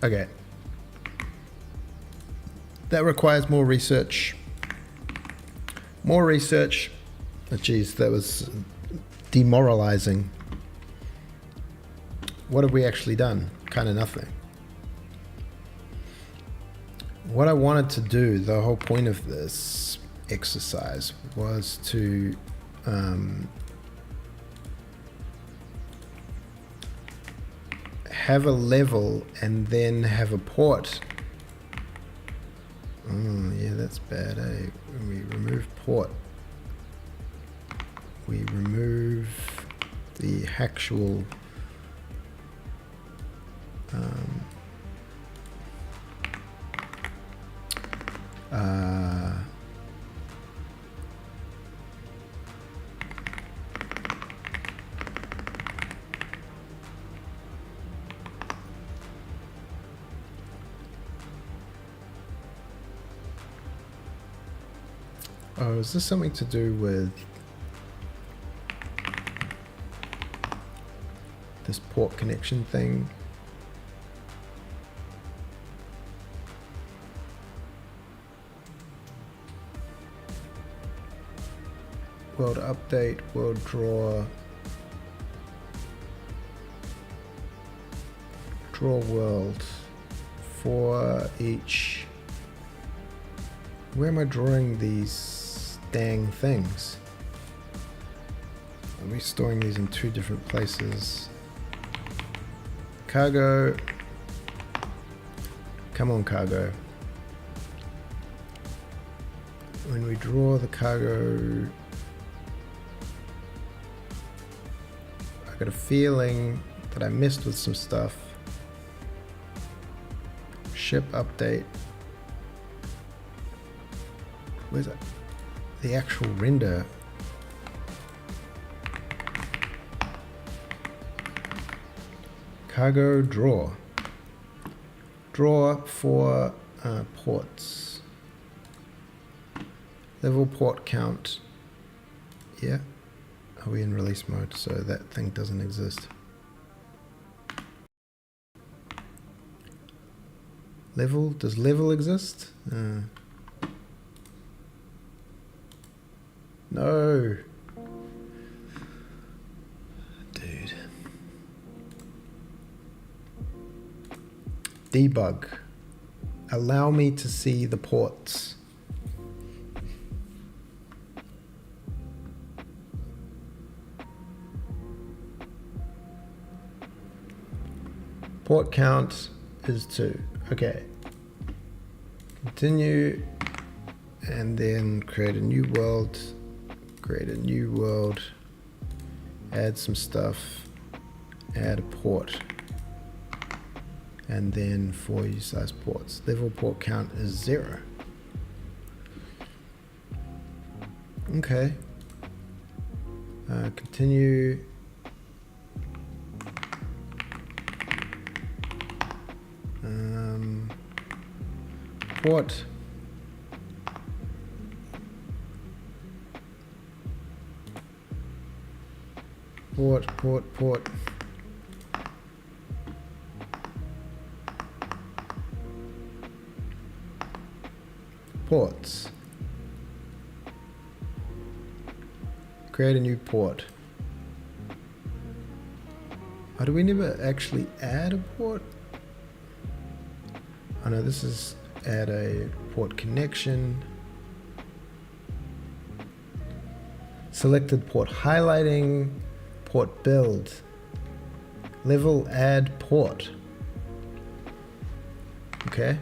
Okay. That requires more research. More research. Oh, geez, that was demoralizing. What have we actually done? Kind of nothing. What I wanted to do, the whole point of this exercise was to have a level and then have a port. Oh, yeah, that's bad, eh? When we remove port, we remove the actual oh, is this something to do with this port connection thing? World update, world draw, draw world for each. Where am I drawing these dang things? Are we storing these in two different places? Cargo. Come on, cargo. When we draw the cargo, I got a feeling that I messed with some stuff. Ship update. Where's it? The actual render. Cargo draw. Draw for ports. Level port count. Yeah. Are we in release mode? So that thing doesn't exist. Level? Does level exist? No. Dude. Debug. Allow me to see the ports. Port count is 2. Okay. Continue. And then create a new world. Create a new world. Add some stuff. Add a port. And then 4 user-size ports. Level port count is 0. Okay. Continue. Port. Port. Ports. Create a new port. Oh, do we never actually add a port? Oh no, this is add a port connection. Selected port highlighting. Port build. Level add port. Okay.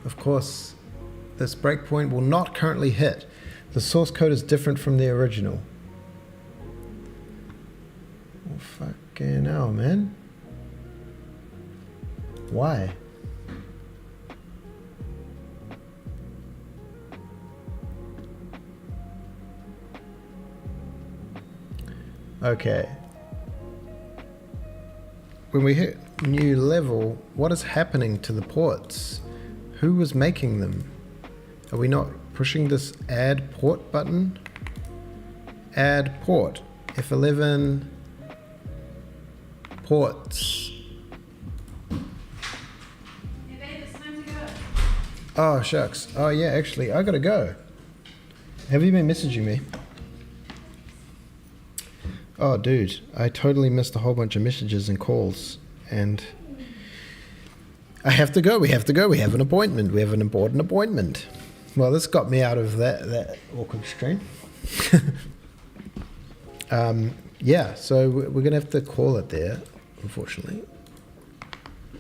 Of course, this breakpoint will not currently hit. The source code is different from the original. Oh, fucking hell, man. Why? Okay. When we hit new level, what is happening to the ports? Who was making them? Are we not pushing this add port button? Add port. F11 ports. Hey babe, it's time to go. Oh shucks. Oh yeah, actually I gotta go. Have you been messaging me? Oh dude, I totally missed a whole bunch of messages and calls, and I have to go. We have an appointment. We have an important appointment. Well, this got me out of that awkward stream. Yeah, so we're gonna have to call it there, unfortunately.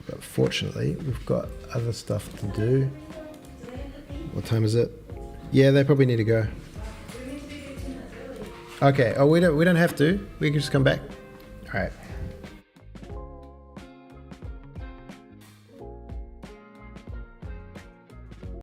But fortunately, we've got other stuff to do. What time is it? Yeah, they probably need to go. Okay. Oh, we don't have to. We can just come back. All right.